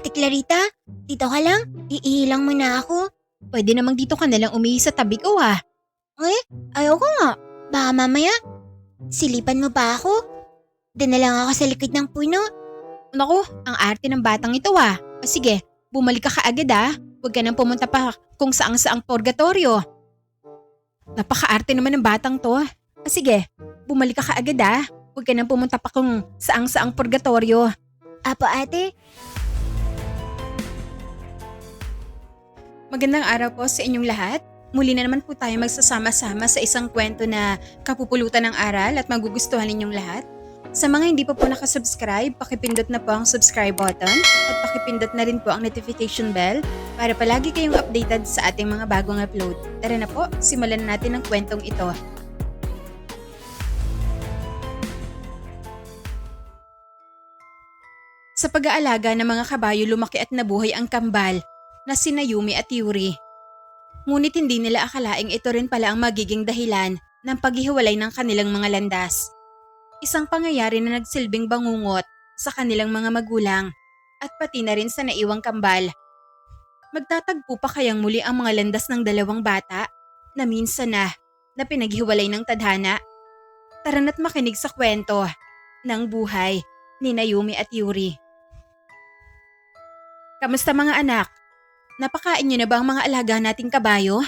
Ate Clarita, dito ka lang? Iilang muna ako. Pwede namang dito ka nalang umihi sa tabi ko Ayoko nga. Baka mamaya, silipan mo pa ako. Doon na lang ako sa likod ng puno. Naku, ang arte ng batang ito O sige, bumalik ka kaagad Huwag ka nang pumunta pa kung saang-saang purgatorio. Napaka-arte naman ng batang to. Sige, bumalik ka kaagad Huwag ka nang pumunta pa kung saang-saang purgatorio. Apo ate. Magandang araw po sa inyong lahat. Muli na naman po tayo magsasama-sama sa isang kwento na kapupulutan ng aral at magugustuhan ninyong lahat. Sa mga hindi pa po nakasubscribe, pakipindot na po ang subscribe button at pakipindot na rin po ang notification bell para palagi kayong updated sa ating mga bagong upload. Tara na po, simulan na natin ang kwentong ito. Sa pag-aalaga ng mga kabayo, lumaki at nabuhay ang kambal na sina Yumi at Yuri. Ngunit hindi nila akalaing ito rin pala ang magiging dahilan ng paghihiwalay ng kanilang mga landas. Isang pangyayari na nagsilbing bangungot sa kanilang mga magulang at pati na rin sa naiwang kambal. Magtatagpo pa kayang muli ang mga landas ng dalawang bata na minsan na pinaghiwalay ng tadhana? Tara na't makinig sa kwento ng buhay ni Yumi at Yuri. Kamusta mga anak? Napakain niyo na ba ang mga alaga nating kabayo?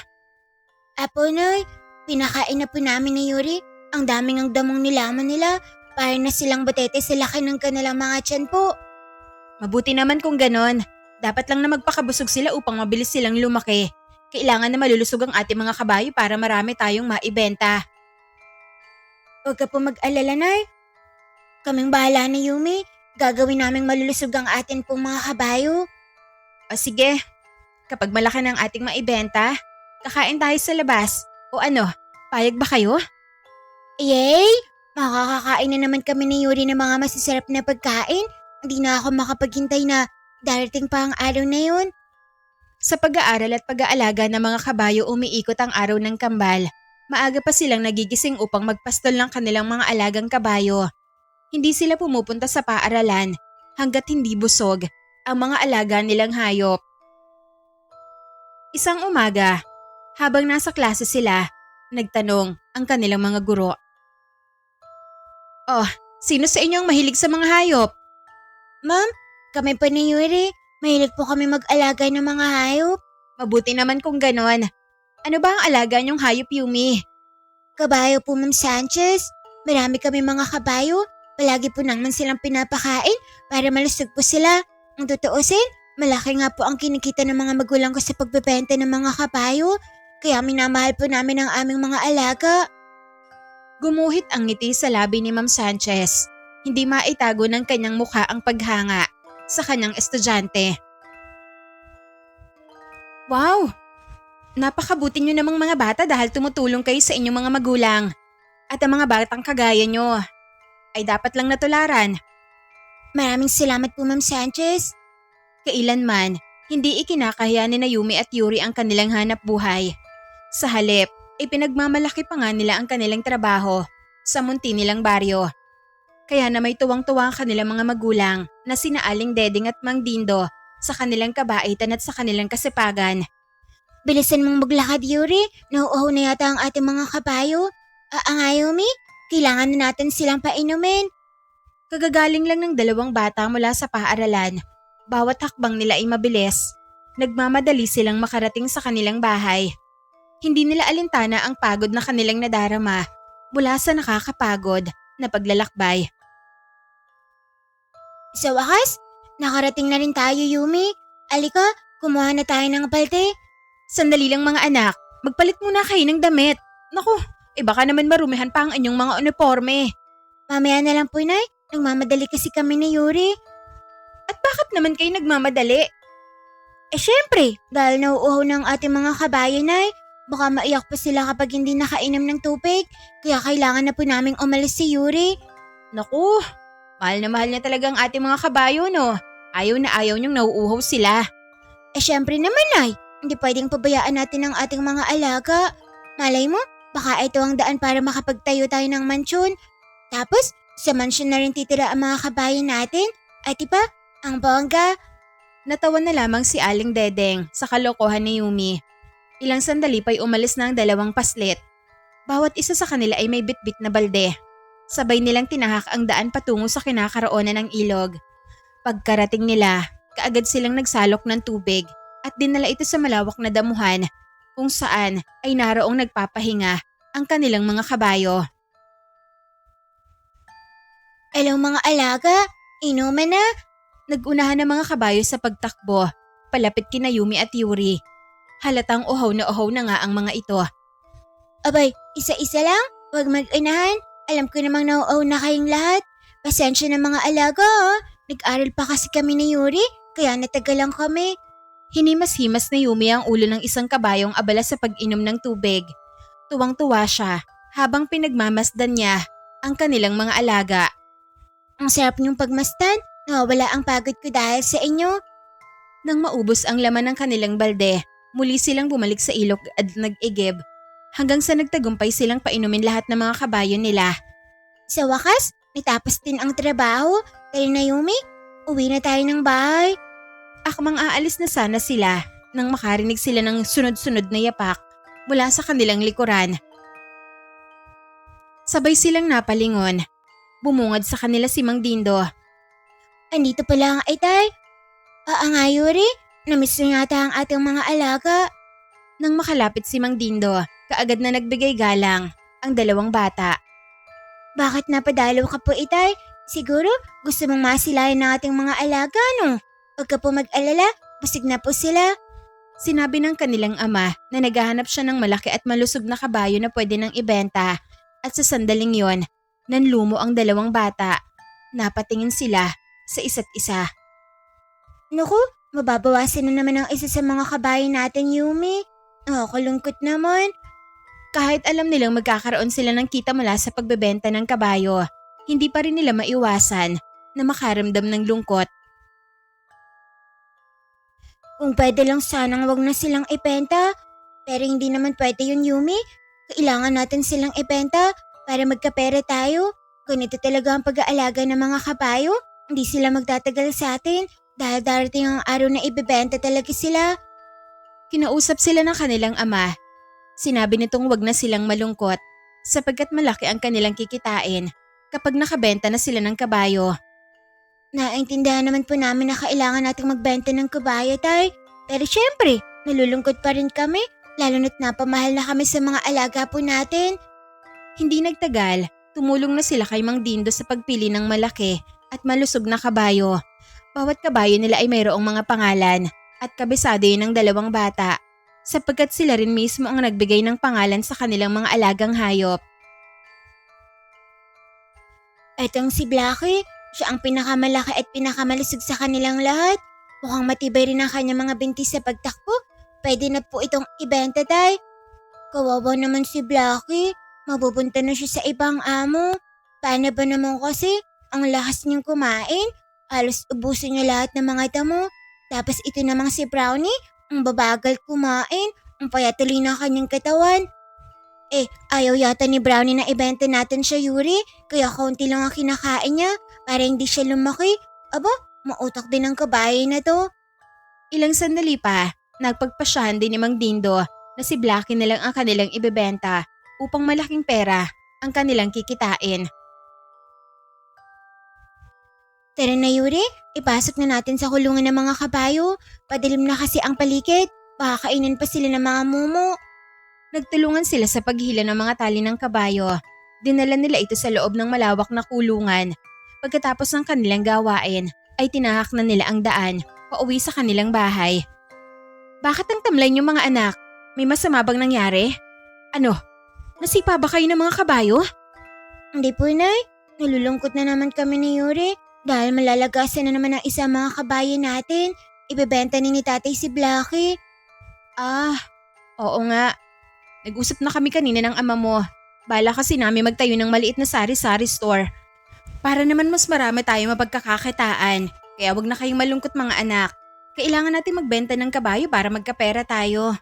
Apo Noy, pinakain na po namin ni Yuri. Ang daming ang damong nilaman nila. Para na silang butete sa laki ng kanilang mga tiyan po. Mabuti naman kung ganon. Dapat lang na magpakabusog sila upang mabilis silang lumaki. Kailangan na malulusog ang ating mga kabayo para marami tayong maibenta. Huwag ka po mag-alala, Nay. Kaming bahala ni Yumi. Gagawin naming malulusog ang atin pong mga kabayo. O sige, kapag malaki ng ating maibenta, kakain tayo sa labas. O ano, payag ba kayo? Yay! Makakakain na naman kami ni Yuri ng mga masasarap na pagkain. Hindi na ako makapaghintay na darating pa ang araw na yun. Sa pag-aaral at pag-aalaga ng mga kabayo, umiikot ang araw ng kambal. Maaga pa silang nagigising upang magpastol ng kanilang mga alagang kabayo. Hindi sila pumupunta sa paaralan hanggat hindi busog ang mga alaga nilang hayop. Isang umaga, habang nasa klase sila, nagtanong ang kanilang mga guro. Oh, sino sa inyo ang mahilig sa mga hayop? Ma'am, kami pa ni Yuri. Mahilig po kami mag-alaga ng mga hayop. Mabuti naman kung ganon. Ano ba ang alaga niyong hayop, Yumi? Kabayo po, Ma'am Sanchez. Marami kami mga kabayo. Palagi po naman silang pinapakain para malusog po sila. Ang tutuusin, malaki nga po ang kinikita ng mga magulang ko sa pagbebenta ng mga kabayo. Kaya minamahal po namin ang aming mga alaga. Gumuhit ang ngiti sa labi ni Ma'am Sanchez. Hindi maitago ng kanyang mukha ang paghanga sa kanyang estudyante. Wow! Napakabuti niyo namang mga bata dahil tumutulong kayo sa inyong mga magulang. At ang mga batang kagaya niyo ay dapat lang natularan. Maraming salamat po, Ma'am Sanchez. Kailanman, hindi ikinakahiya ni Yumi at Yuri ang kanilang hanap buhay. Sa halip, ipinagmamalaki pa nga nila ang kanilang trabaho sa munti nilang baryo. Kaya na may tuwang-tuwa ang kanilang mga magulang na sina Aling Dedeng at Mang Dindo sa kanilang kabaitan at sa kanilang kasipagan. Bilisan mong maglakad, Yuri. Nauuhaw na yata ang ating mga kabayo. Ang Yumi, kailangan na natin silang painumin. Kagagaling lang ng dalawang bata mula sa paaralan. Bawat hakbang nila ay mabilis. Nagmamadali silang makarating sa kanilang bahay. Hindi nila alintana ang pagod na kanilang nadarama mula sa nakakapagod na paglalakbay. Sa wakas, nakarating na rin tayo, Yumi. Alika, kumuha na tayo ng balte. Sandali lang mga anak, magpalit muna kayo ng damit. Naku, baka naman marumihan pa ang inyong mga uniforme. Mamaya na lang po, Nay. Nagmamadali kasi kami ni Yuri. At bakit naman kayo nagmamadali? Syempre, dahil nauuhaw ng ating mga kabayo, Nay. Baka maiyak pa sila kapag hindi nakainom ng tubig. Kaya kailangan na po naming umalis si Yuri. Naku, mahal na mahal niya talaga ang ating mga kabayo, no? Ayaw na ayaw niyong nauuhaw sila. Syempre naman, Nay. Hindi pwedeng pabayaan natin ang ating mga alaga. Malay mo, baka ito ang daan para makapagtayo tayo ng mansyon. Tapos, sa mansyon na rin titira ang mga kabayo natin. At iba, ang bongga. Natawa na lamang si Aling Dedeng sa kalokohan ni Yumi. Ilang sandali pa'y umalis na ang dalawang paslit. Bawat isa sa kanila ay may bitbit na balde. Sabay nilang tinahak ang daan patungo sa kinakaroonan ng ilog. Pagkarating nila, kaagad silang nagsalok ng tubig at dinala ito sa malawak na damuhan kung saan ay naroong nagpapahinga ang kanilang mga kabayo. Hello mga alaga, inuman na. Nag-unahan ng mga kabayo sa pagtakbo, palapit kina Yumi at Yuri. Halatang uhaw na nga ang mga ito. Abay, isa-isa lang, huwag mag-unahan. Alam ko namang nauuhaw na kayong lahat. Pasensya na mga alaga Nag-aral pa kasi kami ni Yuri, kaya natagalan kami. Hinimas-himas na Yumi ang ulo ng isang kabayong abala sa pag-inom ng tubig. Tuwang-tuwa siya habang pinagmamasdan niya ang kanilang mga alaga. Ang sarap niyong pagmasdan, nawawala ang pagod ko dahil sa inyo. Nang maubos ang laman ng kanilang balde, muli silang bumalik sa ilog at nag-igib hanggang sa nagtagumpay silang painumin lahat ng mga kabayo nila. Sa wakas, natapos din ang trabaho. Kaya na Yumi, uwi na tayo ng bahay. Akmang aalis na sana sila nang makarinig sila ng sunod-sunod na yapak mula sa kanilang likuran. Sabay silang napalingon. Bumungad sa kanila si Mang Dindo. Andito pala ang itay. Nga Yuri, namiss na yata ang ating mga alaga. Nang makalapit si Mang Dindo, kaagad na nagbigay galang ang dalawang bata. Bakit napadalaw ka po itay? Siguro gusto mong masilayan ng ating mga alaga no? Huwag ka po mag-alala, busig na po sila. Sinabi ng kanilang ama na naghahanap siya ng malaki at malusog na kabayo na pwede nang ibenta at sa sandaling yon, nanlumo ang dalawang bata. Napatingin sila sa isa't isa. Naku, mababawasan na naman ang isa sa mga kabayo natin, Yumi. Nakakalungkot naman. Kahit alam nilang magkakaroon sila ng kita mula sa pagbebenta ng kabayo, hindi pa rin nila maiwasan na makaramdam ng lungkot. Kung pwede lang sanang wag na silang ipenta. Pero hindi naman pwede yun, Yumi. Kailangan natin silang ipenta para magkapera tayo. Ganito talaga ang pag-aalaga ng mga kabayo. Hindi sila magtatagal sa atin dahil darating ang araw na ibebenta talaga sila. Kinausap sila ng kanilang ama. Sinabi nitong wag na silang malungkot sapagkat malaki ang kanilang kikitain kapag nakabenta na sila ng kabayo. Naintindihan naman po namin na kailangan nating magbenta ng kabayo, tay. Pero syempre, nalulungkot pa rin kami, lalo na't napamahal na kami sa mga alaga po natin. Hindi nagtagal, tumulong na sila kay Mang Dindo sa pagpili ng malaki at malusog na kabayo. Bawat kabayo nila ay mayroong mga pangalan at kabisado yun ng dalawang bata sapagkat sila rin mismo ang nagbigay ng pangalan sa kanilang mga alagang hayop. Etong si Blackie, siya ang pinakamalaki at pinakamalusog sa kanilang lahat. Mukhang matibay rin ang kanyang mga binti sa pagtakbo. Pwede na po itong ibenta, tay. Kawawa naman si Blackie. Mapupunta na siya sa ibang amo. Paano ba naman kasi? Ang lakas niyang kumain. Halos ubusin niya lahat ng mga damo. Tapos ito namang si Brownie, ang babagal kumain. Ang payatuloy na kanyang katawan. Ayaw yata ni Brownie na ibenta natin siya, Yuri. Kaya kaunti lang ang kinakain niya para hindi siya lumaki. Aba, mautak din ang kabayo na to. Ilang sandali pa, nagpagpasyahan din ni Mang Dindo na si Blackie na lang ang kanilang ibebenta upang malaking pera ang kanilang kikitain. Tara na, Yuri. Ipasok na natin sa kulungan ng mga kabayo. Padilim na kasi ang paligid. Baka kainin pa sila ng mga mumo. Nagtulungan sila sa paghila ng mga tali ng kabayo. Dinala nila ito sa loob ng malawak na kulungan. Pagkatapos ng kanilang gawain, ay tinahak na nila ang daan pauwi sa kanilang bahay. Bakit ang tamlay niyo mga anak? May masama bang nangyari? Ano? Nasipa ba kayo ng mga kabayo? Hindi po, Nay. Nalulungkot na naman kami ni Yuri dahil malalagasan na naman ang isa mga kabayo natin. Ibebenta ni tatay si Blackie. Oo nga. Nag-usap na kami kanina ng ama mo. Bala kasi namin magtayo ng maliit na sari-sari store. Para naman mas marami tayo mapagkakakitaan. Kaya wag na kayong malungkot mga anak. Kailangan natin magbenta ng kabayo para magkapera tayo.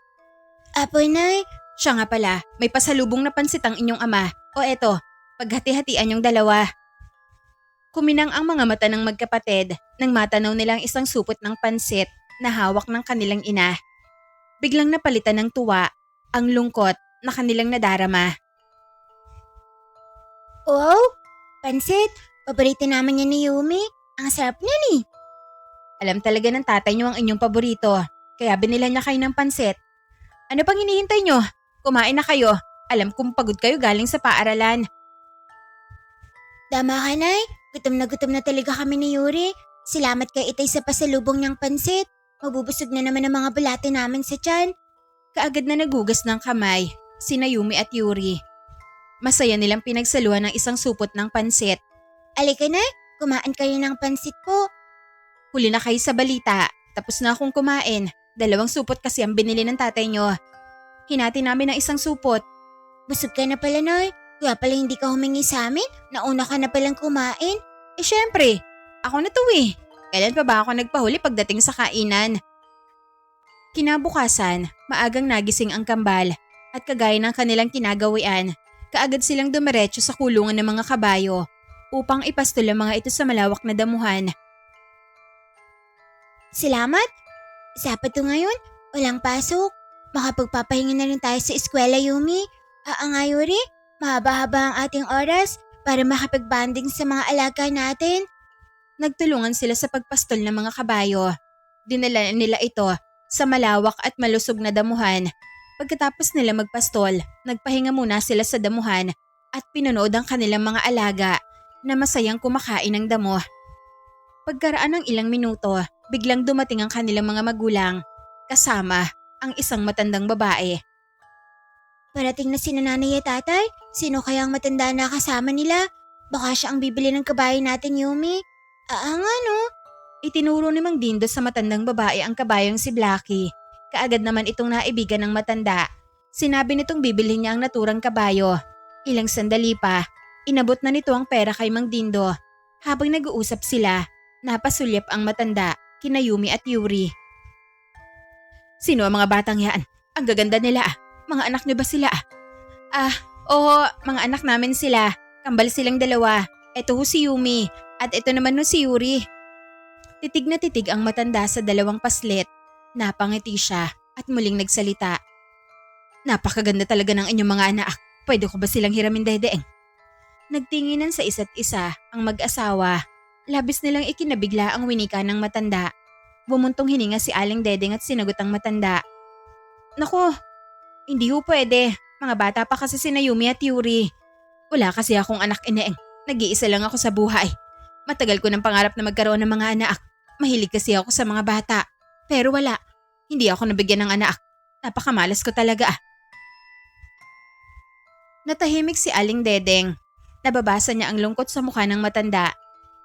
Apo, Nay. Siya nga pala, may pasalubong na pansit ang inyong ama. O eto, paghati-hatian yung dalawa. Kuminang ang mga mata ng magkapatid nang matanaw nilang isang supot ng pansit na hawak ng kanilang ina. Biglang napalitan ng tuwa ang lungkot na kanilang nadarama. Wow! Pansit! Paborito naman yan ni Yumi. Ang sarap niyan eh. Alam talaga ng tatay niyo ang inyong paborito, kaya binila niya kayo ng pansit. Ano pang hinihintay niyo? Kumain na kayo. Alam kong pagod kayo galing sa paaralan. Tama ka, Nay. Gutom na talaga kami ni Yuri. Salamat kay Itay sa pasalubong niyang pansit. Mabubusog na naman ang mga bulate namin sa tiyan. Kaagad na nagugas ng kamay, sina Yumi at Yuri. Masaya nilang pinagsaluhan ng isang supot ng pansit. Alika, Nay. Kumain kayo ng pansit po. Huli na kayo sa balita. Tapos na akong kumain. 2 supot kasi ang binili ng tatay niyo. Hinati namin ng isang supot. Busog ka na pala, Nay. Kaya pala hindi ka humingi sa amin. Nauna ka na palang kumain. Eh syempre, ako na to eh. Kailan pa ba ako nagpahuli pagdating sa kainan? Kinabukasan, maagang nagising ang kambal at kagaya ng kanilang kinagawian, kaagad silang dumiretso sa kulungan ng mga kabayo upang ipastol ang mga ito sa malawak na damuhan. Salamat. Sabado ngayon, walang pasok. Makapagpapahinga na rin tayo sa eskwela, Yumi. Nga, Yuri, mahaba-haba ang ating oras para makapag-banding sa mga alaga natin. Nagtulungan sila sa pagpastol ng mga kabayo. Dinala nila ito sa malawak at malusog na damuhan. Pagkatapos nila magpastol, nagpahinga muna sila sa damuhan at pinunood ang kanilang mga alaga na masayang kumakain ng damo. Pagkaraan ng ilang minuto, biglang dumating ang kanilang mga magulang, kasama ang isang matandang babae. Parating na sina nanay at tatay. Sino kaya ang matanda na kasama nila? Baka siya ang bibili ng kabayo natin, Yumi. Nga, no? Itinuro ni Mang Dindo sa matandang babae ang kabayong si Blackie. Kaagad naman itong naibigan ng matanda. Sinabi nitong bibili niya ang naturang kabayo. Ilang sandali pa, inabot na nito ang pera kay Mang Dindo. Habang nag-uusap sila, napasulyap ang matanda, kina Yumi at Yuri. Sino ang mga batang yan? Ang gaganda nila. Mga anak niyo ba sila? Oo, mga anak namin sila. Kambal silang 2. Ito ho si Yumi at ito naman ho si Yuri. Titig na titig ang matanda sa 2 paslit. Napangiti siya at muling nagsalita. Napakaganda talaga ng inyong mga anak. Pwede ko ba silang hiramin, Dedeng? Nagtinginan sa isa't isa ang mag-asawa. Labis nilang ikinabigla ang winika ng matanda. Bumuntong hininga si Aling Dedeng at sinagot ang matanda. Naku, hindi ho pwede. Mga bata pa kasi sina Yumi at Yuri. Wala kasi akong anak, Ineng. Nag-iisa lang ako sa buhay. Matagal ko ng pangarap na magkaroon ng mga anak. Mahilig kasi ako sa mga bata. Pero wala. Hindi ako nabigyan ng anak. Napakamalas ko talaga. Natahimik si Aling Dedeng. Nababasa niya ang lungkot sa mukha ng matanda.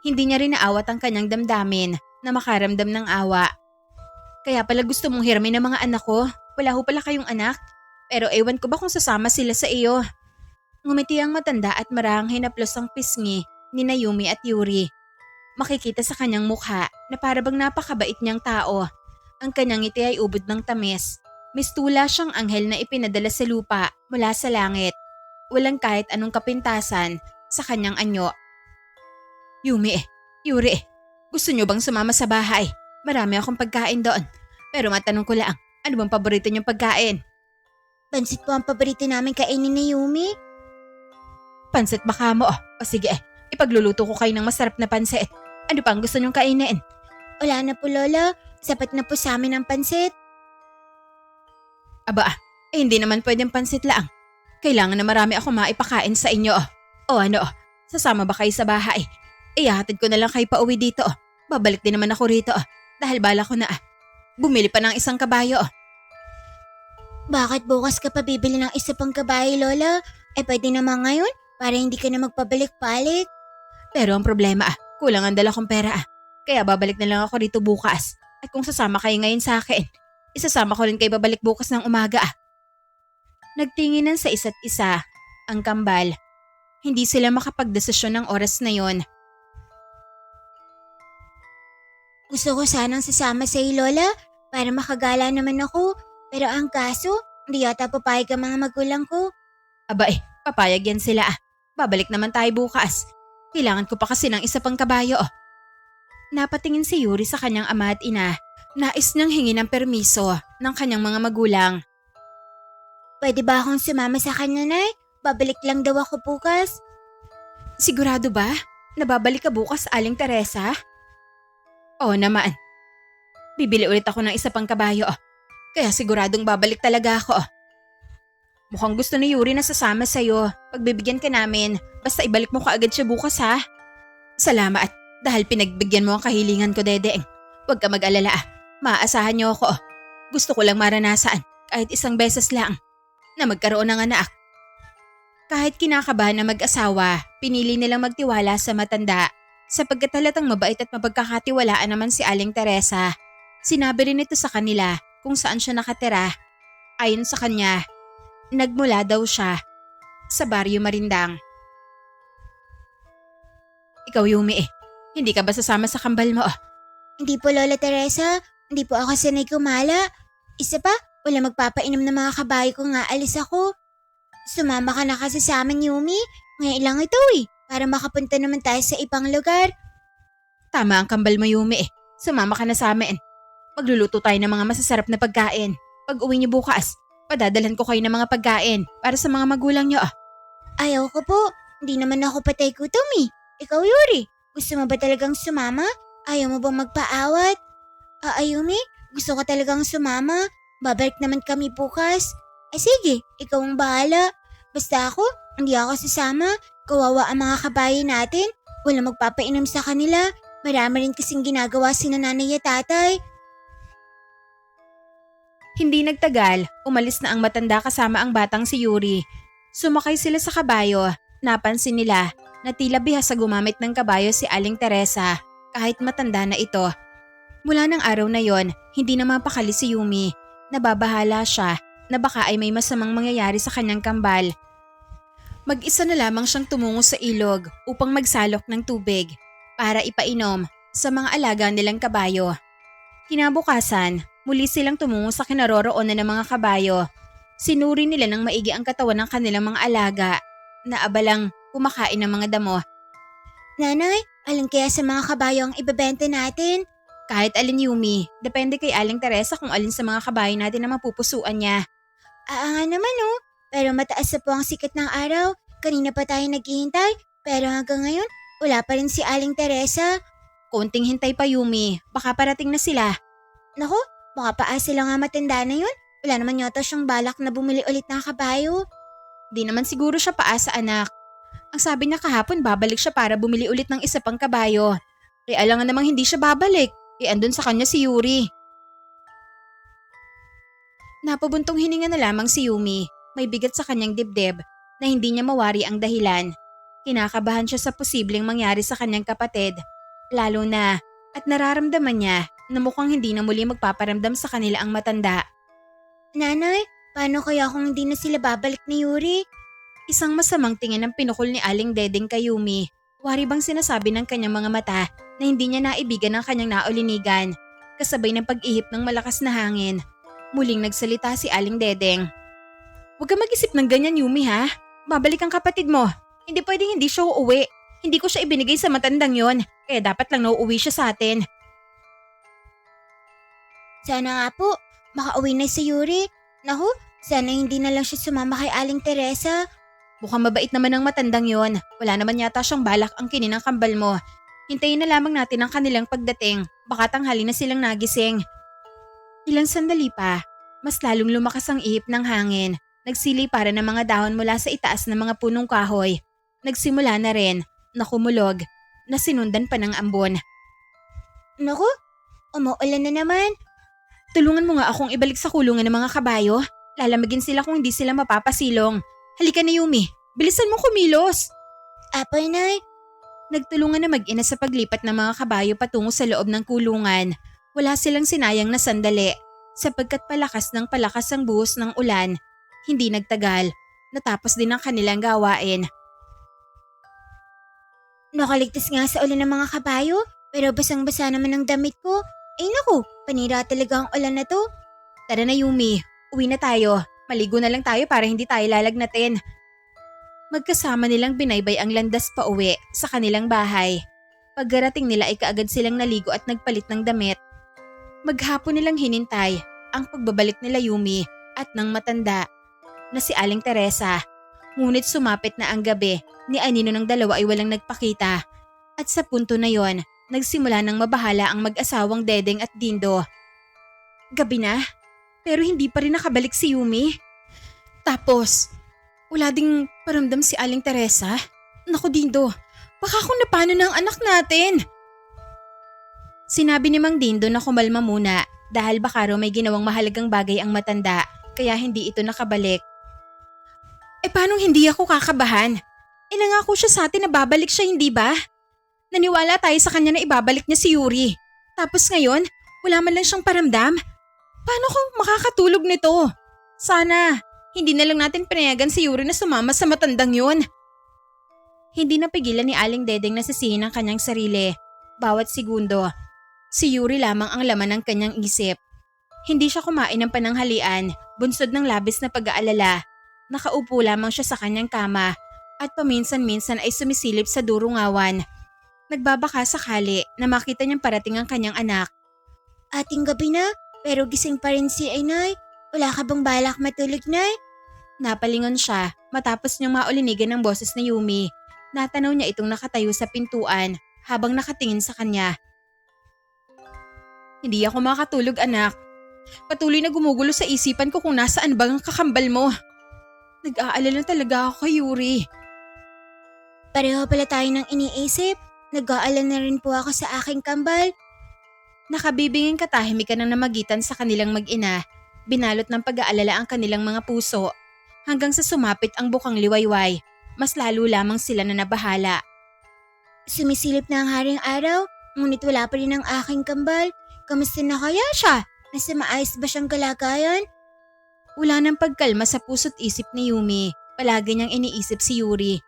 Hindi niya rin naawat ang kanyang damdamin na makaramdam ng awa. Kaya pala gusto mong hiramin ng mga anak ko? Wala ho pala kayong anak? Pero ewan ko ba kung sasama sila sa iyo? Ngumiti ang matanda at marahang hinaplos ang pisngi ni Yumi at Yuri. Makikita sa kanyang mukha na parabang napakabait niyang tao. Ang kanyang ngiti ay ubod ng tamis. Mistula siyang anghel na ipinadala sa lupa mula sa langit. Walang kahit anong kapintasan sa kanyang anyo. Yumi, Yuri, gusto niyo bang sumama sa bahay? Marami akong pagkain doon. Pero matanong ko lang, ano bang paborito niyong pagkain? Pansit po ang paborito namin kainin ni Yumi. Pansit baka mo. O sige, ipagluluto ko kayo ng masarap na pansit. Ano pang gusto niyong kainin? Wala na po, Lola. Sapat na po sa amin ang pansit. Aba, hindi naman pwedeng pansit lang. Kailangan na marami akong maipakain sa inyo. O ano, sasama ba kayo sa bahay? Ihahatid ko na lang kayo pa uwi dito. Babalik din naman ako rito dahil bala ko na bumili pa ng isang kabayo. Bakit bukas ka pa bibili ng isa pang kabayo, Lola? Pwede naman ngayon para hindi ka na magpabalik-balik. Pero ang problema, kulang ang dala kong pera. Kaya babalik na lang ako rito bukas. At kung sasama kayo ngayon sa akin, isasama ko rin kayo babalik bukas ng umaga. Nagtinginan sa isa't isa ang kambal. Hindi sila makapagdesisyon ng oras na yon. Gusto ko sanang sasama sa iyo, Lola, para makagala naman ako. Pero ang kaso, hindi yata papayag ang mga magulang ko. Aba papayag yan sila. Babalik naman tayo bukas. Kailangan ko pa kasi ng isa pang kabayo. Napatingin si Yuri sa kanyang ama at ina. Nais niyang hingi ng permiso ng kanyang mga magulang. Pwede ba akong sumama sa kanya, Nay? Babalik lang daw ako bukas. Sigurado ba? Nababalik ka bukas, Aling Teresa? Oo naman. Bibili ulit ako ng isa pang kabayo. Kaya siguradong babalik talaga ako. Mukhang gusto ni Yuri na sasama sa'yo. Pagbibigyan ka namin, basta ibalik mo kaagad siya bukas ha. Salamat dahil pinagbigyan mo ang kahilingan ko, Dedeng. Huwag ka mag-alala. Maaasahan niyo ako. Gusto ko lang maranasan, kahit isang beses lang, na magkaroon ng anak. Kahit kinakabahan na mag-asawa, pinili nilang magtiwala sa matanda. Sapagkat halatang mabait at mapagkakatiwalaan naman si Aling Teresa. Sinabi rin ito sa kanila kung saan siya nakatira. Ayon sa kanya, nagmula daw siya sa Baryo Marindang. Ikaw, Yumi, hindi ka ba sasama sa kambal mo? Hindi po, Lola Teresa. Hindi po ako sanay kumala. Isa pa, wala magpapainom ng mga kabayo kung aalis ako. Sumama ka na kasi sa amin, Yumi. Ngayon lang ito para makapunta naman tayo sa ibang lugar. Tama ang kambal mo, Yumi. Sumama ka na sa amin. Magluluto tayo ng mga masasarap na pagkain. Pag uwi niyo bukas, padadalhan ko kayo ng mga pagkain para sa mga magulang niyo. Ayaw ko po. Hindi naman ako patay gutom Ikaw, Yuri, gusto mo ba talagang sumama? Ayaw mo bang magpaawat? Yumi, gusto ka talagang sumama? Babalik naman kami bukas. Ay sige, ikaw ang bahala. Basta ako, hindi ako sasama. Kawawa ang mga kabayo natin. Walang magpapainom sa kanila. Marami rin kasing ginagawa si nanay at tatay. Hindi nagtagal, umalis na ang matanda kasama ang batang si Yuri. Sumakay sila sa kabayo. Napansin nila na tila bihas sa gumamit ng kabayo si Aling Teresa kahit matanda na ito. Mula ng araw na yon, hindi na mapakali si Yumi. Nababahala siya na baka ay may masamang mangyayari sa kanyang kambal. Mag-isa na lamang siyang tumungo sa ilog upang magsalok ng tubig para ipainom sa mga alaga nilang kabayo. Kinabukasan, muli silang tumungo sa kinaroroonan ng mga kabayo. Sinuri nila ng maigi ang katawan ng kanilang mga alaga na abalang kumakain ng mga damo. Nanay, alin kaya sa mga kabayo ang ibebenta natin? Kahit alin, Yumi, depende kay Aling Teresa kung alin sa mga kabayo natin na mapupusuan niya. Nga naman pero mataas na po ang sikat ng araw. Kanina pa tayo naghihintay, pero hanggang ngayon, wala pa rin si Aling Teresa. Konting hintay pa, Yumi, baka parating na sila. Naku, baka paas sila nga matanda na yun. Wala naman yata siyang balak na bumili ulit ng kabayo. Di naman siguro siya paasa, anak. Ang sabi niya kahapon babalik siya para bumili ulit ng isa pang kabayo. Alangan namang hindi siya babalik. Andun sa kanya si Yuri. Napabuntong hininga na lamang si Yumi. May bigat sa kanyang dibdib na hindi niya mawari ang dahilan. Kinakabahan siya sa posibleng mangyari sa kanyang kapatid. Lalo na at nararamdaman niya na mukhang hindi na muli magpaparamdam sa kanila ang matanda. Nanay, paano kaya kung hindi na sila babalik ni Yuri? Isang masamang tingin ang pinukol ni Aling Dedeng kay Yumi. Wari bang sinasabi ng kanyang mga mata na hindi niya naibigan ang kanyang naulinigan. Kasabay ng pag-ihip ng malakas na hangin. Muling nagsalita si Aling Dedeng. Huwag ka mag-isip ng ganyan, Yumi, ha? Babalik ang kapatid mo. Hindi pwedeng hindi siya uuwi. Hindi ko siya ibinigay sa matandang yon. Kaya dapat lang nauuwi siya sa atin. Sana nga po, makauwi na si Yuri. Naku, sana hindi na lang siya sumama kay Aling Teresa. Mukhang mabait naman ang matandang yon. Wala naman yata siyang balak ang kinin ng kambal mo. Hintayin na lamang natin ang kanilang pagdating. Baka tanghali na silang nagising. Ilang sandali pa, mas lalong lumakas ang ihip ng hangin. Nagsiliparan ng mga dahon mula sa itaas ng mga punong kahoy. Nagsimula na rin na kumulog na sinundan pa ng ambon. Naku, umuulan na naman. Tulungan mo nga akong ibalik sa kulungan ng mga kabayo. Lalamigin sila kung hindi sila mapapasilong. Halika na, Yumi. Bilisan mo kumilos. Apoy, Nay. Nagtulungan na mag-ina sa paglipat ng mga kabayo patungo sa loob ng kulungan. Wala silang sinayang na sandali. Sapagkat palakas ng palakas ang buhos ng ulan. Hindi nagtagal. Natapos din ang kanilang gawain. Nakaligtas nga sa ulan ng mga kabayo, pero basang-basa naman ang damit ko. Ay naku, panira talaga ang ulan na to. Tara na, Yumi. Uwi na tayo. Maligo na lang tayo para hindi tayo lalagnatin. Magkasama nilang binaybay ang landas pa uwi sa kanilang bahay. Pagkarating nila ay kaagad silang naligo at nagpalit ng damit. Maghapon nilang hinintay ang pagbabalik nila Yumi at ng matanda na si Aling Teresa. Ngunit sumapit na ang gabi, ni anino ng dalawa ay walang nagpakita. At sa punto na yon, nagsimula ng mabahala ang mag-asawang Dedeng at Dindo. Gabi na, pero hindi pa rin nakabalik si Yumi. Tapos, wala ding paramdam si Aling Teresa. Naku Dindo, baka kung napano na ang anak natin. Sinabi ni Mang Dindo na kumalma muna dahil baka raw may ginawang mahalagang bagay ang matanda kaya hindi ito nakabalik. Paano hindi ako kakabahan? Nangako siya sa atin na babalik siya, hindi ba? Naniwala tayo sa kanya na ibabalik niya si Yuri. Tapos ngayon, wala man lang siyang paramdam. Paano kung makakatulog nito? Sana, hindi na lang natin pinayagan si Yuri na sumama sa matandang yun. Hindi napigilan ni Aling Dedeng na sisihin ang kanyang sarili. Bawat segundo, si Yuri lamang ang laman ng kanyang isip. Hindi siya kumain ng pananghalian, bunsod ng labis na pag-aalala. Nakaupo lamang siya sa kanyang kama at paminsan-minsan ay sumisilip sa durungawan. Nagbabaka sakali na makita niyang parating ang kanyang anak. Ating gabi na, pero gising pa rin si Inay. Wala ka bang balak matulog, Nay? Napalingon siya matapos niyang maulinigan ng boses ni Yumi. Natanaw niya itong nakatayo sa pintuan habang nakatingin sa kanya. Hindi ako makatulog, anak. Patuloy na gumugulo sa isipan ko kung nasaan ba ang kakambal mo. Nag-aalala talaga ako kay Yuri. Pareho pala tayo ng iniisip. Nag-aalala na rin po ako sa aking kambal. Nakabibinging katahimikan ng namagitan sa kanilang mag-ina. Binalot ng pag-aalala ang kanilang mga puso. Hanggang sa sumapit ang bukang liwayway. Mas lalo lamang sila na nabahala. Sumisilip na ang haring araw, ngunit wala pa rin ang aking kambal. Kamusta na kaya siya? Nasa maayos ba siyang kalagayan? Wala nang pagkalma sa puso't isip ni Yumi. Palagi niyang iniisip si Yuri.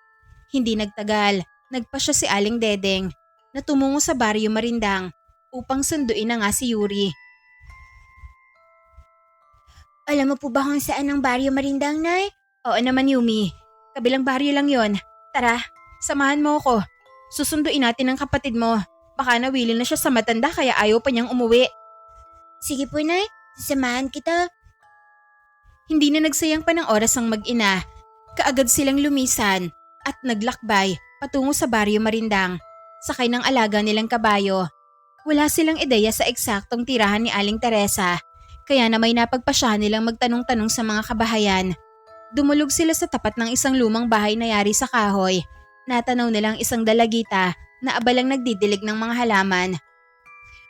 Hindi nagtagal, nagpasya si Aling Dedeng na tumungo sa Baryo Marindang upang sunduin na nga si Yuri. Alam mo po ba kung saan ang Baryo Marindang, Nay? Oo naman Yumi, kabilang baryo lang yon. Tara, samahan mo ako. Susunduin natin ang kapatid mo. Baka nawili na siya sa matanda kaya ayaw pa niyang umuwi. Sige po, Nay. Sasamahan kita. Hindi na nagsayang pa ng oras ang mag-ina. Kaagad silang lumisan at naglakbay patungo sa Baryo Marindang. Sakay ng alaga nilang kabayo. Wala silang ideya sa eksaktong tirahan ni Aling Teresa. Kaya na may napagpasyahan nilang magtanong-tanong sa mga kabahayan. Dumulog sila sa tapat ng isang lumang bahay na yari sa kahoy. Natanaw nilang isang dalagita na abalang nagdidilig ng mga halaman.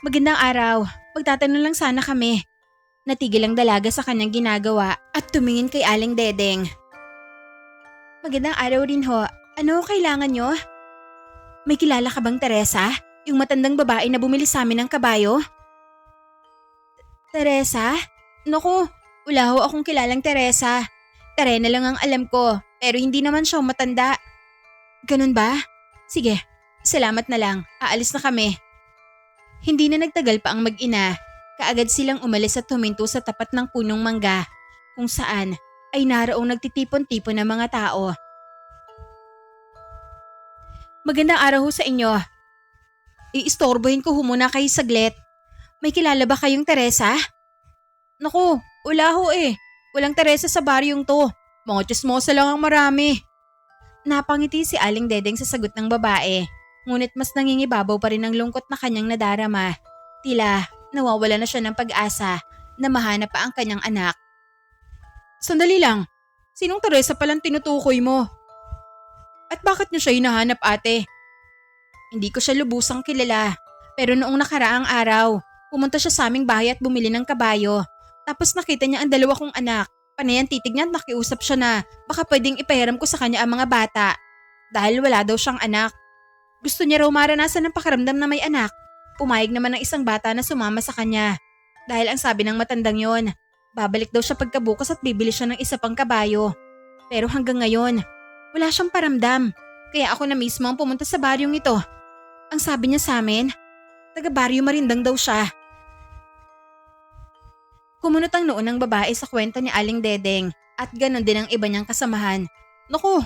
Magandang araw, magtatanong lang sana kami. Natigil ang dalaga sa kanyang ginagawa at tumingin kay Aling Dedeng. Magandang araw rin ho. Ano kailangan nyo? May kilala ka bang Teresa? Yung matandang babae na bumili sa amin ng kabayo? Teresa? Naku, wala ho akong kilalang Teresa. Terena lang ang alam ko, pero hindi naman siya matanda. Ganun ba? Sige, salamat na lang. Aalis na kami. Hindi na nagtagal pa ang mag-ina. Kaagad silang umalis at huminto sa tapat ng punong mangga, kung saan ay naroong nagtitipon-tipon ng mga tao. Magandang araw ho sa inyo. Iistorbohin ko ho muna kayo saglit. May kilala ba kayong Teresa? Naku, wala ho eh. Walang Teresa sa baryong to. Mga chismosa lang ang marami. Napangiti si Aling Dedeng sa sagot ng babae. Ngunit mas nangingibabaw pa rin ang lungkot na kanyang nadarama. Tila nawawala na siya ng pag-asa na mahanap pa ang kanyang anak. Sandali lang, sinong Teresa palang tinutukoy mo? At bakit niyo siya hinahanap, ate? Hindi ko siya lubusang kilala, pero noong nakaraang araw, pumunta siya sa aming bahay at bumili ng kabayo. Tapos nakita niya ang dalawa kong anak. Panayan titig niya at nakiusap siya na baka pwedeng ipahiram ko sa kanya ang mga bata. Dahil wala daw siyang anak. Gusto niya raw maranasan ng pakiramdam na may anak. Pumayag naman ng isang bata na sumama sa kanya. Dahil ang sabi ng matandang yon, babalik daw siya pagkabukas at bibili siya ng isa pang kabayo. Pero hanggang ngayon, wala siyang paramdam. Kaya ako na mismo ang pumunta sa baryong ito. Ang sabi niya sa amin, taga Baryo Marindang daw siya. Kumunot ang noo ng babae sa kwento ni Aling Dedeng at ganon din ang iba niyang kasamahan. Naku,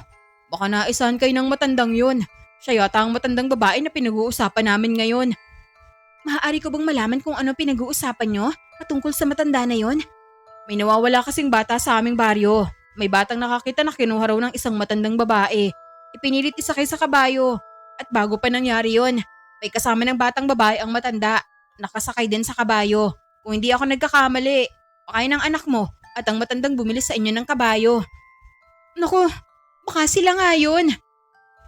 Baka naisahan kayo ng matandang yun. Siya yata ang matandang babae na pinag-uusapan namin ngayon. Maaari ko bang malaman kung ano pinag-uusapan nyo patungkol sa matanda na yon? May nawawala kasing bata sa aming baryo. May batang nakakita na kinuha raw ng isang matandang babae. Ipinilit isakay sa kabayo. At bago pa nangyari yon, may kasama ng batang babae ang matanda. Nakasakay din sa kabayo. Kung hindi ako nagkakamali, pakain ng anak mo at ang matandang bumili sa inyo ng kabayo. Naku, baka sila nga yun.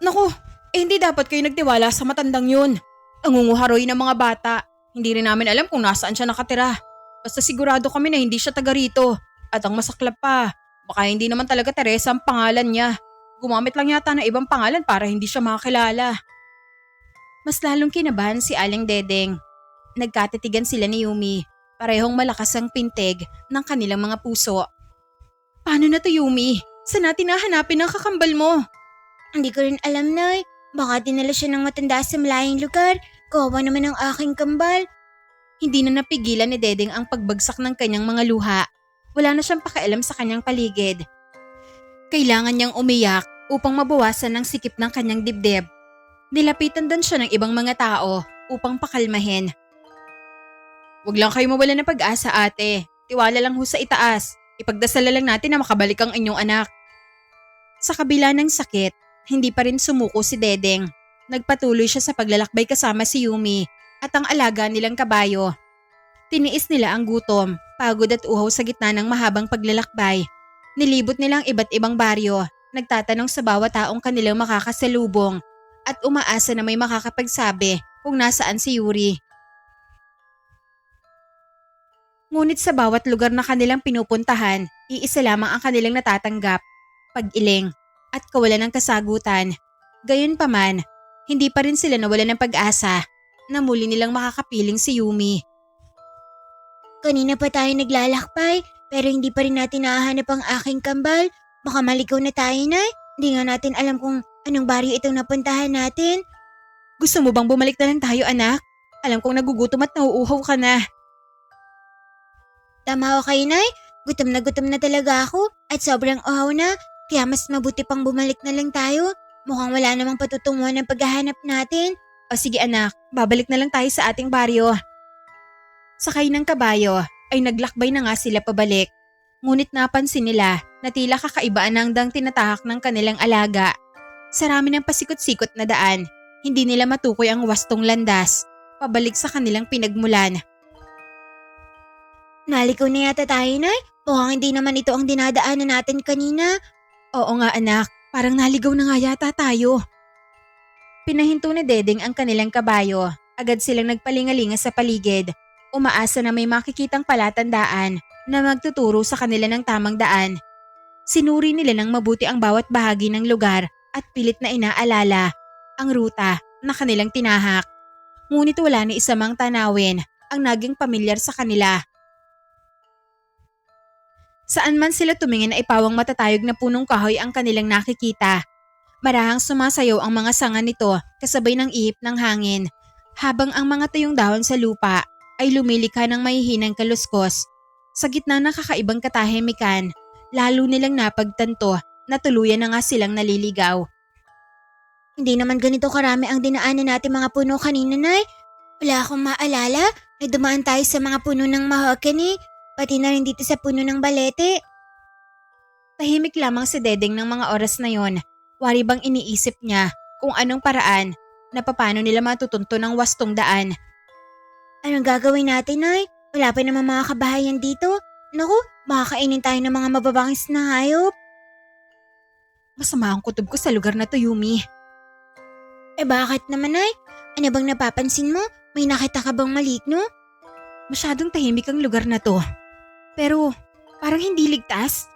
Naku, hindi dapat kayo nagtiwala sa matandang yun. Nangunguharoy ng mga bata. Hindi rin namin alam kung nasaan siya nakatira. Basta sigurado kami na hindi siya taga rito. At ang masaklap pa, baka hindi naman talaga Teresa ang pangalan niya. Gumamit lang yata ng ibang pangalan para hindi siya makakilala. Mas lalong kinabahan si Aling Dedeng. Nagkatitigan sila ni Yumi. Parehong malakas ang pintig ng kanilang mga puso. Paano na to, Yumi? Saan natin nahanapin ang kakambal mo? Hindi ko rin alam, Nay. Baka dinala siya ng matanda sa malayong lugar. Kawawa naman ang aking kambal. Hindi na napigilan ni Dedeng ang pagbagsak ng kanyang mga luha. Wala na siyang pakialam sa kanyang paligid. Kailangan niyang umiyak upang mabawasan ang sikip ng kanyang dibdib. Nilapitan din siya ng ibang mga tao upang pakalmahin. Huwag lang kayo mawala ng pag-asa, ate. Tiwala lang ho sa itaas. Ipagdasala lang natin na makabalik ang inyong anak. Sa kabila ng sakit, hindi pa rin sumuko si Dedeng. Nagpatuloy siya sa paglalakbay kasama si Yumi at ang alaga nilang kabayo. Tiniis nila ang gutom, pagod at uhaw sa gitna ng mahabang paglalakbay. Nilibot nilang iba't ibang baryo, nagtatanong sa bawat taong kanilang makakasalubong at umaasa na may makakapagsabi kung nasaan si Yuri. Ngunit sa bawat lugar na kanilang pinupuntahan, iisa lamang ang kanilang natatanggap, pag-iling at kawalan ng kasagutan. Gayunpaman, hindi pa rin sila nawalan ng pag-asa na muli nilang makakapiling si Yumi. Kanina pa tayo naglalakbay, pero hindi pa rin natin nahahanap ang aking kambal. Baka maligaw na tayo, Nay. Hindi nga natin alam kung anong baryo itong napuntahan natin. Gusto mo bang bumalik na lang tayo, anak? Alam kong nagugutom at nauuhaw ka na. Tama ko kayo, Nay. Gutom na talaga ako at sobrang uhaw na. Kaya mas mabuti pang bumalik na lang tayo. Mukhang wala namang patutunguhan ng paghahanap natin. O sige anak, babalik na lang tayo sa ating baryo. Sakay ng kabayo ay naglakbay na nga sila pabalik. Ngunit napansin nila na tila kakaibaan ang dang tinatahak ng kanilang alaga. Sa rami ng pasikot-sikot na daan, hindi nila matukoy ang wastong landas, pabalik sa kanilang pinagmulan. Naligaw na yata tayo, Nay. Mukhang hindi naman ito ang dinadaanan natin kanina. Oo nga anak, parang naligaw na nga yata tayo. Pinahinto ni Dedeng ang kanilang kabayo. Agad silang nagpalingalinga sa paligid. Umaasa na may makikitang palatandaan na magtuturo sa kanila ng tamang daan. Sinuri nila ng mabuti ang bawat bahagi ng lugar at pilit na inaalala ang ruta na kanilang tinahak. Ngunit wala ni isa mang tanawin ang naging pamilyar sa kanila. Saan man sila tumingin ay pawang matatayog na punong kahoy ang kanilang nakikita. Marahang sumasayaw ang mga sanga nito kasabay ng ihip ng hangin, habang ang mga tuyong dahon sa lupa ay lumilikha ng mahihinang kaluskos. Sa gitna ng kakaibang katahimikan, lalo nilang napagtanto na tuluyan na nga silang naliligaw. Hindi naman ganito karami ang dinaanan natin mga puno kanina, Nay. Wala akong maalala na dumaan tayo sa mga puno ng mahogany, pati na rin dito sa puno ng balete. Tahimik lamang si Dedeng ng mga oras na yon. Wari bang iniisip niya kung anong paraan na paano nila matutunto ng wastong daan. Anong gagawin natin, Nay? Wala pa naman mga kabahayan dito. Naku, makakainin tayo ng mga mababangis na hayop. Masama ang kutob ko sa lugar na to, Yumi. Bakit naman, Nay? Ano bang napapansin mo? May nakita ka bang maligno? Masyadong tahimik ang lugar na to. Pero parang hindi ligtas.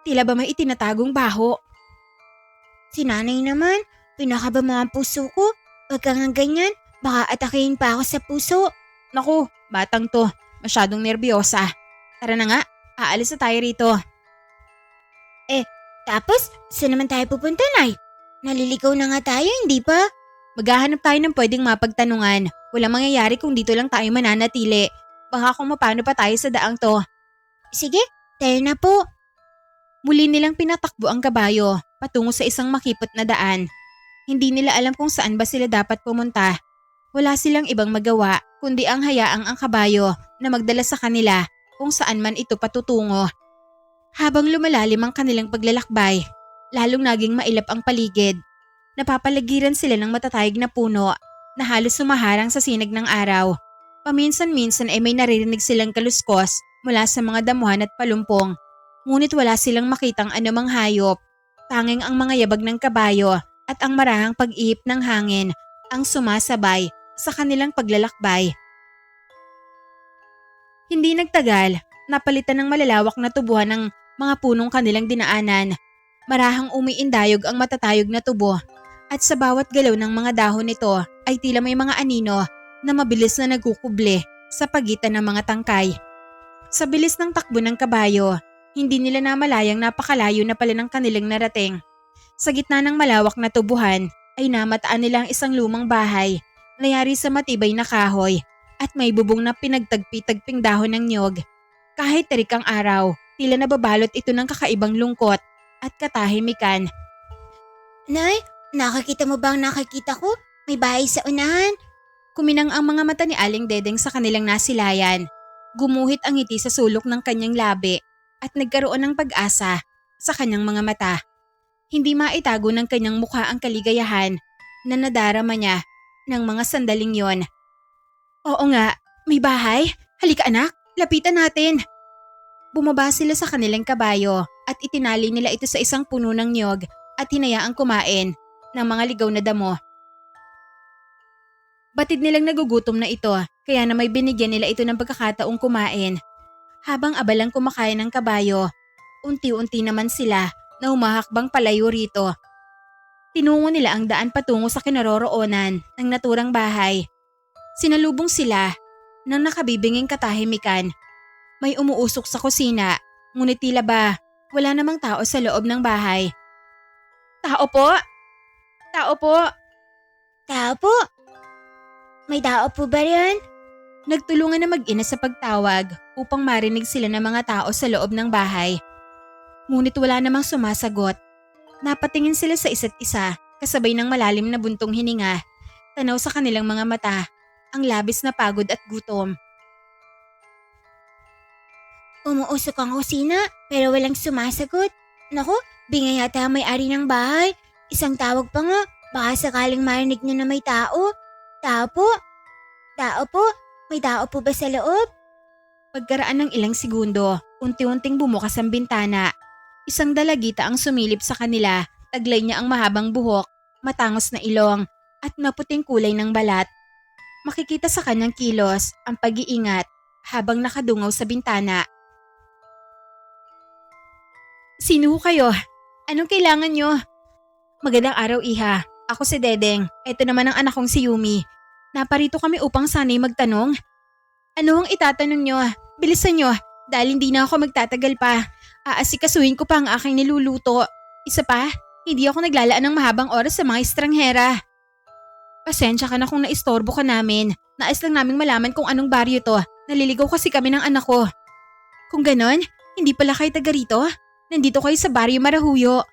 Tila ba may itinatagong baho? Si Nanay naman, pinakaba mo ang puso ko. Huwag kang ganyan, baka atakihin pa ako sa puso. Naku, batang to. Masyadong nerbiyosa. Tara na nga, aalis na tayo rito. Tapos, saan naman tayo pupunta, Nay? Naliligaw na nga tayo, hindi pa? Maghahanap tayo ng pwedeng mapagtanungan. Walang mangyayari kung dito lang tayo mananatili. Baka kung mapano pa tayo sa daang to. Sige, tayo na po. Muli nilang pinatakbo ang kabayo. patungo sa isang makipot na daan. Hindi nila alam kung saan ba sila dapat pumunta. Wala silang ibang magawa kundi ang hayaang ang kabayo na magdala sa kanila kung saan man ito patutungo. Habang lumalalim ang kanilang paglalakbay, lalong naging mailap ang paligid. Napapaligiran sila ng matatayag na puno na halos sumaharang sa sinag ng araw. Paminsan-minsan ay may naririnig silang kaluskos mula sa mga damuhan at palumpong. Ngunit wala silang makitang anumang hayop. Tanging ang mga yabag ng kabayo at ang marahang pag-ihip ng hangin ang sumasabay sa kanilang paglalakbay. Hindi nagtagal, napalitan ng malalawak na tubuhan ng mga punong kanilang dinaanan. Marahang umiindayog ang matatayog na tubo at sa bawat galaw ng mga dahon nito ay tila may mga anino na mabilis na nagkukuble sa pagitan ng mga tangkay. Sa bilis ng takbo ng kabayo, hindi nila namalayang napakalayo na pala ng kanilang narating. Sa gitna ng malawak na tubuhan ay namataan nila ang isang lumang bahay na yari sa matibay na kahoy at may bubong na pinagtagpi-tagping dahon ng niyog. Kahit terik ang araw, tila nababalot ito ng kakaibang lungkot at katahimikan. Nay, nakakita mo ba ang nakakita ko? May bahay sa unahan. Kuminang ang mga mata ni Aling Dedeng sa kanilang nasilayan. Gumuhit ang ngiti sa sulok ng kanyang labi at nagkaroon ng pag-asa sa kanyang mga mata. Hindi maitago ng kanyang mukha ang kaligayahan na nadarama niya ng mga sandaling yon. Oo nga, may bahay. Halika anak, lapitan natin. Bumaba sila sa kanilang kabayo at itinali nila ito sa isang puno ng niyog at hinayaang kumain ng mga ligaw na damo. Batid nilang nagugutom na ito kaya na may binigyan nila ito ng pagkakataong kumain. Habang abalang kumakain ng kabayo, unti-unti naman sila na humahakbang palayo rito. Tinungo nila ang daan patungo sa kinaroroonan ng naturang bahay. Sinalubong sila ng nakabibinging katahimikan. May umuusok sa kusina, ngunit tila ba wala namang tao sa loob ng bahay. Tao po! Tao po! Tao po? May tao po ba riyan? Nagtulungan na mag-ina sa pagtawag upang marinig sila ng mga tao sa loob ng bahay. Ngunit wala namang sumasagot. Napatingin sila sa isa't isa kasabay ng malalim na buntong hininga. Tanaw sa kanilang mga mata ang labis na pagod at gutom. Umuusok ang kusina pero walang sumasagot. Naku, bingay yata ang may-ari ng bahay. Isang tawag pa nga, baka sakaling marinig niya na may tao. Tao po? Tao po? May tao po ba sa loob? Pagkaraan ng ilang segundo, unti-unting bumukas ang bintana. Isang dalagita ang sumilip sa kanila, taglay niya ang mahabang buhok, matangos na ilong, at maputing kulay ng balat. Makikita sa kanyang kilos ang pag-iingat habang nakadungaw sa bintana. Sino kayo? Anong kailangan nyo? Magandang araw, Iha. Ako si Dedeng. Ito naman ang anak kong si Yumi. Naparito kami upang sana'y magtanong. Ano ang itatanong nyo? Bilisan nyo, dahil hindi na ako magtatagal pa. Aasikasuhin ko pa ang aking niluluto. Isa pa, hindi ako naglalaan ng mahabang oras sa mga estranghera. Pasensya ka na kung naistorbo ka namin. Nais lang naming malaman kung anong baryo to. Naliligaw kasi kami ng anak ko. Kung ganon, hindi pala kayo taga rito? Nandito kayo sa baryo Marahuyo.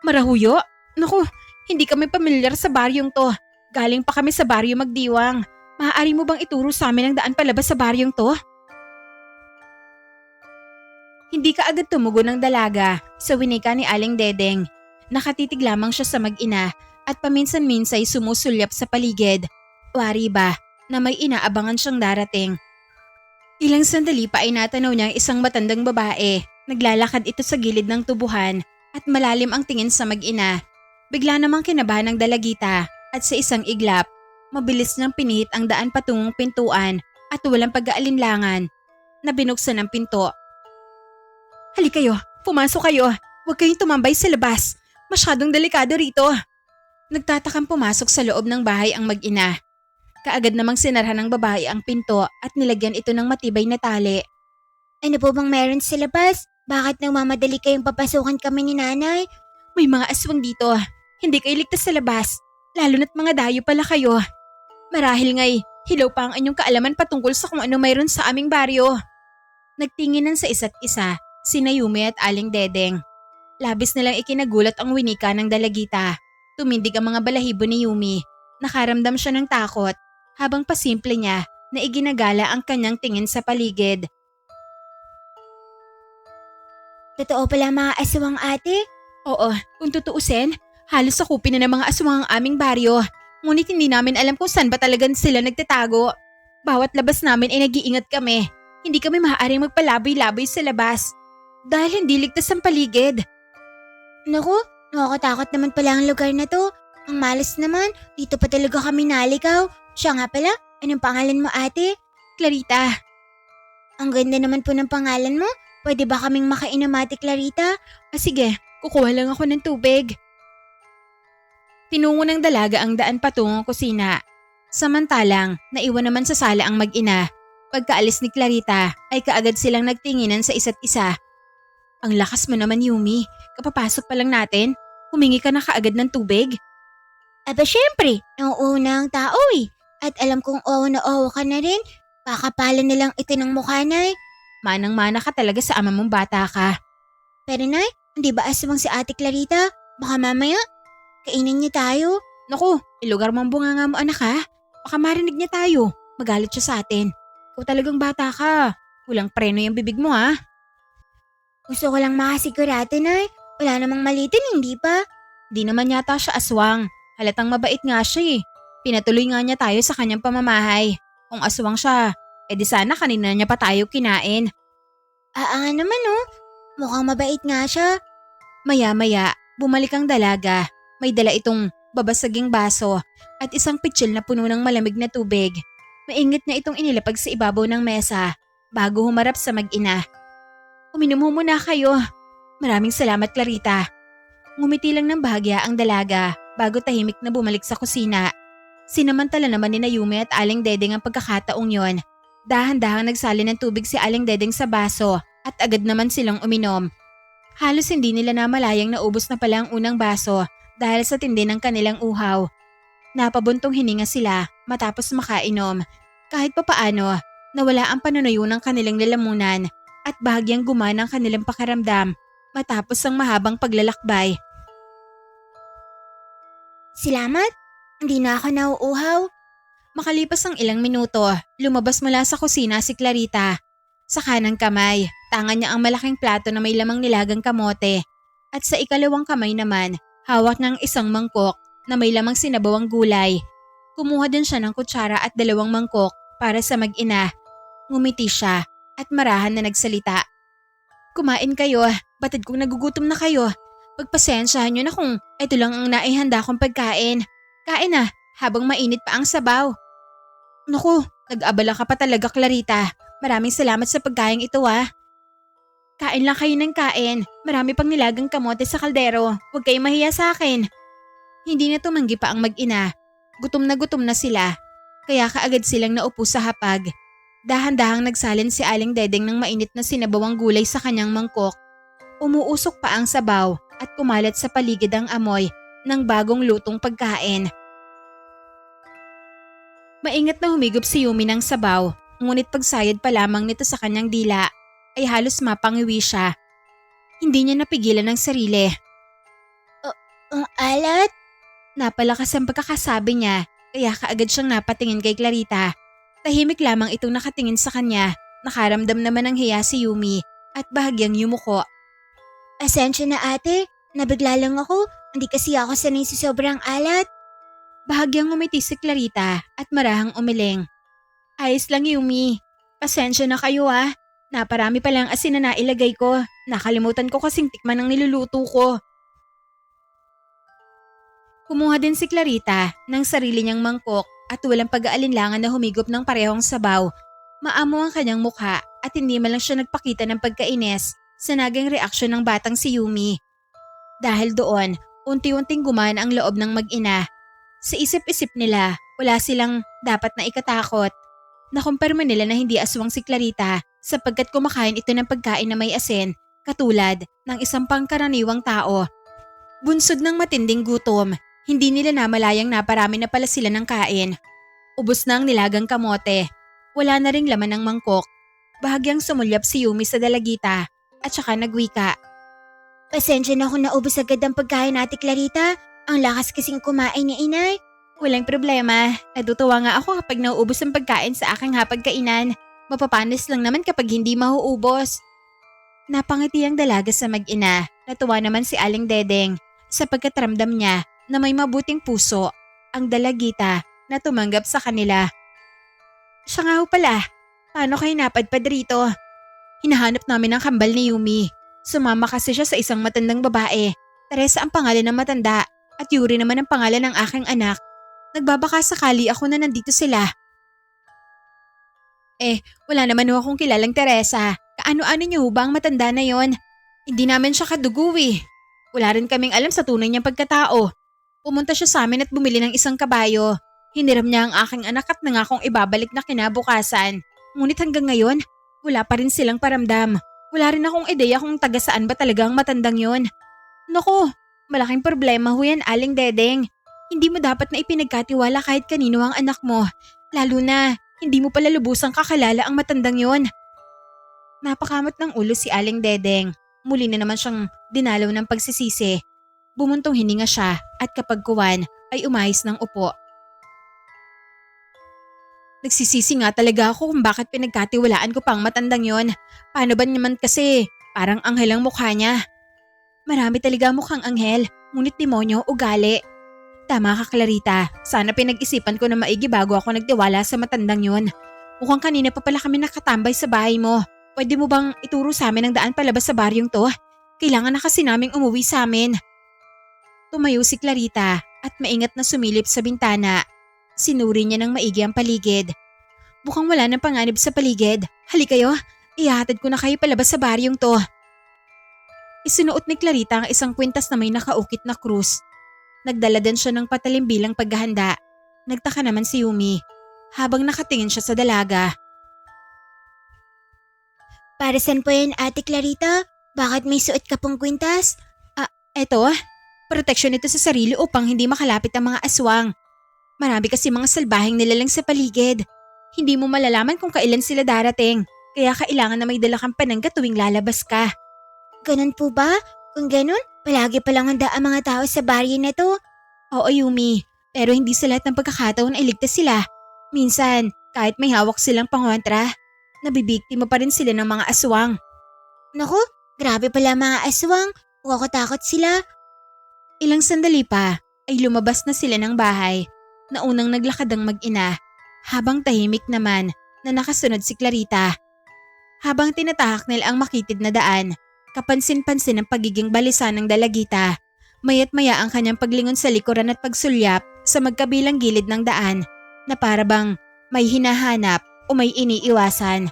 Marahuyo? Naku, hindi kami pamilyar sa baryong to. Galing pa kami sa baryo Magdiwang. Maaari mo bang ituro sa amin ang daan palabas sa baryong to? Hindi ka agad tumugon ng dalaga sa winika ni Aling Dedeng. Nakatitig lamang siya sa mag-ina at paminsan-minsay sumusulyap sa paligid. Wari ba na may inaabangan siyang darating. Ilang sandali pa ay natanaw niya ang isang matandang babae. Naglalakad ito sa gilid ng tubuhan at malalim ang tingin sa mag-ina. Bigla namang kinabahan ng dalagita at sa isang iglap, mabilis niyang pinihit ang daan patungong pintuan at walang pag-aalinlangan na binuksan ang pinto. Halika kayo, pumasok kayo. Huwag kayong tumambay sa labas. Masyadong delikado rito. Nagtatakang pumasok sa loob ng bahay ang mag-ina. Kaagad namang sinarhan ng babae ang pinto at nilagyan ito ng matibay na tali. Ano po bang meron sa labas? Bakit nagmamadali kayong papasukan kami ni nanay? May mga aswang dito. Hindi kayo ligtas sa labas. Lalo na't mga dayo pala kayo. Marahil nga'y hilaw pa ang inyong kaalaman patungkol sa kung ano mayroon sa aming baryo. Nagtinginan sa isa't isa, sina Yumi at Aling Dedeng. Labis nilang ikinagulat ang winika ng dalagita. Tumindig ang mga balahibo ni Yumi. Nakaramdam siya ng takot habang pasimple niya na iginagala ang kanyang tingin sa paligid. Totoo pala mga aswang ate? Oo, kung tutuusin, halos sakupin na ng mga aswang ang aming baryo. Ngunit hindi namin alam kung saan ba talagang sila nagtatago. Bawat labas namin ay nag-iingat kami. Hindi kami maaaring magpalaboy-laboy sa labas. Dahil hindi ligtas ang paligid. Naku, nakakatakot naman pala ang lugar na to. Ang malas naman, dito pa talaga kami naligaw. Siya nga pala, anong pangalan mo ate? Clarita, Ang ganda naman po ng pangalan mo. Pwede ba kaming makainom ate Clarita? sige, kukuha lang ako ng tubig. Tinungo ng dalaga ang daan patungong kusina. Samantalang, naiwan naman sa sala ang mag-ina. Pagkaalis ni Clarita, ay kaagad silang nagtinginan sa isa't isa. Ang lakas mo naman, Yumi. Kapapasok pa lang natin, humingi ka na kaagad ng tubig. Aba syempre, nauuna ang tao eh. At alam kong oo na oo ka na rin. Pakapalan na lang ito ng mukha nay. Manang-mana ka talaga sa ama mong bata ka. Pero nay, hindi ba aswang si ate Clarita? Baka mamaya, kainin niya tayo. Naku, ilugar mo ang bunganga mo anak ha. Baka marinig niya tayo. Magalit siya sa atin. Ikaw talagang bata ka. Walang preno yung bibig mo ha. Gusto ko lang makasigurado nay. Wala namang malitin, hindi pa? Di naman yata siya aswang. Halatang mabait nga siya eh. Pinatuloy nga niya tayo sa kanyang pamamahay. Kung aswang siya, edi sana kanina niya pa tayo kinain. Nga naman oh. Mukhang mabait nga siya. Maya-maya, bumalik ang dalaga. May dala itong babasaging baso at isang pitsil na puno ng malamig na tubig. Maingit niya itong inilapag sa ibabaw ng mesa bago humarap sa mag-ina. Uminom mo muna kayo. Maraming salamat, Clarita. Ngumiti lang ng bahagya ang dalaga bago tahimik na bumalik sa kusina. Sinamantala naman ni Yumi at Aling Dedeng ang pagkakataong yon. Dahan-dahang nagsali ng tubig si Aling Dedeng sa baso at agad naman silang uminom. Halos hindi nila namalayang naubos na pala ang unang baso dahil sa tindi ng kanilang uhaw. Napabuntong hininga sila matapos makainom. Kahit papaano, nawala ang panunuyo ng kanilang lalamunan at bahagyang gumana ang kanilang pakaramdam matapos ang mahabang paglalakbay. Salamat. Hindi na ako nauuhaw. Makalipas ang ilang minuto, lumabas mula sa kusina si Clarita. Sa kanang kamay, tangan niya ang malaking plato na may lamang nilagang kamote. At sa ikalawang kamay naman, hawak ng isang mangkok na may lamang sinabawang gulay. Kumuha din siya ng kutsara at 2 mangkok para sa mag-ina. Ngumiti siya at marahan na nagsalita. Kumain kayo, batid kong nagugutom na kayo. Pagpasensyahan niyo na kung ito lang ang naihanda kong pagkain. Kain na, habang mainit pa ang sabaw. Naku, nag-abala ka pa talaga, Clarita. Maraming salamat sa pagkain ito ah. Kain lang kayo ng kain. Marami pang nilagang kamote sa kaldero. Huwag kayong mahiya sa akin. Hindi na tumanggi pa ang mag-ina. Gutom na sila. Kaya kaagad silang naupo sa hapag. Dahan-dahang nagsalin si Aling Dedeng ng mainit na sinabawang gulay sa kanyang mangkok. Umuusok pa ang sabaw at kumalat sa paligid ang amoy ng bagong lutong pagkain. Maingat na humigop si Yumi ng sabaw, ngunit pagsayad pa lamang nito sa kanyang dila ay halos mapangiwi siya. Hindi niya napigilan ang sarili. Ang alat. Napalakas ang pagkakasabi niya kaya kaagad siyang napatingin kay Clarita. Tahimik lamang itong nakatingin sa kanya, nakaramdam naman ng hiya si Yumi at bahagyang yumuko. Asensya na ate. Nabigla lang ako. Hindi kasi ako sanay sa sobrang alat. Bahagyang umiti si Clarita at marahang umiling. Ayos lang Yumi. Pasensya na kayo ah. Naparami pa lang asin na nailagay ko. Nakalimutan ko kasing tikman ang niluluto ko. Kumuha din si Clarita ng sarili niyang mangkok at walang pag-aalinlangan na humigop ng parehong sabaw. Maamo ang kanyang mukha at hindi man lang siya nagpakita ng pagkainis sa naging reaksyon ng batang si Yumi. Dahil doon, unti-unting gumana ang loob ng mag-ina. Sa isip-isip nila, wala silang dapat na ikatakot. Nakumpirma nila na hindi aswang si Clarita sapagkat kumakain ito ng pagkain na may asin katulad ng isang pangkaraniwang tao. Bunsod ng matinding gutom, hindi nila namalayang naparami na pala sila ng kain. Ubos na ang nilagang kamote. Wala na ring laman ng mangkok. Bahagyang sumulyap si Yumi sa dalagita at saka nagwika. Pasensya na kung naubos agad ang pagkain natin, Clarita. Ang lakas kasing kumain ni inay. Walang problema. Natutuwa nga ako kapag nauubos ang pagkain sa aking hapagkainan. Mapapanis lang naman kapag hindi mauubos. Napangiti ang dalaga sa mag-ina. Natuwa naman si Aling Dedeng sapagkat ramdam niya na may mabuting puso ang dalagita na tumanggap sa kanila. Siya nga ho pala, paano kayo napadpad rito? Hinahanap namin ang kambal ni Yumi. Sumama kasi siya sa isang matandang babae. Teresa ang pangalan ng matanda at Yuri naman ang pangalan ng aking anak. Nagbabaka sakali ako na nandito sila. Wala naman ho akong kilalang Teresa. Kaano-ano niyo ho ba ang matanda na yon? Hindi namin siya kadugo eh. Wala rin kaming alam sa tunay niyang pagkatao. Pumunta siya sa amin at bumili ng isang kabayo. Hiniram niya ang aking anak at nangakong ibabalik na kinabukasan. Ngunit hanggang ngayon, wala pa rin silang paramdam. Wala rin akong ideya kung taga saan ba talaga ang matandang yon. Naku, malaking problema ho yan, Aling Dedeng. Hindi mo dapat na ipinagkatiwala kahit kanino ang anak mo. Lalo na, hindi mo pala lubusang kakalala ang matandang yon. Napakamot ng ulo si Aling Dedeng. Muli na naman siyang dinalaw ng pagsisisi. Bumuntong hininga siya at kapag kuwan ay umayos ng upo. Nagsisisi nga talaga ako kung bakit pinagkatiwalaan ko pang matandang yon. Paano ba naman kasi parang anghel ang mukha niya? Marami talaga mukhang anghel, ngunit demonyo ugali. Tama ka, Clarita. Sana pinag-isipan ko na maigi bago ako nagtiwala sa matandang yon. Mukhang kanina pa pala kami nakatambay sa bahay mo. Pwede mo bang ituro sa amin ang daan palabas sa baryong to? Kailangan na kasi naming umuwi sa amin. Tumayo si Clarita at maingat na sumilip sa bintana. Sinuri niya ng maigi ang paligid. Mukhang wala ng panganib sa paligid. Halika kayo, ihahatid ko na kayo palabas sa baryong to. Isinuot ni Clarita ang isang kwintas na may nakaukit na krus. Nagdala din siya ng patalim bilang paghahanda. Nagtaka naman si Yumi habang nakatingin siya sa dalaga. Para saan po yan, Ate Clarita? Bakit may suot ka pong kwintas? Eto, proteksyon ito sa sarili upang hindi makalapit ang mga aswang. Marami kasi mga salbaheng nilalang sa paligid. Hindi mo malalaman kung kailan sila darating, kaya kailangan na may dala kang panangga tuwing lalabas ka. Ganun po ba? Kung ganun, palagi palang handa ang mga tao sa baryo na to. Oo, Yumi, pero hindi sa lahat ng pagkakataon ay ligtas sila. Minsan, kahit may hawak silang pangontra, nabibiktima pa rin sila ng mga aswang. Naku, grabe pala mga aswang. Takot sila. Ilang sandali pa ay lumabas na sila ng bahay. Naunang naglakad ang mag-ina, habang tahimik naman na nakasunod si Clarita. Habang tinatahak nila ang makitid na daan, kapansin-pansin ang pagiging balisa ng dalagita. Maya't maya ang kanyang paglingon sa likuran at pagsulyap sa magkabilang gilid ng daan na parabang may hinahanap o may iniiwasan.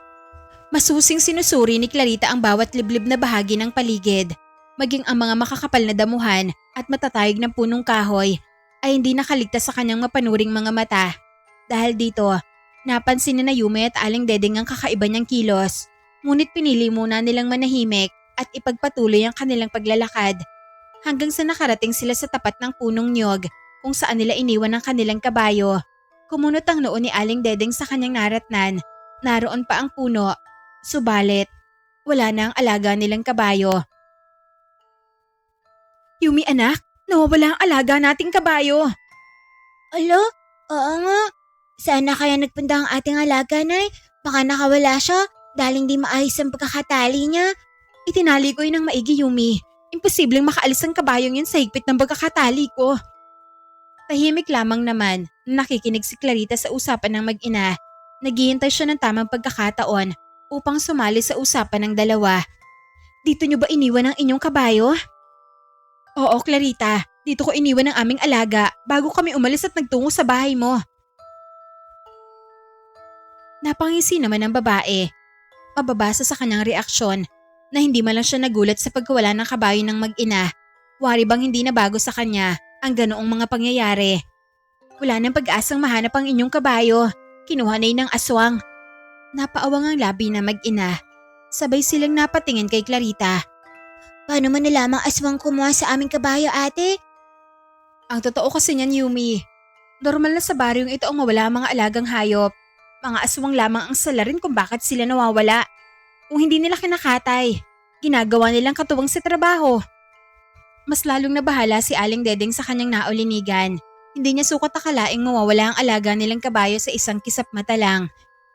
Masusing sinusuri ni Clarita ang bawat liblib na bahagi ng paligid, maging ang mga makakapal na damuhan at matatayog ng punong kahoy ay hindi nakaligtas sa kanyang mapanuring mga mata. Dahil dito, napansin ni na Yumi at Aling Dedeng ang kakaiba niyang kilos. Ngunit pinili muna nilang manahimik at ipagpatuloy ang kanilang paglalakad hanggang sa nakarating sila sa tapat ng punong niyog kung saan nila iniwan ang kanilang kabayo. Kumunot ang noo ni Aling Dedeng sa kanyang naratnan. Naroon pa ang puno, subalit wala na ang alaga nilang kabayo. Yumi anak, nawawala ang alaga nating kabayo. Alo? Oo nga. Saan na kaya nagpunta ang ating alaga, Nay? Baka nakawala siya dahil hindi maayos ang pagkakatali niya. Itinali ko yun ng maigi, Yumi. Imposibleng makaalis ang kabayong yun sa higpit ng pagkakatali ko. Tahimik lamang naman, nakikinig si Clarita sa usapan ng mag-ina. Naghihintay siya ng tamang pagkakataon upang sumali sa usapan ng dalawa. Dito niyo ba iniwan ang inyong kabayo? Oo, Clarita. Dito ko iniwan ang aming alaga bago kami umalis at nagtungo sa bahay mo. Napangisi naman ang babae. Mababasa sa kanyang reaksyon na hindi man lang siya nagulat sa pagkawala ng kabayo ng mag-ina. Wari bang hindi na bago sa kanya ang ganoong mga pangyayari. Wala nang pag-asang mahanap ang inyong kabayo. Kinuha na yun ng aswang. Napaawang ang labi na mag-ina. Sabay silang napatingin kay Clarita. Paano mo nalamang aswang kumuha sa aming kabayo, ate? Ang totoo kasi niyan, Yumi. Normal na sa baryong ito ang mawala ang mga alagang hayop. Mga aswang lamang ang salarin kung bakit sila nawawala. Kung hindi nila kinakatay, ginagawa nilang katuwang sa trabaho. Mas lalong nabahala si Aling Dedeng sa kanyang naulinigan. Hindi niya sukat akalaing mawawala ang alaga nilang kabayo sa isang kisap mata lang.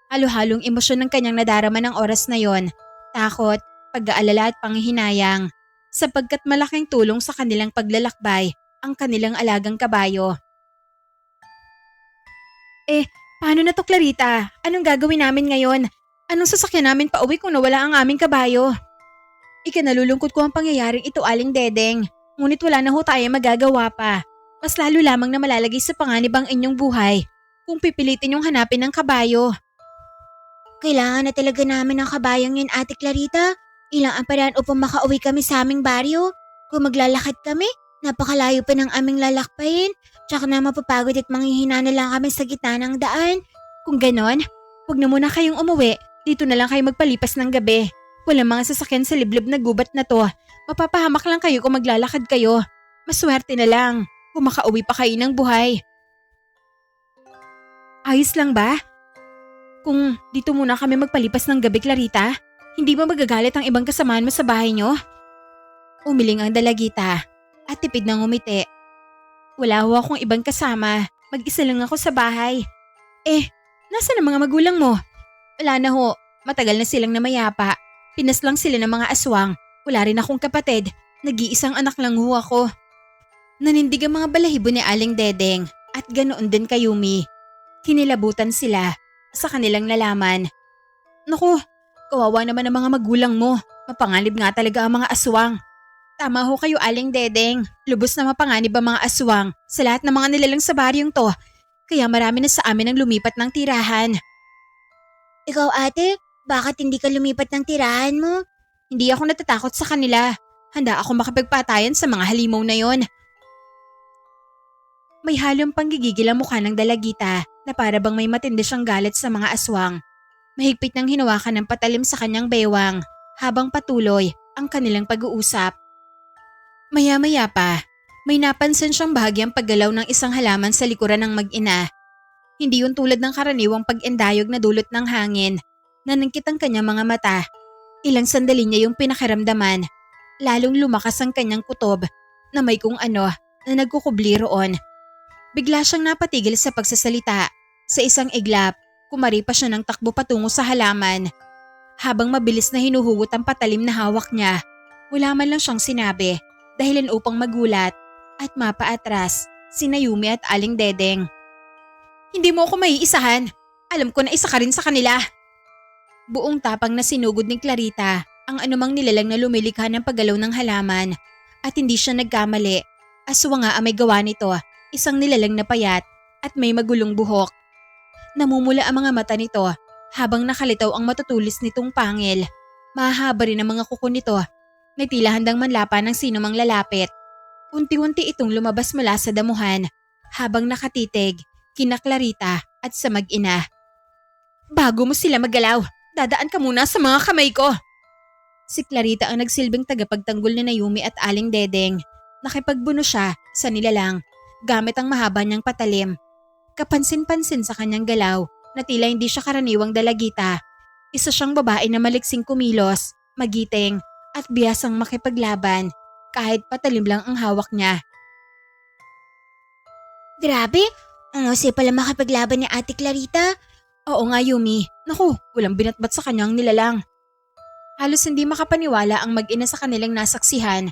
Halo-halong emosyon ng kanyang nadarama ng oras na yon. Takot, pag-aalala at panghihinayang. Sapagkat malaking tulong sa kanilang paglalakbay ang kanilang alagang kabayo. Paano na to, Clarita? Anong gagawin namin ngayon? Anong sasakyan namin pauwi kung nawala ang aming kabayo? Ikanalulungkot ko ang pangyayaring ito, Aling Dedeng. Ngunit wala na ho tayo magagawa pa. Mas lalo lamang na malalagay sa panganib ang inyong buhay kung pipilitin yung hanapin ng kabayo. Kailangan na talaga namin ng kabayang yan, Ate Clarita. Ilang ang paraan upang makauwi kami sa aming baryo. Kung maglalakad kami, napakalayo pa ng aming lalakbayin. Tsaka na mapapagod at manghihina na lang kami sa gitna ng daan. Kung ganon, huwag na muna kayong umuwi. Dito na lang kayo magpalipas ng gabi. Walang mga sasakyan sa liblib na gubat na to. Mapapahamak lang kayo kung maglalakad kayo. Maswerte na lang kung makauwi pa kayo ng buhay. Ayos lang ba? Kung dito muna kami magpalipas ng gabi, Clarita, hindi ba magagalit ang ibang kasamahan mo sa bahay nyo? Umiling ang dalagita at tipid ng umiti. Wala ho akong ibang kasama. Mag-isa lang ako sa bahay. Nasaan ang mga magulang mo? Wala na ho. Matagal na silang namayapa. Pinas lang sila ng mga aswang. Wala rin akong kapatid. Nag-iisang anak lang ho ako. Nanindig ang mga balahibo ni Aling Dedeng at ganoon din kay Yumi. Kinilabutan sila sa kanilang nalaman. Naku, kawawa naman ang mga magulang mo. Mapanganib nga talaga ang mga aswang. Tama ho kayo, Aling Dedeng. Lubos na mapanganib ang mga aswang sa lahat ng mga nilalang sa baryong to. Kaya marami na sa amin ang lumipat ng tirahan. Ikaw, ate, bakit hindi ka lumipat ng tirahan mo? Hindi ako natatakot sa kanila. Handa ako makipagpatayan sa mga halimaw na yon. May halong panggigigil ang mukha ng dalagita na para bang may matindi siyang galit sa mga aswang. Mahigpit nang hinawakan ng patalim sa kanyang bewang habang patuloy ang kanilang pag-uusap. Maya-maya pa, may napansin siyang bahagyang paggalaw ng isang halaman sa likuran ng mag-ina. Hindi yun tulad ng karaniwang pag-endayog na dulot ng hangin. Nanangkit ang kanyang mga mata. Ilang sandali niya yung pinakiramdaman. Lalong lumakas ang kanyang kutob na may kung ano na nagkukubli roon. Bigla siyang napatigil sa pagsasalita. Sa isang iglap, kumari pa siya ng takbo patungo sa halaman. Habang mabilis na hinuhugot ang patalim na hawak niya, wala man lang siyang sinabi. Dahilan upang magulat at mapaatras sina Yumi at Aling Dedeng. Hindi mo ako maiisahan. Alam ko na isa ka rin sa kanila. Buong tapang na sinugod ni Clarita ang anumang nilalang na lumilikha ng paggalaw ng halaman at hindi siya nagkamali. Aswa nga ang may gawa nito, isang nilalang na payat at may magulong buhok. Namumula ang mga mata nito habang nakalitaw ang matutulis nitong pangil. Mahahaba rin ang mga kuko nito na tila handang manlapa ng sino mang lalapit. Unti-unti itong lumabas mula sa damuhan habang nakatitig, kina Clarita at sa mag-ina. Bago mo sila maggalaw, dadaan ka muna sa mga kamay ko. Si Clarita ang nagsilbing tagapagtanggol ni Yumi at Aling Dedeng. Nakipagbuno siya sa nilalang gamit ang mahaba niyang patalim. Kapansin-pansin sa kanyang galaw na tila hindi siya karaniwang dalagita. Isa siyang babae na maliksing kumilos, magiting, at biyasang makipaglaban kahit patalim lang ang hawak niya. Grabe, ang husay pala makipaglaban ni Ate Clarita. Oo nga, Yumi. Naku, walang binatbat sa kanyang nilalang. Halos hindi makapaniwala ang mag-ina sa kanilang nasaksihan.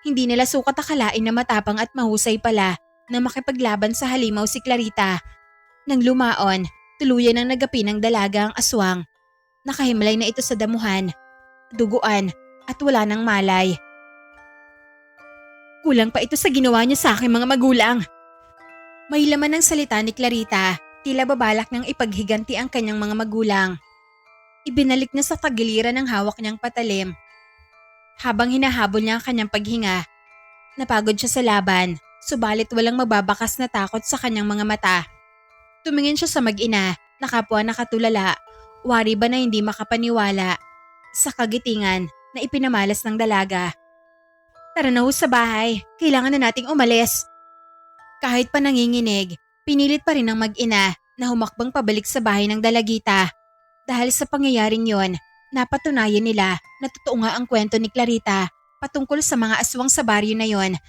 Hindi nila sukat akalain na matapang at mahusay pala na makipaglaban sa halimaw si Clarita. Nang lumaon, tuluyan ang nagapi ng dalaga ang aswang. Nakahimlay na ito sa damuhan, duguan at wala nang malay. Kulang pa ito sa ginawa niya sa aking mga magulang. May laman ng salita ni Clarita, tila babalak nang ipaghiganti ang kanyang mga magulang. Ibinalik niya sa tagiliran ng hawak niyang patalim. Habang hinahabol niya ang kanyang paghinga, napagod siya sa laban, subalit walang mababakas na takot sa kanyang mga mata. Tumingin siya sa mag-ina, nakapwa nakatulala, wari ba na hindi makapaniwala sa kagitingan na ipinamalas ng dalaga. Tara na ho sa bahay, kailangan na nating umalis. Kahit pa nanginginig, pinilit pa rin ng mag-ina na humakbang pabalik sa bahay ng dalagita. Dahil sa pangyayaring yon, napatunayan nila na totoo nga ang kwento ni Clarita patungkol sa mga aswang sa baryo na yon.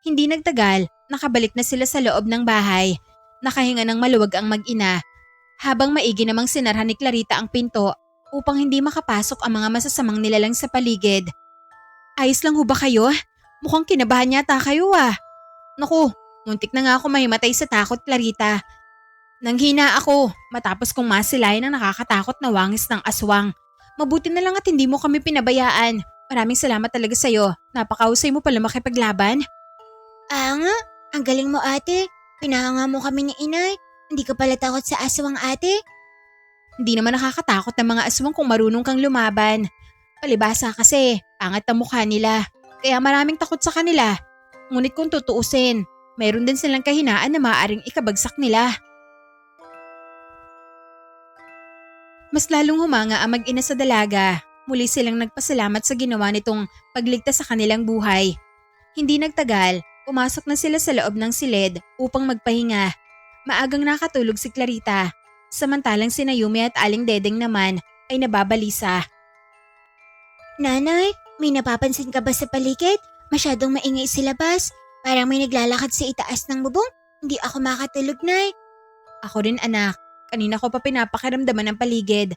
Hindi nagtagal, nakabalik na sila sa loob ng bahay. Nakahinga ng maluwag ang mag-ina, habang maigi namang sinarhan ni Clarita ang pinto upang hindi makapasok ang mga masasamang nilalang sa paligid. Ayos lang ho ba kayo? Mukhang kinabahan yata kayo ah. Naku, muntik na nga ako mahimatay sa takot, Clarita. Nanghina ako matapos kong masilayan ang nakakatakot na wangis ng aswang. Mabuti na lang at hindi mo kami pinabayaan. Maraming salamat talaga sa'yo. Napakahusay mo pala makipaglaban. Nga, ang galing mo ate. Pinahanga mo kami ni inay. Hindi ka pala takot sa aswang ate? Hindi naman nakakatakot ng mga aswang kung marunong kang lumaban. Palibasa kasi, pangat ang mukha nila. Kaya maraming takot sa kanila. Ngunit kung tutuusin, mayroon din silang kahinaan na maaaring ikabagsak nila. Mas lalong humanga ang mag-ina sa dalaga. Muli silang nagpasalamat sa ginawa nitong pagligtas sa kanilang buhay. Hindi nagtagal, pumasok na sila sa loob ng silid upang magpahinga. Maagang nakatulog si Clarita, samantalang si Naomi at Aling Dedeng naman ay nababalisa. Nanay, may napapansin ka ba sa paligid? Masyadong maingay sa labas. Parang may naglalakad sa itaas ng bubong. Hindi ako makatulog, Nay. Ako rin anak, kanina ko pa pinapakiramdaman ng paligid.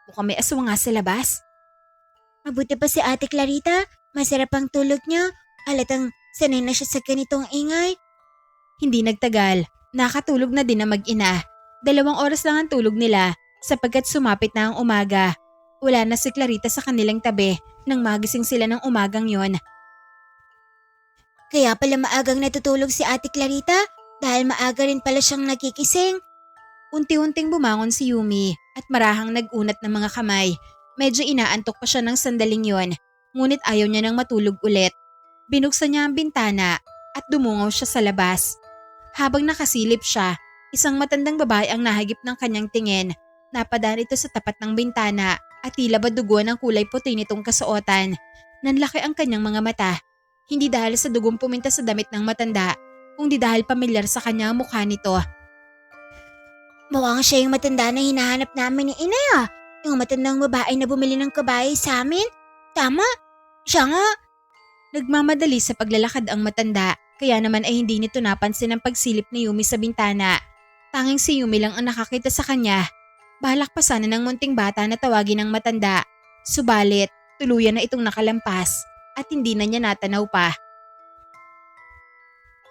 Mukhang may aswang nga sa labas. Mabuti pa si Ate Clarita. Masarap ang tulog niya. Halatang sanay na siya sa ganitong ingay. Hindi nagtagal, nakatulog na din ang mag-ina. 2 oras lang ang tulog nila sapagkat sumapit na ang umaga. Wala na si Clarita sa kanilang tabi nang magising sila ng umagang yon. Kaya pala maagang natutulog si Ate Clarita dahil maaga rin pala siyang nagkikising. Unti-unting bumangon si Yumi at marahang nag-unat ng mga kamay. Medyo inaantok pa siya ng sandaling yon, ngunit ayaw niya nang matulog ulit. Binuksan niya ang bintana at dumungaw siya sa labas. Habang nakasilip siya, isang matandang babae ang nahagip ng kanyang tingin. Napadaan ito sa tapat ng bintana at tila ba dugo ng kulay puti nitong kasuotan. Nanlaki ang kanyang mga mata. Hindi dahil sa dugong puminta sa damit ng matanda, kundi dahil pamilyar sa kanya ang mukha nito. Mukhang siya yung matanda na hinahanap namin ni Inay ah. Yung matandang babae na bumili ng kabayo sa amin. Tama, siya nga. Nagmamadali sa paglalakad ang matanda, kaya naman ay hindi nito napansin ang pagsilip ni Yumi sa bintana. Tanging si Yumi lang ang nakakita sa kanya. Balak pa sana ng munting bata na tawagin ng matanda. Subalit, tuluyan na itong nakalampas at hindi na niya natanaw pa.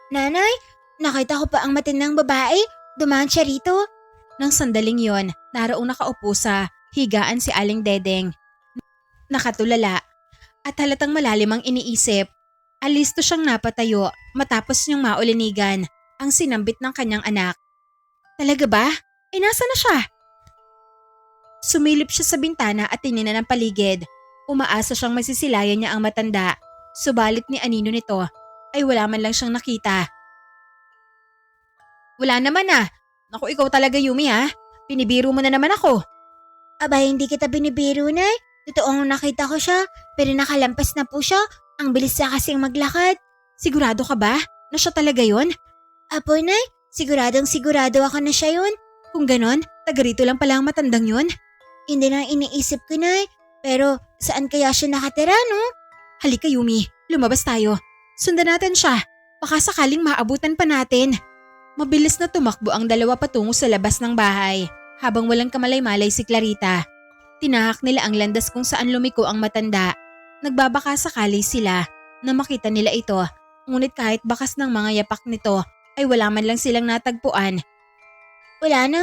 Nanay, nakita ko pa ang matandang babae. Dumaan siya rito. Nang sandaling yon, naroong nakaupo sa higaan si Aling Dedeng. Nakatulala at halatang malalim ang iniisip. Alisto siyang napatayo matapos niyang maulinigan ang sinambit ng kanyang anak. Talaga ba? Nasa na siya? Sumilip siya sa bintana at tiningnan ang paligid. Umaasa siyang masisilayan niya ang matanda. Subalit ni anino nito ay wala man lang siyang nakita. Wala naman ah. Naku, ikaw talaga Yumi ha. Pinibiro mo na naman ako. Aba, hindi kita binibiro, Nay. Totoong nakita ko siya, pero nakalampas na po siya. Ang bilis niya kasing maglakad. Sigurado ka ba na siya talaga yon? Apo, Nay. Siguradong sigurado ako na siya yun. Kung ganon, taga rito lang pala ang matandang yon. Hindi na iniisip ko, Nay. Pero saan kaya siya nakatira, no? Halika Yumi, lumabas tayo. Sundan natin siya. Baka sakaling maabutan pa natin. Mabilis na tumakbo ang dalawa patungo sa labas ng bahay. Habang walang kamalay-malay si Clarita. Tinahak nila ang landas kung saan lumiko ang matanda. Nagbabaka sakali sila na makita nila ito. Ngunit kahit bakas ng mga yapak nito ay wala man lang silang natagpuan. Wala na.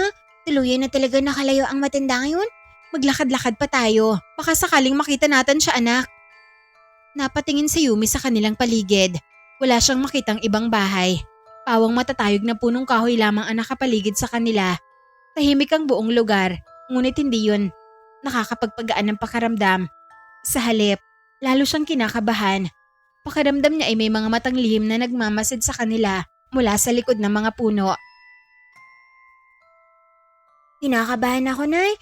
Tuluyan na talaga nakalayo ang matanda ngayon. Maglakad-lakad pa tayo. Baka sakaling makita natin siya anak. Napatingin si Yumi sa kanilang paligid. Wala siyang makitang ibang bahay. Pawang matatayog na punong kahoy lamang ang nakapaligid sa kanila. Tahimik ang buong lugar, ngunit hindi yun nakakapagpagaan ng pakaramdam. Sa halip, lalo siyang kinakabahan. Pakiramdam niya ay may mga matang lihim na nagmamasid sa kanila mula sa likod ng mga puno. Kinakabahan ako, Nay.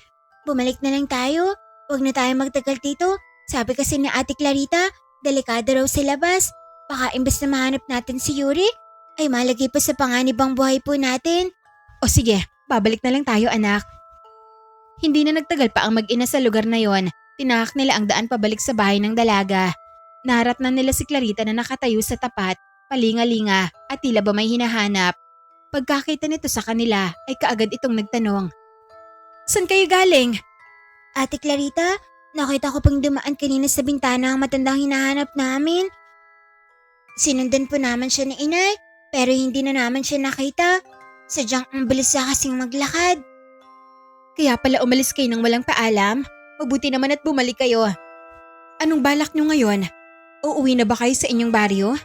Bumalik na lang tayo. Huwag na tayo magtagal dito. Sabi kasi ni Ate Clarita, delikado raw sa labas. Baka imbes na mahanap natin si Yuri, ay malagay pa sa panganib ang buhay po natin. O sige, babalik na lang tayo anak. Hindi na nagtagal pa ang mag-ina sa lugar na yon. Tinahak nila ang daan pabalik sa bahay ng dalaga. Naharap na nila si Clarita na nakatayo sa tapat, palinga-linga at tila ba may hinahanap. Pagkakita nito sa kanila ay kaagad itong nagtanong. "Saan kayo galing?" Ate Clarita, nakita ko pang dumaan kanina sa bintana ang matandang hinahanap namin. Sinundan po naman siya ni inay, pero hindi na naman siya nakita. Sadyang ang bilis siya kasing maglakad. Kaya pala umalis kayo nang walang paalam? Mabuti naman at bumalik kayo. Anong balak nyo ngayon? Uuwi na ba kayo sa inyong baryo?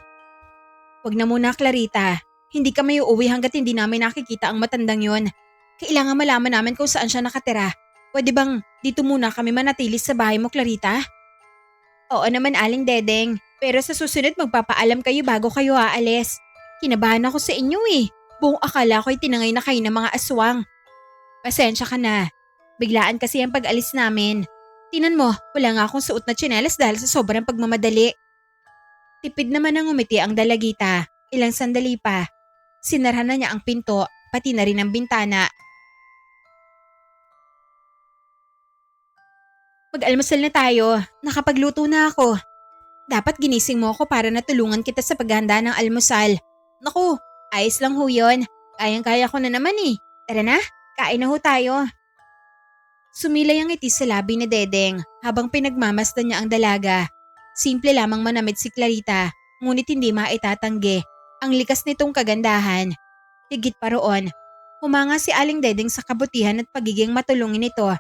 Huwag na muna, Clarita. Hindi kami uuwi hanggat hindi namin nakikita ang matandang yon. Kailangan malaman namin kung saan siya nakatira. Pwede bang dito muna kami manatili sa bahay mo, Clarita? Oo naman, Aling Dedeng. Pero sa susunod magpapaalam kayo bago kayo aalis. Kinabahan ako sa inyo eh. Buong akala ko'y tinangay na kayo ng mga aswang. Pasensya ka na. Biglaan kasi ang pag-alis namin. Tinan mo, wala nga akong suot na tsinelas dahil sa sobrang pagmamadali. Tipid naman ang umiti ang dalagita. Ilang sandali pa. Sinarhan na niya ang pinto, pati na rin ang bintana. Mag-almusal na tayo. Nakapagluto na ako. Dapat ginising mo ako para natulungan kita sa paghahanda ng almusal. Naku, ayos lang ho yun. Kayang-kaya ko na naman eh. Tara na, kain na ho tayo. Sumilay ang ngiti sa labi ni Dedeng habang pinagmamasdan niya ang dalaga. Simple lamang manamit si Clarita, ngunit hindi maitatanggi ang likas nitong kagandahan. Higit pa roon, humanga si Aling Dedeng sa kabutihan at pagiging matulungin nito.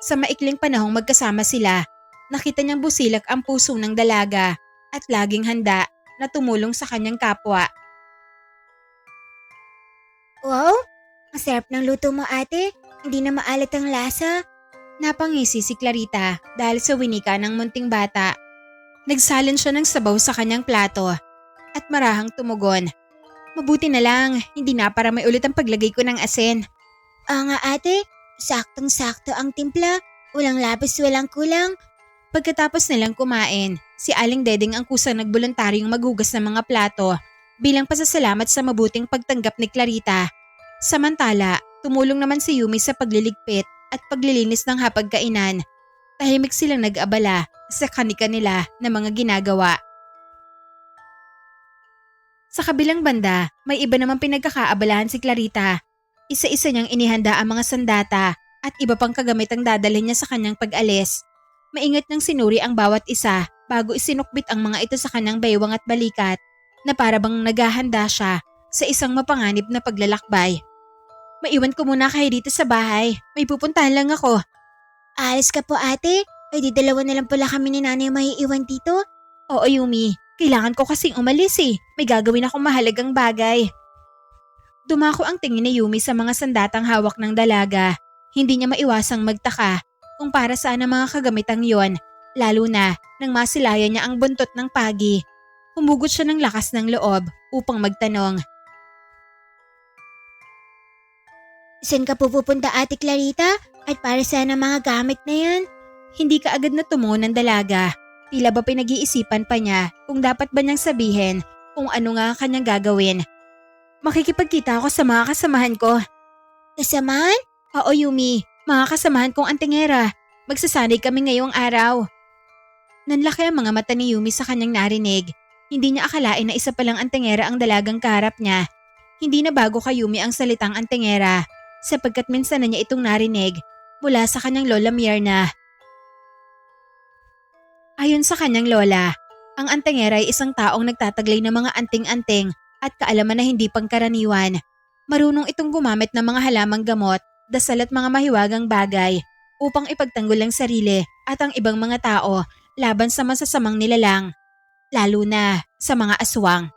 Sa maikling panahong magkasama sila, nakita niyang busilak ang puso ng dalaga at laging handa na tumulong sa kanyang kapwa. Wow, masarap ng luto mo ate. Hindi na maalat ang lasa. Napangisi si Clarita dahil sa winika ng munting bata. Nagsalin siya ng sabaw sa kanyang plato at marahang tumugon. Mabuti na lang, hindi na para may ulit ang paglagay ko ng asin. Nga ate, saktong-sakto ang timpla. Walang labis, walang kulang. Pagkatapos nilang kumain, si Aling Dedeng ang kusang nagboluntaryong maghugas ng mga plato bilang pasasalamat sa mabuting pagtanggap ni Clarita. Samantala, tumulong naman si Yumi sa pagliligpit at paglilinis ng hapagkainan. Tahimik silang nag-abala sa kani-kanila na mga ginagawa. Sa kabilang banda, may iba namang pinagkakaabalahan si Clarita. Isa-isa niyang inihanda ang mga sandata at iba pang kagamitang dadalhin niya sa kanyang pag-alis. Maingat niyang sinuri ang bawat isa bago isinukbit ang mga ito sa kanyang baywang at balikat na para bang naghahanda siya sa isang mapanganib na paglalakbay. Maiwan ko muna kayo dito sa bahay. May pupuntahan lang ako. Alis ka po ate. Ay di dalawa na lang pala kami ni nanay maiiwan dito. Oo Yumi, kailangan ko kasing umalis eh. May gagawin akong mahalagang bagay. Dumako ang tingin ni Yumi sa mga sandatang hawak ng dalaga. Hindi niya maiwasang magtaka kung para saan ang mga kagamitang yon, lalo na nang masilayan niya ang buntot ng pagi. Humugot siya ng lakas ng loob upang magtanong. Saan ka po pupunta ate Clarita? At para saan ang mga gamit na yan? Hindi ka agad na tumungo ng dalaga. Tila ba pinag-iisipan pa niya kung dapat ba niyang sabihin kung ano nga ang kanyang gagawin. Makikipagkita ako sa mga kasamahan ko. Kasamahan? Oo Yumi, mga kasamahan kong antingera. Magsasanay kami ngayong araw. Nanlaki ang mga mata ni Yumi sa kanyang narinig. Hindi niya akalain na isa palang antingera ang dalagang kaharap niya. Hindi na bago kay Yumi ang salitang antingera sapagkat minsan na niya itong narinig mula sa kanyang lola Mierna. Ayon sa kanyang lola, ang antingera ay isang taong nagtataglay ng mga anting-anting at kaalaman na hindi pangkaraniwan. Marunong itong gumamit ng mga halamang gamot, dasal at mga mahiwagang bagay upang ipagtanggol ang sarili at ang ibang mga tao laban sa masasamang nilalang, lalo na sa mga aswang.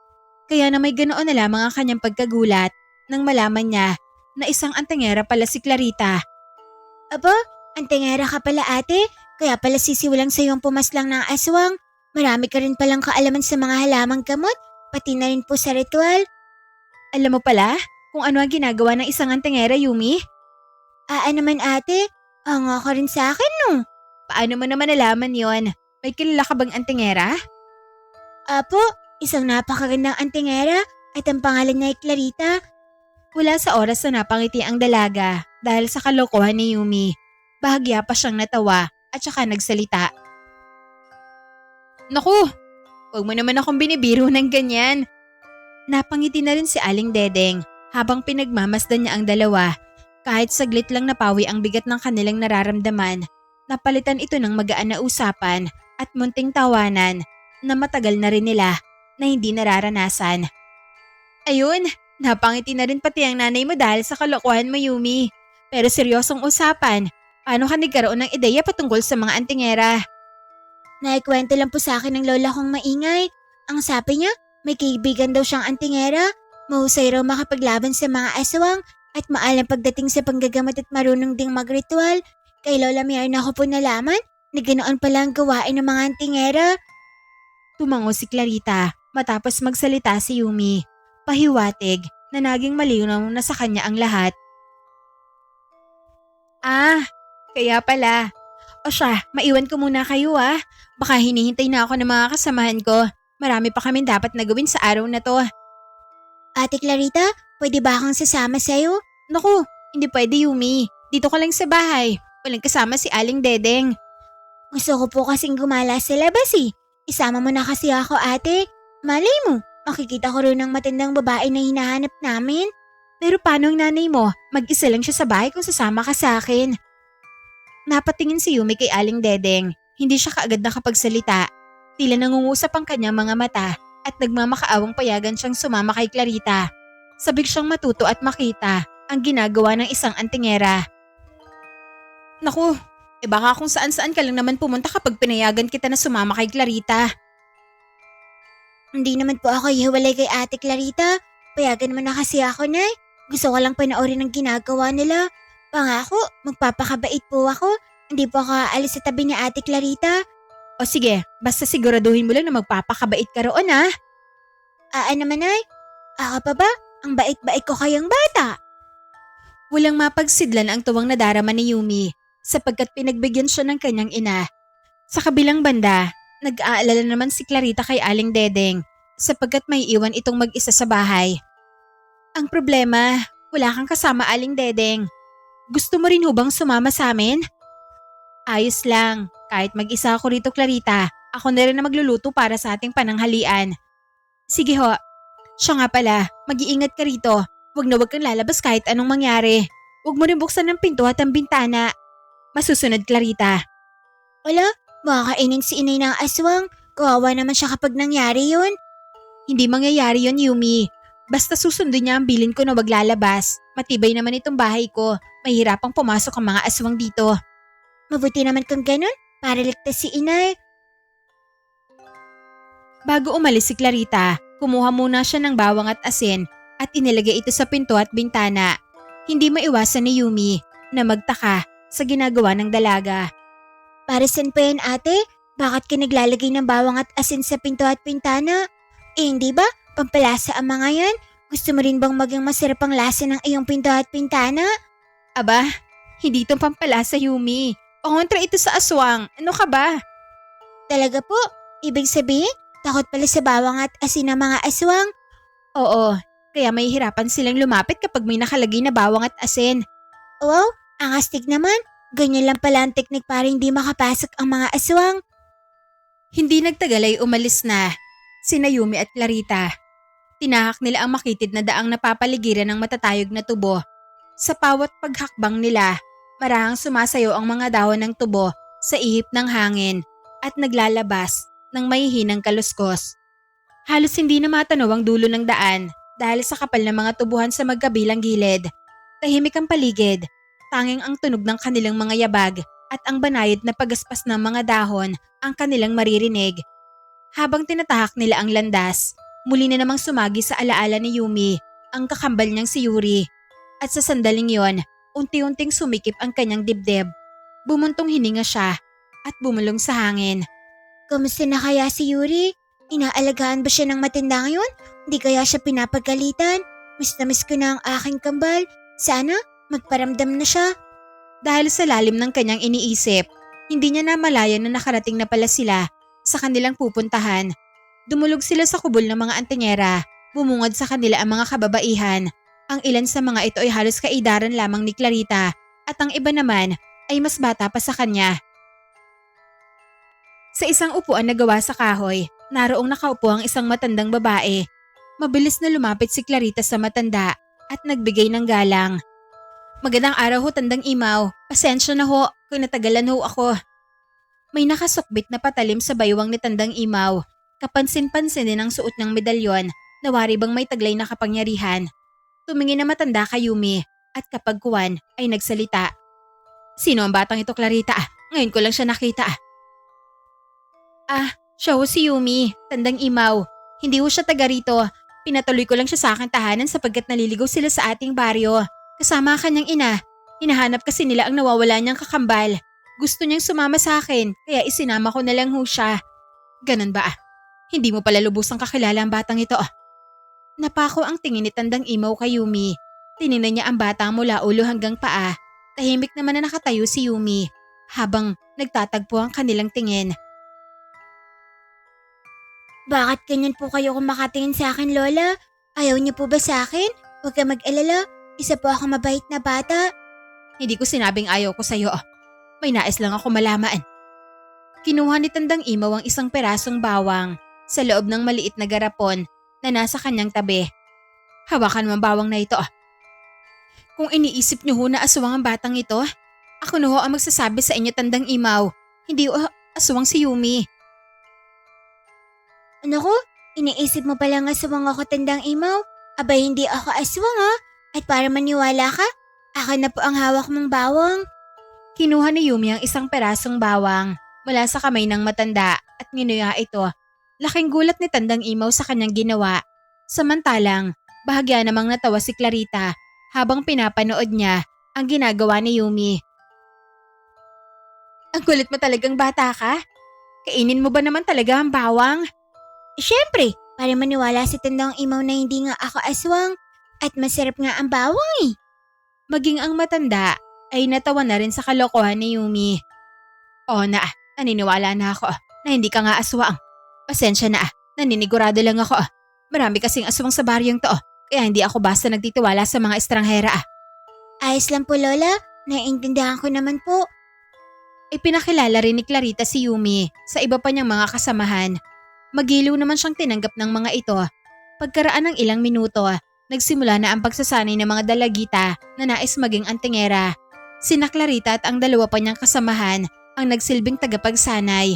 Kaya na may ganoon na lamang ang kanyang pagkagulat nang malaman niya na isang antingera pala si Clarita. Aba, antingera ka pala ate? Kaya pala sisiwalang sa iyong pumaslang ng aswang. Marami ka rin palang kaalaman sa mga halamang gamot, pati na rin po sa ritual. Alam mo pala kung ano ang ginagawa ng isang antingera, Yumi? Naman ate, hanga ka rin sa akin no. Paano mo naman nalaman yon? May kilala ka bang antingera? Apo, isang napakagandang antingera at ang pangalan niya ay Clarita. Wala sa oras na napangiti ang dalaga dahil sa kalokohan ni Yumi. Bahagya pa siyang natawa at saka nagsalita. Naku, Huwag mo naman akong binibiro ng ganyan. Napangiti na rin si Aling Dedeng habang pinagmamasdan niya ang dalawa. Kahit saglit lang napawi ang bigat ng kanilang nararamdaman, napalitan ito ng magaan na usapan at munting tawanan na matagal na rin nila na hindi nararanasan. Ayun, napangiti na rin pati ang nanay mo dahil sa kalokohan mo, Yumi. Pero seryosong usapan, paano ka nagkaroon ng ideya patungkol sa mga antingera? Naikwento lang po sa akin ng lola kong maingay. Ang sabi niya, may kaibigan daw siyang antingera. Mahusay raw makapaglaban sa mga aswang at maalam pagdating sa panggagamot at marunong ding magritual. Kay Lola Mierna ko po nalaman na ganoon pala ang gawain ng mga antingera. Tumango si Clarita matapos magsalita si Yumi. Pahiwatig na naging malinaw na sa kanya ang lahat. Ah, kaya pala. O siya, maiwan ko muna kayo ah. Baka hinihintay na ako ng mga kasamahan ko. Marami pa kaming dapat na gawin sa araw na to. Ate Clarita, pwede ba akong sasama sa'yo? Naku, hindi pwede Yumi. Dito ka lang sa bahay. Walang kasama si Aling Dedeng. Gusto ko po kasing gumala sa labas eh. Isama mo na kasi ako ate. Malay mo, makikita ko rin ng matandang babae na hinahanap namin. Pero paano ang nanay mo? Mag-isa lang siya sa bahay kung sasama ka sa akin. Napatingin si Yumi kay Aling Dedeng. Hindi siya kaagad nakapagsalita. Tila nangungusap ang kanyang mga mata at nagmamakaawang payagan siyang sumama kay Clarita. Sabik siyang matuto at makita ang ginagawa ng isang antingera. Naku, baka kung saan-saan ka lang naman pumunta kapag pinayagan kita na sumama kay Clarita. Hindi naman po ako ihiwalay kay ate Clarita. Payagan mo na kasi ako, Nay. Gusto ko lang panoorin ang ginagawa nila. Pangako, magpapakabait po ako. Hindi po ako aalis sa tabi ni ate Clarita. O sige, basta siguraduhin mo lang na magpapakabait ka roon ah. Naman, Nay? Ako pa ba? Ang bait-bait ko kayang bata. Walang mapagsidlan ang tuwang nadarama ni Yumi sapagkat pinagbigyan siya ng kanyang ina. Sa kabilang banda, nag-aalala naman si Clarita kay Aling Dedeng sapagkat may iwan itong mag-isa sa bahay. Ang problema, wala kang kasama Aling Dedeng. Gusto mo rin hubang sumama sa amin? Ayos lang, kahit mag-isa ako rito Clarita, ako na rin na magluluto para sa ating pananghalian. Sige ho, siya nga pala, mag-iingat ka rito. Huwag na huwag kang lalabas kahit anong mangyari. Huwag mo rin buksan ng pinto at ang bintana. Masusunod Clarita. Wala, makakainin si inay ng aswang. Kawawa naman siya kapag nangyari yun. Hindi mangyayari yun Yumi. Basta susundin niya ang bilin ko na wag lalabas. Matibay naman itong bahay ko. Mahirapang pumasok ang mga aswang dito. Mabuti naman kung ganun, para ligtas si inay. Bago umalis si Clarita, kumuha muna siya ng bawang at asin at inilagay ito sa pinto at bintana. Hindi maiwasan ni Yumi na magtaka sa ginagawa ng dalaga. Para saan pa yan ate? Bakit ka naglalagay ng bawang at asin sa pinto at bintana? Hindi ba? Pampalasa ang mga yan? Gusto mo rin bang maging masarap ang lasa ng iyong pinto at bintana? Aba, hindi itong pampalasa Yumi. Kontra ito sa aswang. Ano ka ba? Talaga po? Ibig sabihin, takot pala sa bawang at asin ng mga aswang? Oo, kaya may hirapan silang lumapit kapag may nakalagay na bawang at asin. Wow, ang astig naman. Ganyan lang pala ang teknik para hindi makapasok ang mga aswang. Hindi nagtagal ay umalis na sina Yumi at Clarita. Tinahak nila ang makitid na daang napapaligiran ng matatayog na tubo. Sa bawat paghakbang nila, marahang sumasayo ang mga dahon ng tubo sa ihip ng hangin at naglalabas ng mahihinang kaluskos. Halos hindi na matanaw ang dulo ng daan dahil sa kapal ng mga tubuhan sa magkabilang gilid. Tahimik ang paligid, tanging ang tunog ng kanilang mga yabag at ang banayad na pagaspas ng mga dahon ang kanilang maririnig. Habang tinatahak nila ang landas, muli na namang sumagi sa alaala ni Yumi ang kakambal niyang si Yuri. At sa sandaling yon, unti-unting sumikip ang kanyang dibdib. Bumuntong hininga siya at bumulong sa hangin. Kamusta na kaya si Yuri? Inaalagaan ba siya ng matanda ngayon? Hindi kaya siya pinapagalitan? Miss na miss ko na ang aking kambal. Sana magparamdam na siya. Dahil sa lalim ng kanyang iniisip, hindi niya namalayan na nakarating na pala sila sa kanilang pupuntahan. Dumulog sila sa kubol ng mga antingera. Bumungad sa kanila ang mga kababaihan. Ang ilan sa mga ito ay halos kaidaran lamang ni Clarita at ang iba naman ay mas bata pa sa kanya. Sa isang upuan na gawa sa kahoy, Naroong nakaupo ang isang matandang babae. Mabilis na lumapit si Clarita sa matanda at nagbigay ng galang. Magandang araw ho, Tandang Imaw. Pasensya na ho kung natagalan ho ako. May nakasukbit na patalim sa baywang ni Tandang Imaw. Kapansin-pansin din ang suot ng medalyon na wari bang may taglay na kapangyarihan. Tumingin na matanda kay Yumi at kapag kuwan ay nagsalita. Sino ang batang ito, Clarita? Ngayon ko lang siya nakita. Siya ho si Yumi, Tandang Imaw. Hindi ho siya taga rito. Pinatuloy ko lang siya sa aking tahanan sapagkat naliligaw sila sa ating baryo. Kasama ang kanyang ina. Hinahanap kasi nila ang nawawala niyang kakambal. Gusto niyang sumama sa akin kaya isinama ko na lang ho siya. Ganun ba? Hindi mo pala lubusang kakilala ang batang ito. Napako ang tingin ni Tandang Imaw kay Yumi. Tinignan niya ang bata mula ulo hanggang paa. Tahimik naman na nakatayo si Yumi habang nagtatagpo ang kanilang tingin. Bakit ganyan po kayo kumakatingin sa akin, Lola? Ayaw niyo po ba sa akin? Huwag ka mag-alala. Isa po ako mabait na bata. Hindi ko sinabing ayaw ko sa'yo. May nais lang ako malaman. Kinuha ni Tandang Imaw ang isang perasong bawang sa loob ng maliit na garapon na nasa kanyang tabi. Hawakan mo ang bawang na ito. Kung iniisip niyo ho na aswang ang batang ito, ako na ho ang magsasabi sa inyo, Tandang Imaw. Hindi ho aswang si Yumi. Ano ko? Iniisip mo palang aswang ako, Tandang Imaw? Abay, hindi ako aswang ha? At para maniwala ka, akin na po ang hawak mong bawang. Kinuha ni Yumi ang isang perasong bawang mula sa kamay ng matanda at nginuya ito. Laking gulat ni Tandang Imaw sa kanyang ginawa. Samantalang, bahagya namang natawa si Clarita habang pinapanood niya ang ginagawa ni Yumi. Ang kulit mo talagang bata ka? Kainin mo ba naman talaga ang bawang? Siyempre, para maniwala si Tandang Imaw na hindi nga ako aswang. At masarap nga ang bawang eh. Maging ang matanda ay natawa na rin sa kalokohan ni Yumi. Oo na, naniniwala na ako na hindi ka nga aswang. Pasensya na, naninigurado lang ako. Marami kasing aswang sa baryong to, kaya hindi ako basta nagtitiwala sa mga estranghera. Ayos lang po, Lola. Naiintindihan ko naman po. Ipinakilala rin ni Clarita si Yumi sa iba pa niyang mga kasamahan. Magiliw naman siyang tinanggap ng mga ito. Pagkaraan ng ilang minuto, nagsimula na ang pagsasanay ng mga dalagita na nais maging antingera. Sina Clarita at ang dalawa pa niyang kasamahan ang nagsilbing tagapagsanay.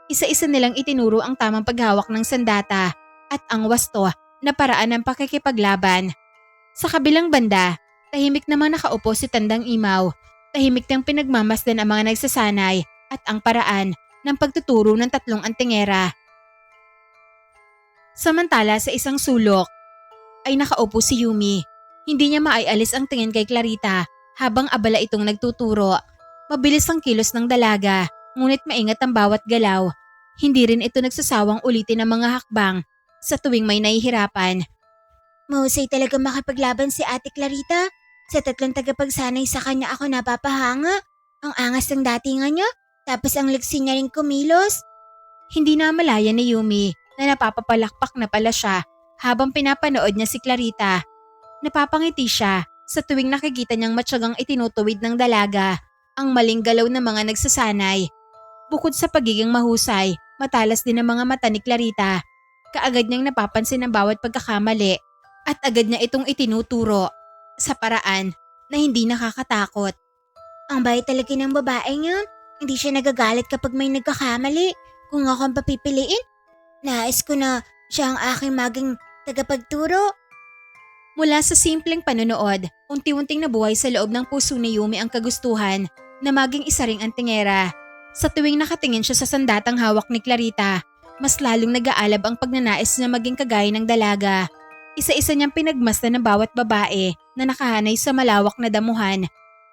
Isa-isa nilang itinuro ang tamang paghawak ng sandata at ang wasto na paraan ng pakikipaglaban. Sa kabilang banda, tahimik namang nakaupo si Tandang Imaw. Tahimik niyang pinagmamasdan ang mga nagsasanay at ang paraan ng pagtuturo ng tatlong antingera. Samantala sa isang sulok ay nakaupo si Yumi. Hindi niya maialis ang tingin kay Clarita habang abala itong nagtuturo. Mabilis ang kilos ng dalaga, ngunit maingat ang bawat galaw. Hindi rin ito nagsasawang ulitin ang mga hakbang sa tuwing may nahihirapan. Mahusay talaga makipaglaban si Ate Clarita. Sa tatlong tagapagsanay sa kanya ako napapahanga. Ang angas ng datingan niya, tapos ang liksi niya rin kumilos. Hindi na malaya ni Yumi na napapapalakpak na pala siya habang pinapanood niya si Clarita. Napapangiti siya sa tuwing nakikita niyang matyagang itinutuwid ng dalaga ang maling galaw ng mga nagsasanay. Bukod sa pagiging mahusay, matalas din ang mga mata ni Clarita. Kaagad niyang napapansin ang bawat pagkakamali at agad niya itong itinuturo sa paraan na hindi nakakatakot. Ang bait talaga ng babae niya. Hindi siya nagagalit kapag may nagkakamali. Kung ako ang papipiliin, nais ko na siya ang aking maging tagapagturo. Mula sa simpleng panonood, unti-unting nabuhay sa loob ng puso ni Yumi ang kagustuhan na maging isa ring antingera. Sa tuwing nakatingin siya sa sandatang hawak ni Clarita, mas lalong nag-aalab ang pagnanais na maging kagaya ng dalaga. Isa-isa niyang pinagmasdan ng bawat babae na nakahanay sa malawak na damuhan.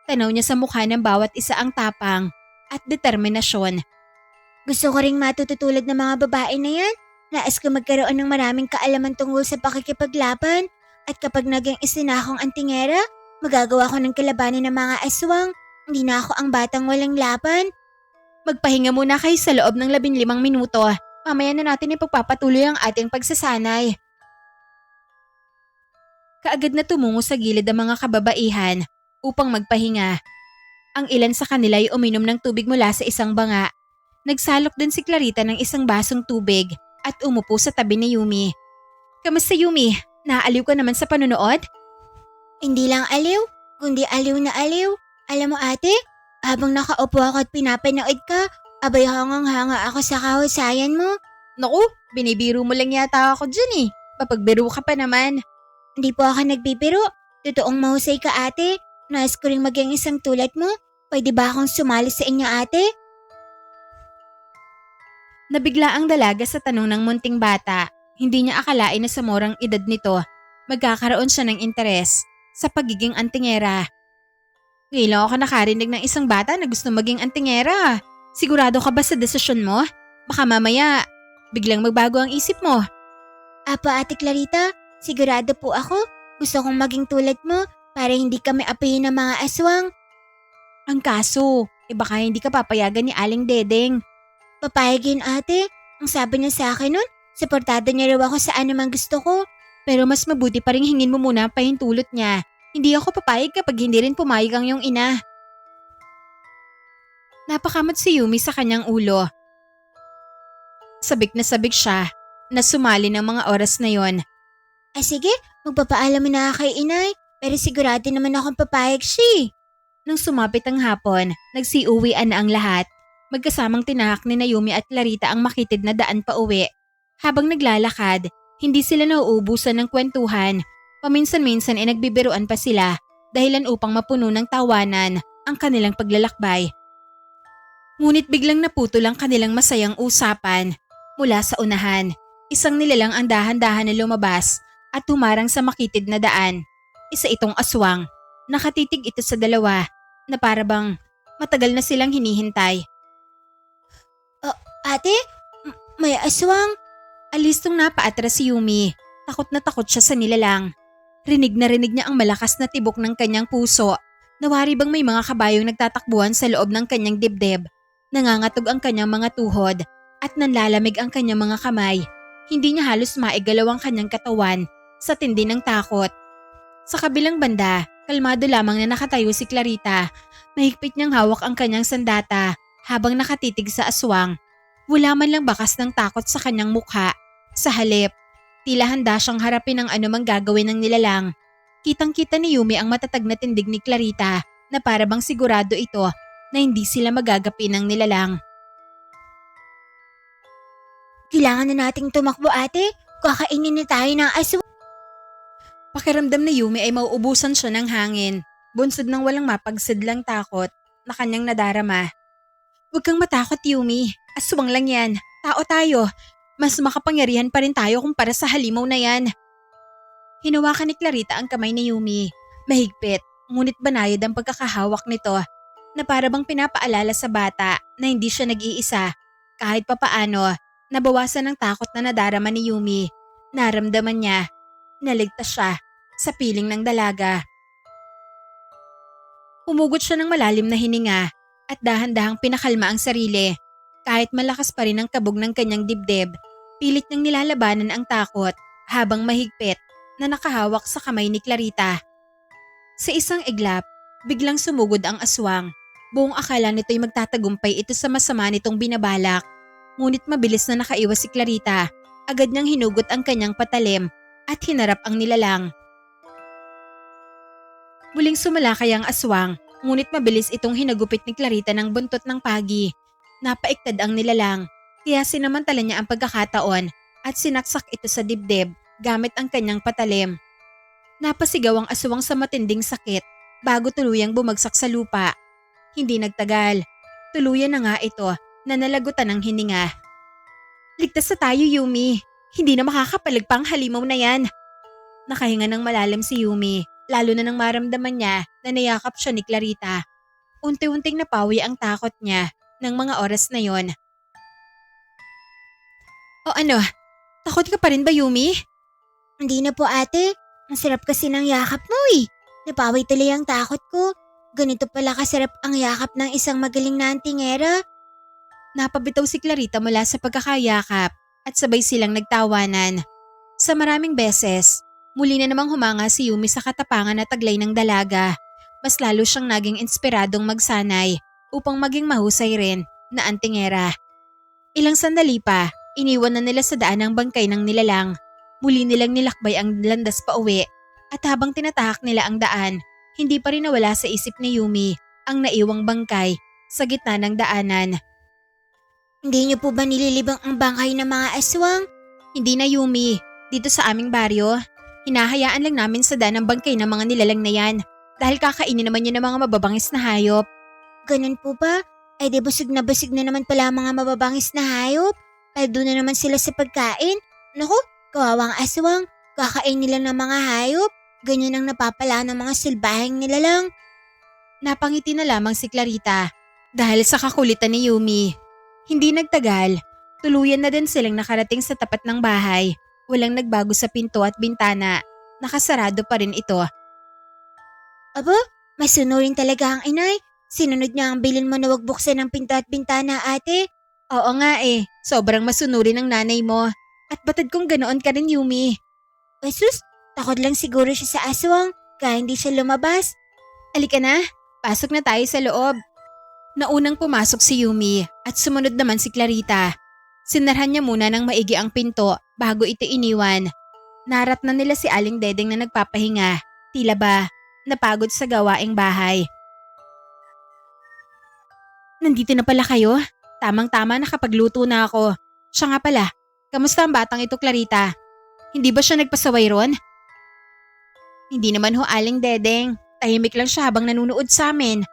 Tanaw niya sa mukha ng bawat isa ang tapang at determinasyon. Gusto ko ring matututulad ng mga babae na yan. Nais ko magkaroon ng maraming kaalaman tungkol sa pakikipaglaban. At kapag naging isinakong antingera, magagawa ko ng kalabanin ng mga aswang. Hindi na ako ang batang walang laban. Magpahinga muna kayo sa loob ng 15 minuto. Mamaya na natin ipagpapatuloy ang ating pagsasanay. Kaagad na tumungo sa gilid ang mga kababaihan upang magpahinga. Ang ilan sa kanila ay uminom ng tubig mula sa isang banga. Nagsalok din si Clarita ng isang basong tubig at umupo sa tabi ni Yumi. Kamusta Yumi? Naaliw ka naman sa panunood? Hindi lang aliw, kundi aliw na aliw. Alam mo ate, habang nakaupo ako at pinapanood ka, abay hangang-hanga ako sa kahusayan mo. Naku, binibiro mo lang yata ako dyan eh. Papagbiro ka pa naman. Hindi po ako nagbibiro. Totoong mahusay ka ate. Nais ko rin maging isang tulad mo. Pwede ba akong sumali sa inyo ate? Nabigla ang dalaga sa tanong ng munting bata. Hindi niya akalain na sa morang edad nito, magkakaroon siya ng interes sa pagiging antingera. Ngayon lang ako nakarinig ng isang bata na gusto maging antingera. Sigurado ka ba sa desisyon mo? Baka mamaya, biglang magbago ang isip mo. Apa ate Clarita, sigurado po ako. Gusto kong maging tulad mo para hindi kami apayin ng mga aswang. Ang kaso, baka hindi ka papayagan ni Aling Dedeng. Papayagin ate. Ang sabi niya sa akin nun, suportado niya raw ako sa anumang gusto ko. Pero mas mabuti pa rin hingin mo muna ang pahintulot niya. Hindi ako papayag kapag hindi rin pumayag ang iyong ina. Napakamot si Yumi sa kanyang ulo. Sabik na sabik siya na sumali ng mga oras na yon. Sige, magpapaalam mo na kay inay. Pero sigurado naman akong papayag siya. Nang sumapit ang hapon, nagsiuwian na ang lahat. Magkasamang tinahak ni Yumi at Clarita ang makitid na daan pa uwi. Habang naglalakad, hindi sila nauubusan ng kwentuhan. Paminsan-minsan ay nagbibiruan pa sila dahilan upang mapuno ng tawanan ang kanilang paglalakbay. Ngunit biglang naputol ang kanilang masayang usapan. Mula sa unahan, isang nilalang ang dahan-dahan na lumabas at humarang sa makitid na daan. Isa itong aswang. Nakatitig ito sa dalawa na parabang matagal na silang hinihintay. Ate, may aswang. Alistong napaatras si Yumi. Takot na takot siya sa nilalang. Rinig na rinig niya ang malakas na tibok ng kanyang puso. Nawari bang may mga kabayong nagtatakbuhan sa loob ng kanyang dibdib. Nangangatog ang kanyang mga tuhod at nanlalamig ang kanyang mga kamay. Hindi niya halos maigalaw ang kanyang katawan sa tindi ng takot. Sa kabilang banda, kalmado lamang na nakatayo si Clarita. Mahigpit niyang hawak ang kanyang sandata habang nakatitig sa aswang. Wala man lang bakas ng takot sa kanyang mukha. Sa halip, tila handa siyang harapin ang anumang gagawin ng nilalang. Kitang-kita ni Yumi ang matatag na tindig ni Clarita na parabang sigurado ito na hindi sila magagapi ng nilalang. Kailangan na nating tumakbo ate. Kakainin na tayo ng aswang. Pakiramdam ni Yumi ay mauubusan siya ng hangin. Bunsod ng walang mapagsidlang takot na kanyang nadarama. Huwag kang matakot Yumi. Aswang lang yan. Tao tayo. Mas makapangyarihan pa rin tayo kumpara sa halimaw na yan. Hinawakan ni Clarita ang kamay ni Yumi. Mahigpit, ngunit banayad ang pagkakahawak nito na parabang pinapaalala sa bata na hindi siya nag-iisa. Kahit papaano, nabawasan ng takot na nadarama ni Yumi. Naramdaman niya, naligtas siya sa piling ng dalaga. Humugot siya ng malalim na hininga at dahan-dahang pinakalma ang sarili. Kahit malakas pa rin ang kabog ng kanyang dibdib, pilit niyang nilalabanan ang takot habang mahigpit na nakahawak sa kamay ni Clarita. Sa isang iglap, biglang sumugod ang aswang. Buong akala nito'y magtatagumpay ito sa masama nitong binabalak. Ngunit mabilis na nakaiwas si Clarita. Agad niyang hinugot ang kanyang patalim at hinarap ang nilalang. Muling sumalakay ang aswang, ngunit mabilis itong hinagupit ni Clarita ng buntot ng pagi. Napaiktad ang nilalang, kaya sinamantala niya ang pagkakataon at sinaksak ito sa dibdib gamit ang kanyang patalim. Napasigaw ang aswang sa matinding sakit bago tuluyang bumagsak sa lupa. Hindi nagtagal, tuluyan na nga ito na nalagutan ng hininga. Ligtas na tayo Yumi, hindi na makakapalag pa ang halimaw na yan. Nakahinga ng malalim si Yumi, lalo na nang maramdaman niya na nayakap siya ni Clarita. Unti-unting napawi ang takot niya ng mga oras na yon. O ano, takot ka pa rin ba Yumi? Hindi na po ate. Ang sarap kasi ng yakap mo eh. Napawi tuloy ang takot ko. Ganito pala kasarap ang yakap ng isang magaling na antingera. Napabitaw si Clarita mula sa pagkakayakap at sabay silang nagtawanan. Sa maraming beses, muli na namang humanga si Yumi sa katapangan at taglay ng dalaga. Mas lalo siyang naging inspiradong magsanay upang maging mahusay rin na antingera. Ilang sandali pa, iniwan na nila sa daan ang bangkay ng nilalang. Muli nilang nilakbay ang landas pa uwi at habang tinatahak nila ang daan, hindi pa rin nawala sa isip ni Yumi ang naiwang bangkay sa gitna ng daanan. Hindi niyo po ba nililibang ang bangkay ng mga aswang? Hindi na Yumi, dito sa aming baryo, hinahayaan lang namin sa daan ang bangkay ng mga nilalang na yan dahil kakainin naman yun ng mga mababangis na hayop. Ganun po ba? Ay di busog na naman pala ang mga mababangis na hayop. Paldo na naman sila sa pagkain. Naku, kawawang aswang. Kakain nila ng mga hayop. Ganyan ang napapala ng mga silbaheng nilalang. Napangiti na lamang si Clarita dahil sa kakulitan ni Yumi. Hindi nagtagal, tuluyan na din silang nakarating sa tapat ng bahay. Walang nagbago sa pinto at bintana. Nakasarado pa rin ito. Aba, masunurin talaga ang inay. Sinunod niya ang bilin mo na wag buksan ang pinto at bintana, ate. Oo nga sobrang masunurin ng nanay mo. At batid kong ganoon ka rin, Yumi. Sus, takot lang siguro siya sa aswang, kaya hindi siya lumabas. Alika na, pasok na tayo sa loob. Naunang pumasok si Yumi at sumunod naman si Clarita. Sinarhan niya muna ng maigi ang pinto bago ito iniwan. Narat na nila si Aling Dedeng na nagpapahinga. Tila ba, napagod sa gawaing bahay. Nandito na pala kayo? Tamang-tama nakapagluto na ako. Siya nga pala, kamusta ang batang ito, Clarita? Hindi ba siya nagpasaway ron? Hindi naman ho, Aling Dedeng. Tahimik lang siya habang nanunood sa amin.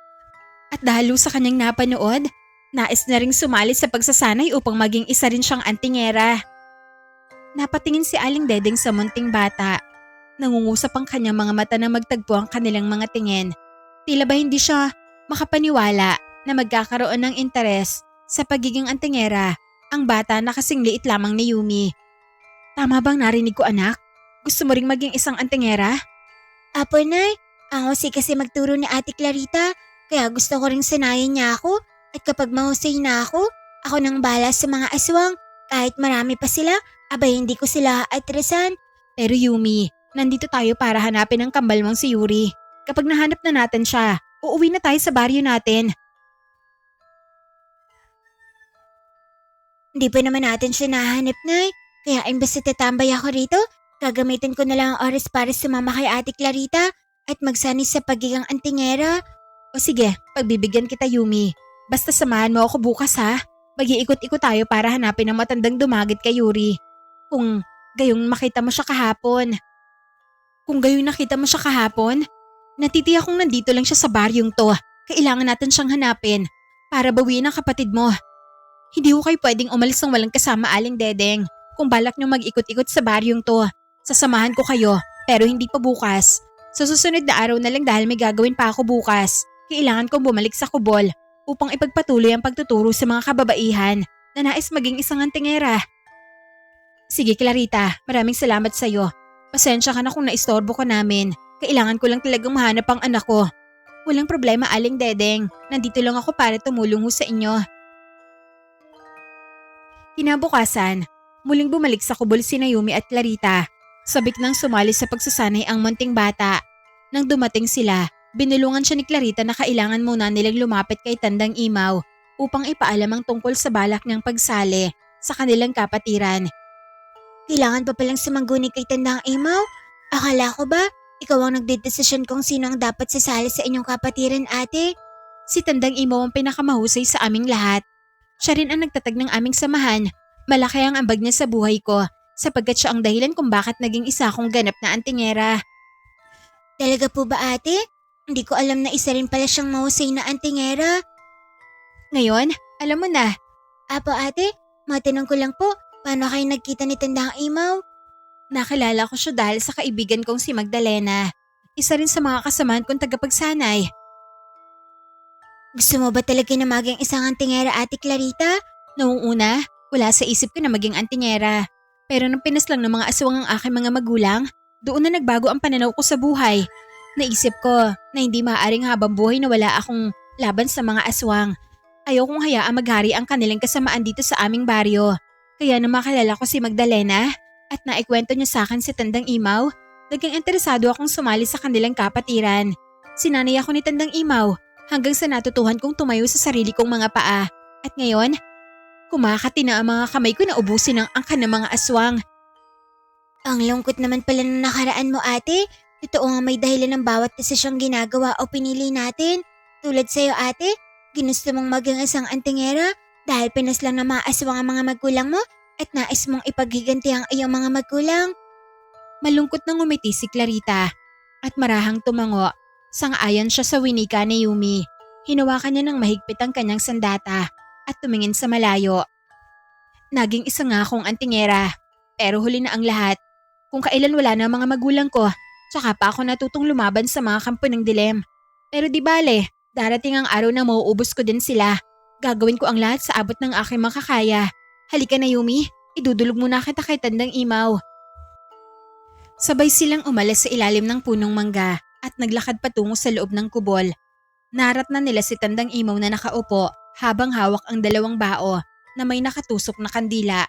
At dahil sa kanyang napanood, nais na ring sumali sa pagsasanay upang maging isa rin siyang antingera. Napatingin si Aling Dedeng sa munting bata. Nangungusap ang kanyang mga mata na magtagpo ang kanilang mga tingin. Tila ba hindi siya makapaniwala na magkakaroon ng interes sa pagiging antingera ang bata na kasing liit lamang ni Yumi. Tama bang narinig ko, anak? Gusto mo ring maging isang antingera? Apo, nay. Ang husay kasi magturo ni Ate Clarita, kaya gusto ko ring sanayin niya ako. At kapag mahusay na ako nang bala sa mga aswang. Kahit marami pa sila, abay hindi ko sila atrasan. Pero Yumi, nandito tayo para hanapin ang kambal mong si Yuri. Kapag nahanap na natin siya, uuwi na tayo sa baryo natin. Hindi pa naman natin siya nahanap, nay. Kaya imbes na tatambay ako rito, gagamitin ko na lang ang oras para sumama kay Ate Clarita at magsanay sa pagiging antingera. O sige, pagbibigyan kita, Yumi. Basta samahan mo ako bukas, ha? Mag-iikot-ikot tayo para hanapin ang matandang dumagit kay Yuri. Kung gayong nakita mo siya kahapon, natitiyak kong nandito lang siya sa baryong to. Kailangan natin siyang hanapin para bawiin ang kapatid mo. Hindi ko kayo pwedeng umalis ng walang kasama, Aling Dedeng. Kung balak niyo mag-ikot-ikot sa baryong to, sasamahan ko kayo, pero hindi pa bukas. Sa susunod na araw na lang dahil may gagawin pa ako bukas. Kailangan kong bumalik sa kubol upang ipagpatuloy ang pagtuturo sa mga kababaihan na nais maging isang antingera. Sige, Clarita, maraming salamat sa iyo. Pasensya ka na kung naistorbo ko namin. Kailangan ko lang talagang mahanap ang anak ko. Walang problema, Aling Dedeng. Nandito lang ako para tumulong ho sa inyo. Kinabukasan, muling bumalik sa kubol si Yumi at Clarita. Sabik nang sumali sa pagsasanay ang munting bata. Nang dumating sila, binulungan siya ni Clarita na kailangan muna nilang lumapit kay Tandang Imaw upang ipaalam ang tungkol sa balak niyang pagsali sa kanilang kapatiran. Kailangan pa palang sumangguni kay Tandang Imaw? Akala ko ba, ikaw ang nagdedesisyon kung sino ang dapat sasali sa inyong kapatiran, ate? Si Tandang Imaw ang pinakamahusay sa aming lahat. Siya rin ang nagtatag ng aming samahan. Malaki ang ambag niya sa buhay ko sapagkat siya ang dahilan kung bakit naging isa akong ganap na antingera. Talaga po ba, ate? Hindi ko alam na isa rin pala siyang mahusay na antingera. Ngayon, alam mo na. Apo, ate, matanong ko lang po, paano kayo nagkita ni Tandang Imaw? Nakilala ko siya dahil sa kaibigan kong si Magdalena. Isa rin sa mga kasamahan kong tagapagsanay. Gusto mo ba talaga na maging isang antingera, Ate Clarita? Noong una, wala sa isip ko na maging antingera. Pero nung pinaslang ng mga aswang ang aking mga magulang, doon na nagbago ang pananaw ko sa buhay. Naisip ko na hindi maaaring habang buhay na wala akong laban sa mga aswang. Ayokong hayaang maghari ang kanilang kasamaan dito sa aming baryo. Kaya na makilala ko si Magdalena at naikwento niya sa akin si Tandang Imaw, naging interesado akong sumali sa kanilang kapatiran. Sinanay ako ni Tandang Imaw hanggang sa natutuhan kong tumayo sa sarili kong mga paa. At ngayon, Kumakati na ang mga kamay ko na ubusin ang angkan ng mga aswang. Ang lungkot naman pala ng nakaraan mo, ate. Totoo nga may dahilan ng bawat desisyong ginagawa o pinili natin. Tulad sa'yo, ate, ginusto mong maging isang antingera dahil pinaslang na mga aswang ang mga magulang mo at nais mong ipaghiganti ang iyong mga magulang. Malungkot na ngumiti si Clarita at marahang tumango. Sang-ayon siya sa winika ni Yumi. Hinawakan niya ng mahigpit ang kanyang sandata at tumingin sa malayo. Naging isa nga akong antingera, pero huli na ang lahat. Kung kailan wala na ang mga magulang ko, tsaka pa ako natutong lumaban sa mga kampo ng dilem. Pero di bale, darating ang araw na mauubos ko din sila. Gagawin ko ang lahat sa abot ng aking makakaya. Halika na Yumi, idudulog muna kita kay Tandang Imaw. Sabay silang umalis sa ilalim ng punong mangga at naglakad patungo sa loob ng kubol. Narat na nila si Tandang Imaw na nakaupo habang hawak ang dalawang bao na may nakatusok na kandila.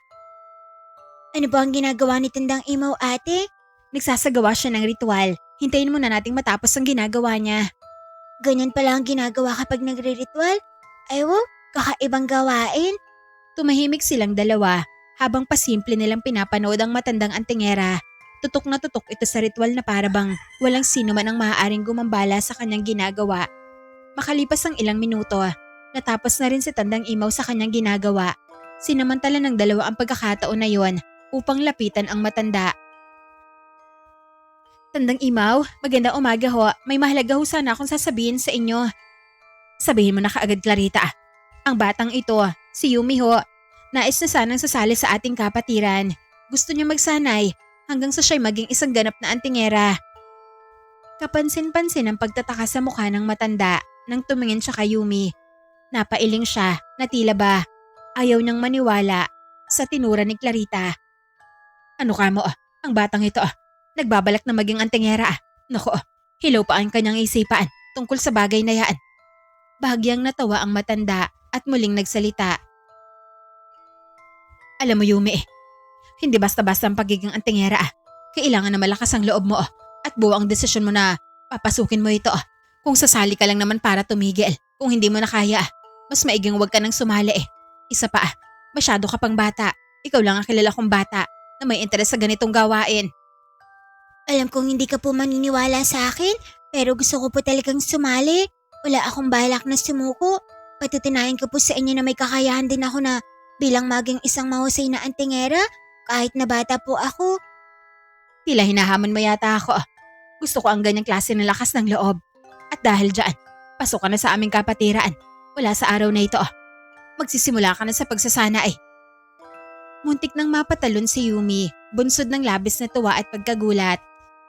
Ano ba ang ginagawa ni Tandang Imaw, ate? Nagsasagawa siya ng ritual. Hintayin muna nating matapos ang ginagawa niya. Ganyan pala ang ginagawa kapag nagre-ritual? Ay wow, kakaibang gawain. Tumahimik silang dalawa habang pasimple nilang pinapanood ang matandang antingera. Tutok na tutok ito sa ritual na parabang walang sino man ang maaaring gumambala sa kanyang ginagawa. Makalipas ang ilang minuto, natapos na rin si Tandang Imaw sa kanyang ginagawa. Sinamantala ng dalawa ang pagkakataon na yon upang lapitan ang matanda. Tandang Imaw, magandang umaga ho. May mahalaga ho sana akong sasabihin sa inyo. Sabihin mo na kaagad, Clarita. Ang batang ito, si Yumi ho, nais na sanang sasali sa ating kapatiran. Gusto niya magsanay hanggang sa siya'y maging isang ganap na antingera. Kapansin-pansin ang pagtataka sa mukha ng matanda nang tumingin siya kay Yumi. Napailing siya na tila ba ayaw niyang maniwala sa tinura ni Clarita. Ano ka mo? Ang batang ito nagbabalak na maging antingera. Naku, hilaw pa ang kanyang isipan tungkol sa bagay na yan. Bahagyang natawa ang matanda at muling nagsalita. Alam mo Yumi, hindi basta-basta ang pagiging antingera. Kailangan na malakas ang loob mo at buo ang desisyon mo na papasukin mo ito. Kung sasali ka lang naman para tumigil, kung hindi mo na kaya, mas maiging huwag ka nang sumali. Isa pa, masyado ka pang bata. Ikaw lang ang kilala kong bata na may interes sa ganitong gawain. Alam kong hindi ka po maniniwala sa akin, pero gusto ko po talagang sumali. Wala akong balak na sumuko. Patutinayan ko po sa inyo na may kakayahan din ako na bilang maging isang mahusay na antingera kahit na bata po ako. Tila hinahamon mo yata ako. Gusto ko ang ganyang klase ng lakas ng loob. At dahil dyan, pasok ka na sa aming kapatiran. Wala sa araw na ito. Magsisimula ka na sa pagsasanay. Muntik nang mapatalon si Yumi, bunsod ng labis na tuwa at pagkagulat.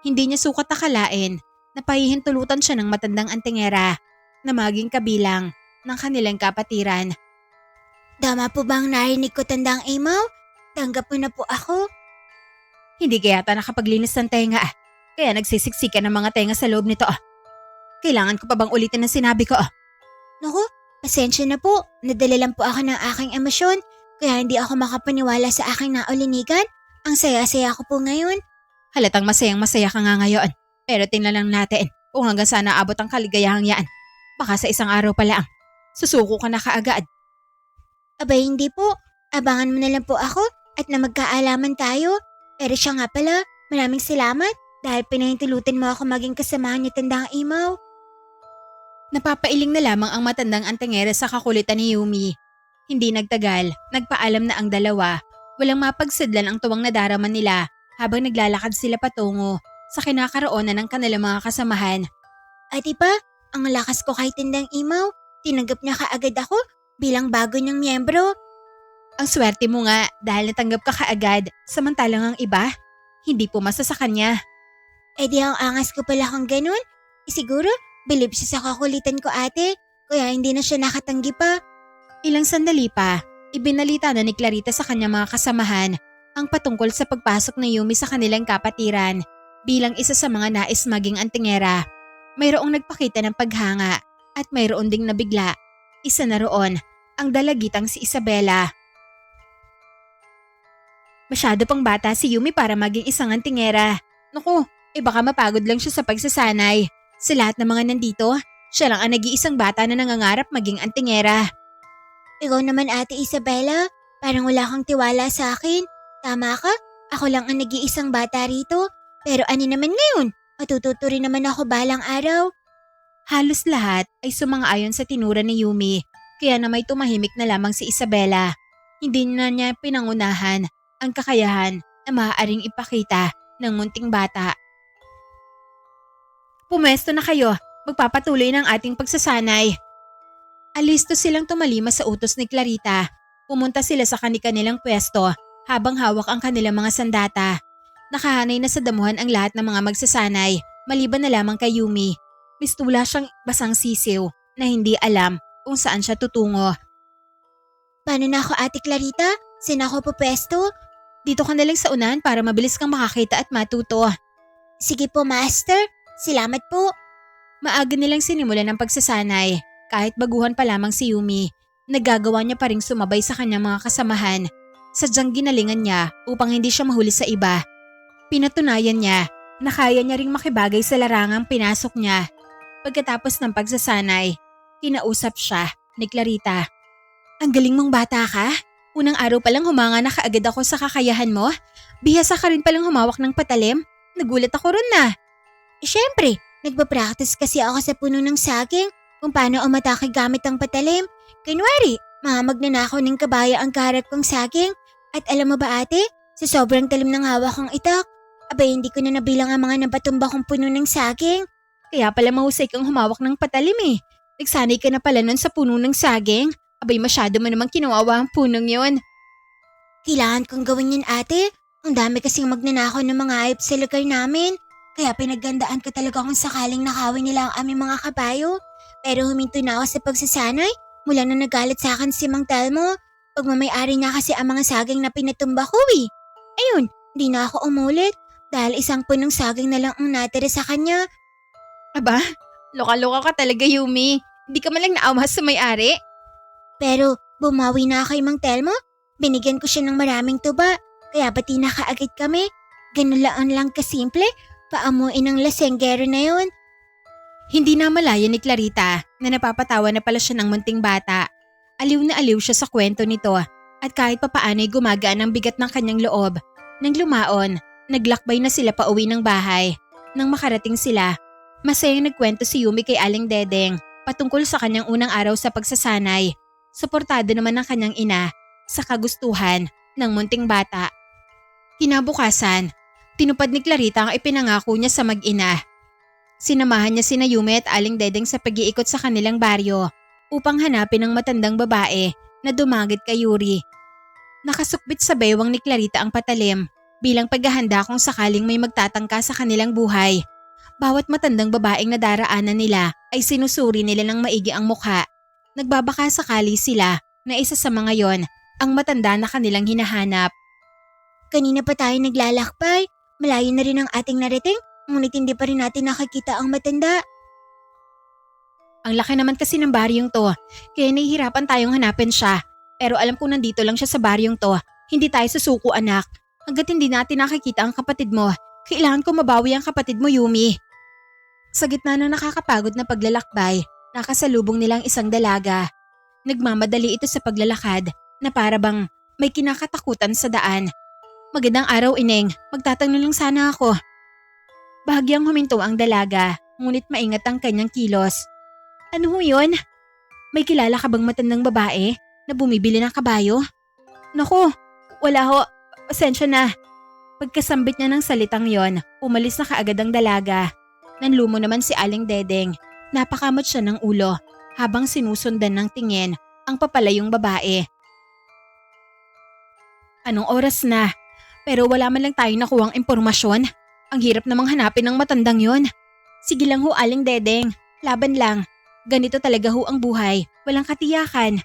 Hindi niya sukat akalain na pahihintulutan siya ng matandang antingera na maging kabilang ng kanilang kapatiran. Tama po bang narinig ko, Tandang Imaw? Tanggap mo na po ako. Hindi kaya nakapaglinis ng tenga kaya nagsisiksikan ng mga tenga sa loob nito. Kailangan ko pa bang ulitin ang sinabi ko? Naku, pasensya na po. Nadala lang po ako ng aking emosyon kaya hindi ako makapaniwala sa aking naulinigan. Ang saya-saya ko po ngayon. Halatang masayang-masaya ka nga ngayon. Pero tingnan lang natin kung hanggang saan naabot ang kaligayahang yan. Baka sa isang araw pa lang. Susuko ka na kaagad. Abay hindi po. Abangan mo na lang po ako at na magkaalaman tayo. Pero siya nga pala, maraming salamat dahil pinahintulutan mo ako maging kasamahan ni Tandang Imaw. Napapailing na lamang ang matandang antingera sa kakulitan ni Yumi. Hindi nagtagal, nagpaalam na ang dalawa. Walang mapagsidlan ang tuwang nadarama nila habang naglalakad sila patungo sa kinakaroonan ng kanilang mga kasamahan. Ate pa, ang lakas ko kay Tandang Imaw. Tinanggap niya kaagad ako bilang bago niyang miyembro. Ang swerte mo nga dahil natanggap ka kaagad samantalang ang iba, hindi pumasa sa kanya. Eh di ang angas ko pala kung ganun. Siguro, bilib siya sa kakulitan ko ate, kaya hindi na siya nakatanggi pa. Ilang sandali pa, ibinalita na ni Clarita sa kanyang mga kasamahan ang patungkol sa pagpasok ni Yumi sa kanilang kapatiran bilang isa sa mga nais maging antingera. Mayroong nagpakita ng paghanga at mayroon ding nabigla. Isa na roon, ang dalagitang si Isabela. Masyado pang bata si Yumi para maging isang antingera. Naku, baka mapagod lang siya sa pagsasanay. Sa lahat ng mga nandito, siya lang ang nag-iisang bata na nangangarap maging antingera. Ikaw naman ate Isabela, Parang wala kang tiwala sa akin. Tama ka, ako lang ang nag-iisang bata rito. Pero ano naman ngayon? Matututo rin naman ako balang araw. Halos lahat ay sumang-ayon sa tinura ni Yumi, kaya na may tumahimik na lamang si Isabela. Hindi na niya pinangunahan ang kakayahan na maaaring ipakita ng munting bata. Pumesto na kayo, magpapatuloy ng ating pagsasanay. Alisto silang tumalima sa utos ni Clarita. Pumunta sila sa kani-kanilang pwesto habang hawak ang kanilang mga sandata. Nakahanay na sa damuhan ang lahat ng mga magsasanay, maliban na lamang kay Yumi. Mistula siyang basang sisiw na hindi alam kung saan siya tutungo. Paano na ako, Ate Clarita? Saan ako pupwesto? Dito ka na lang sa unahan para mabilis kang makakita at matuto. Sige po, Master. Salamat po. Maaga nilang sinimulan ang pagsasanay. Kahit baguhan pa lamang si Yumi, nagagawa niya pa ring sumabay sa kanyang mga kasamahan. Sadyang ginalingan niya upang hindi siya mahuli sa iba. Pinatunayan niya na kaya niya ring makibagay sa larangang pinasok niya. Pagkatapos ng pagsasanay, kinausap siya ni Clarita. Ang galing mong bata ka? Unang araw pa lang humanga na kaagad ako sa kakayahan mo? Bihasa ka rin palang humawak ng patalim? Nagulat ako ron na. Siyempre, nagpa-practice kasi ako sa puno ng saging kung paano umatake gamit ang patalim. Kunwari, magnanakaw ng kabaya ang kaharap kong saging. At alam mo ba, ate, sa sobrang talim ng hawak kong itak, abay hindi ko na nabilang ang mga napatumba kong puno ng saging. Kaya pala mahusay kang humawak ng patalim eh. Nagsanay ka na pala nun sa puno ng saging. Abay masyado mo namang kinuwawa ang punong yon. Kailangan kong gawin yun, ate. Ang dami kasing magnanakaw ng mga hayop sa lugar namin. Kaya pinaggandaan ko talaga kung sakaling nakawin nila ang aming mga kabayo. Pero huminto na ako sa pagsasanay mula na nagalit sa akin si Mang Telmo. Pagmamayari niya kasi ang mga saging na pinatumba ko eh. Ayun, di na ako umulit dahil isang punong saging na lang ang natira sa kanya. Aba, loka-loka ka talaga, Yumi. Hindi ka man lang naawa sa may-ari. Pero bumawi na kay Mang Telmo. Binigyan ko siya ng maraming tuba. Kaya bati na kaagad kami. Ganun lang kasimple. Paamuin ang lasenggero na yun. Hindi na malaya ni Clarita na napapatawa na pala siya ng munting bata. Aliw na aliw siya sa kwento nito at kahit papaano'y gumagaan ang bigat ng kanyang loob. Nang lumaon, naglakbay na sila pauwi ng bahay. Nang makarating sila, masayang nagkwento si Yumi kay Aling Dedeng patungkol sa kanyang unang araw sa pagsasanay. Suportado naman ng kanyang ina sa kagustuhan ng munting bata. Kinabukasan, tinupad ni Clarita ang ipinangako niya sa mag-ina. Sinamahan niya sina Yumi at Aling Dedeng sa pag-iikot sa kanilang baryo upang hanapin ang matandang babae na dumagit kay Yuri. Nakasukbit sa baywang ni Clarita ang patalim bilang paghahanda kung sakaling may magtatangka sa kanilang buhay. Bawat matandang babaeng nadaraanan nila ay sinusuri nila ng maigi ang mukha. Nagbabaka sakali sila na isa sa mga yon ang matanda na kanilang hinahanap. Kanina pa tayo naglalakbay. Malayo na rin ang ating narating, ngunit hindi pa rin natin nakakita ang matanda. Ang laki naman kasi ng baryong to, kaya nahihirapan tayong hanapin siya. Pero alam kong nandito lang siya sa baryong to. Hindi tayo susuko, anak. Hanggat hindi natin nakikita ang kapatid mo, kailangan ko mabawi ang kapatid mo, Yumi. Sa gitna ng nakakapagod na paglalakbay, nakasalubong nilang isang dalaga. Nagmamadali ito sa paglalakad na para bang may kinakatakutan sa daan. Magandang araw, Ineng. Magtatanong lang sana ako. Bahagyang huminto ang dalaga, ngunit maingat ang kanyang kilos. Ano ho yun? May kilala ka bang matandang babae na bumibili ng kabayo? Naku, wala ho. Pasensya na. Pagkasambit niya ng salitang yon, umalis na kaagad ang dalaga. Nanlumo naman si Aling Dedeng. Napakamot siya ng ulo habang sinusundan ng tingin ang papalayong babae. Anong oras na? Pero wala man lang tayong nakuhang impormasyon. Ang hirap namang hanapin ng matandang yon. Sige lang ho, Aling Dedeng. Laban lang. Ganito talaga ho ang buhay. Walang katiyakan.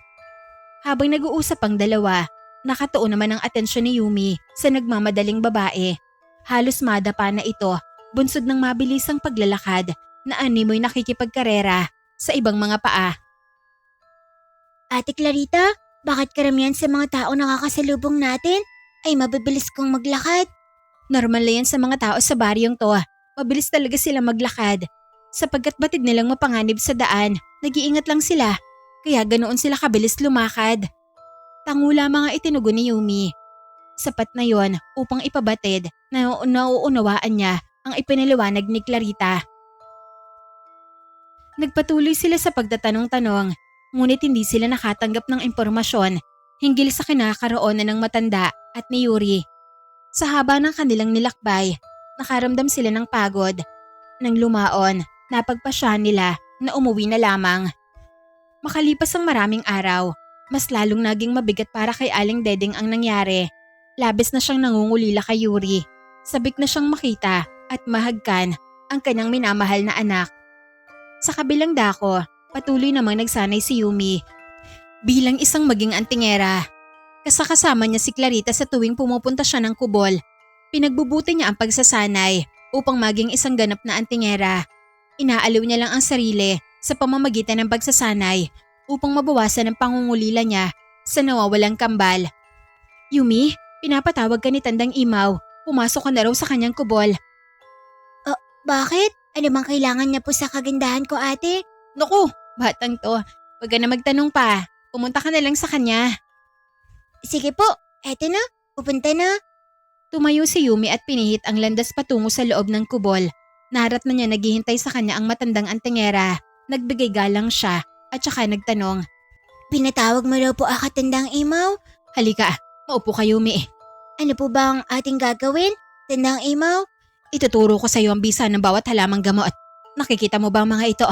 Habang nag-uusap ang dalawa, nakatuon naman ang atensyon ni Yumi sa nagmamadaling babae. Halos madapa na ito, bunsod ng mabilisang paglalakad na animoy nakikipagkarera sa ibang mga paa. Ate Clarita, bakit karamihan sa mga tao nakakasalubong natin ay mabibilis kong maglakad? Normal na yan sa mga tao sa baryong to. Mabilis talaga sila maglakad. Sapagkat batid nilang mapanganib sa daan, nag-iingat lang sila. Kaya ganoon sila kabilis lumakad. Tango lamang ang itinugon ni Yumi. Sapat na yon upang ipabatid na nauunawaan niya ang ipinaliwanag ni Clarita. Nagpatuloy sila sa pagtatanong-tanong, ngunit hindi sila nakatanggap ng impormasyon hinggil sa kinakaroonan ng matanda at ni Yuri. Sa haba ng kanilang nilakbay, nakaramdam sila ng pagod. Nang lumaon, napagpasyahan nila na umuwi na lamang. Makalipas ang maraming araw, mas lalong naging mabigat para kay Aling Dedeng ang nangyari. Labis na siyang nangungulila kay Yuri. Sabik na siyang makita at mahagkan ang kanyang minamahal na anak. Sa kabilang dako, patuloy namang nagsanay si Yumi bilang isang maging antingera. Kasakasama niya si Clarita sa tuwing pumupunta siya ng kubol. Pinagbubuti niya ang pagsasanay upang maging isang ganap na antingera. Inaaliw niya lang ang sarili sa pamamagitan ng pagsasanay upang mabawasan ang pangungulila niya sa nawawalang kambal. Yumi, pinapatawag ka ni Tandang Imaw. Pumasok ka na raw sa kanyang kubol. Bakit? Ano bang kailangan niya po sa kagandahan ko, ate? Naku, batang to. Huwag ka na magtanong pa. Pumunta ka na lang sa kanya. Sige po, eto na, pupunta na. Tumayo si Yumi at pinihit ang landas patungo sa loob ng kubol. Naharap na niya naghihintay sa kanya ang matandang antingera. Nagbigay galang siya at saka nagtanong. Pinatawag mo raw po ako, Tandang Imaw? Halika, maupo ka Yumi. Ano po ba ang ating gagawin, Tandang Imaw? Ituturo ko sa iyo ang bisa ng bawat halamang gamot. Nakikita mo ba ang mga ito?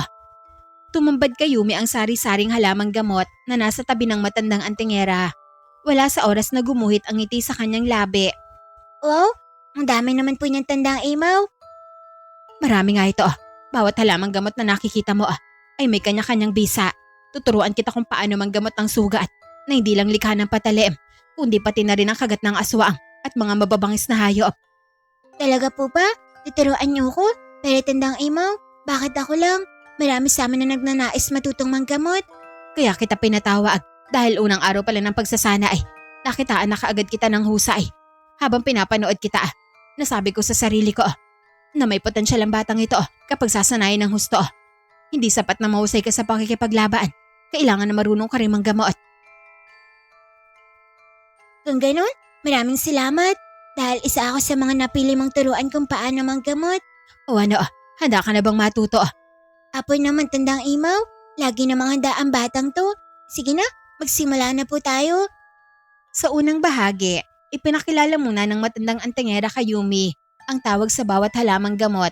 Tumambad kay Yumi ang sari-saring halamang gamot na nasa tabi ng matandang antingera. Wala sa oras na gumuhit ang ngiti sa kanyang labi. Wow, ang dami naman po niyang Tandang Imaw. Marami nga ito. Bawat halamang gamot na nakikita mo ay may kanya-kanyang bisa. Tuturuan kita kung paano manggamot ang sugat na hindi lang likha ng patalim, kundi pati na rin ang kagat ng aswang at mga mababangis na hayop. Talaga po ba? Tuturuan niyo ko? Pero Tandang Imaw, bakit ako lang? Marami sa amin na nagnanais matutong manggamot. Kaya kita pinatawag dahil unang araw pala ng pagsasana ay nakitaan na kaagad kita ng husay. Habang pinapanood kita, nasabi ko sa sarili ko na may potensyal ang batang ito kapag sasanayin ng husto. Hindi sapat na mahusay ka sa pakikipaglabaan. Kailangan na marunong ka rin manggamot. Kung ganon, maraming salamat. Dahil isa ako sa mga napili mong turuan kung paano manggamot. O ano, handa ka na bang matuto? Apo naman Tandang Imaw, lagi namang handa ang batang to. Sige na, magsimula na po tayo. Sa unang bahagi, ipinakilala muna ng matandang antingera kay Yumi ang tawag sa bawat halamang gamot.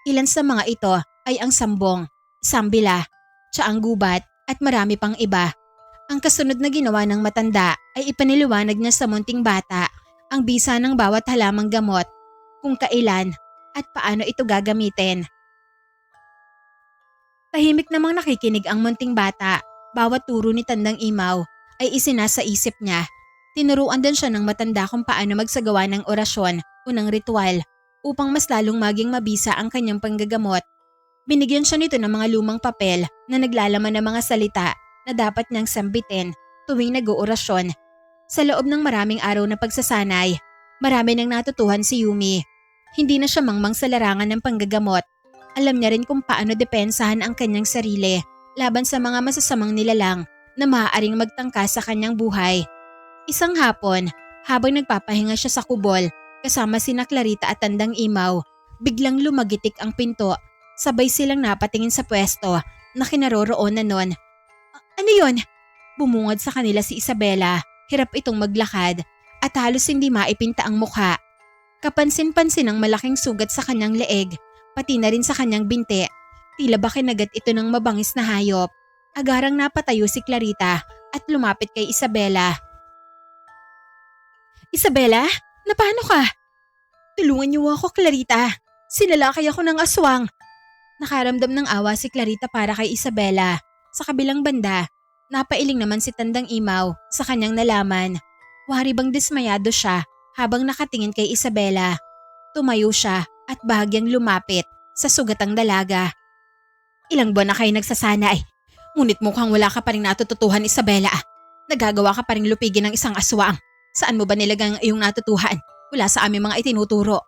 Ilan sa mga ito ay ang sambong, sambila, tsaang gubat at marami pang iba. Ang kasunod na ginawa ng matanda ay ipaniliwanag niya sa munting bata ang bisa ng bawat halamang gamot, kung kailan at paano ito gagamitin. Tahimik namang nakikinig ang munting bata. Bawat turo ni Tandang Imaw ay isinasa isip niya. Tinuruan din siya ng matanda kung paano magsagawa ng orasyon o ng ritual upang mas lalong maging mabisa ang kanyang panggagamot. Binigyan siya nito ng mga lumang papel na naglalaman ng mga salita na dapat niyang sambitin tuwing nag-oorasyon. Sa loob ng maraming araw na pagsasanay, marami nang natutuhan si Yumi. Hindi na siya mangmang sa larangan ng panggagamot. Alam niya rin kung paano depensahan ang kanyang sarili laban sa mga masasamang nilalang na maaaring magtangka sa kanyang buhay. Isang hapon, habang nagpapahinga siya sa kubol kasama sina Clarita at Tandang Imaw, biglang lumagitik ang pinto. Sabay silang napatingin sa pwesto na kinaroroonan nun. Ano yon? Bumungad sa kanila si Isabela. Hirap itong maglakad at halos hindi maipinta ang mukha. Kapansin-pansin ang malaking sugat sa kanyang leeg, pati na rin sa kanyang binti. Tila ba kinagat ito ng mabangis na hayop. Agarang napatayo si Clarita at lumapit kay Isabela. Isabela, napano ka? Tulungan niyo ako, Clarita. Sinalakay ako ng aswang. Nakaramdam ng awa si Clarita para kay Isabela. Sa kabilang banda, napailing naman si Tandang Imaw sa kanyang nalaman. Wari bang dismayado siya habang nakatingin kay Isabela. Tumayo siya at bahagyang lumapit sa sugatang dalaga. Ilang buwan na kayo nagsasanay, ngunit mukhang wala ka pa rin natututuhan, Isabela. Nagagawa ka pa rin lupigin ng isang aswang. Saan mo ba nilagang iyong natutuhan? Wala sa aming mga itinuturo.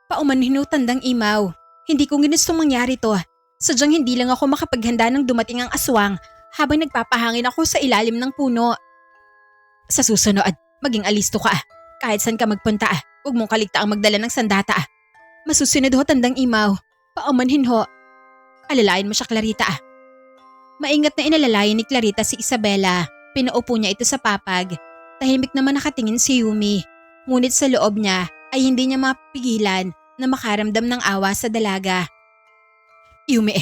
Paumanhin, Tandang Imaw. Hindi ko ginustong mangyari to. Sadyang hindi lang ako makapaghanda nang dumating ang aswang habang nagpapahangin ako sa ilalim ng puno. Sa susunod, maging alisto ka. Kahit saan ka magpunta, huwag mong kaligtaang magdala ng sandata. Masusunod ho, Tandang Imaw. Paumanhin ho. Alalayan mo siya, Clarita. Maingat na inalalayan ni Clarita si Isabela. Pinaupo niya ito sa papag. Tahimik naman nakatingin si Yumi. Ngunit sa loob niya ay hindi niya mapigilan na makaramdam ng awa sa dalaga. Yumi,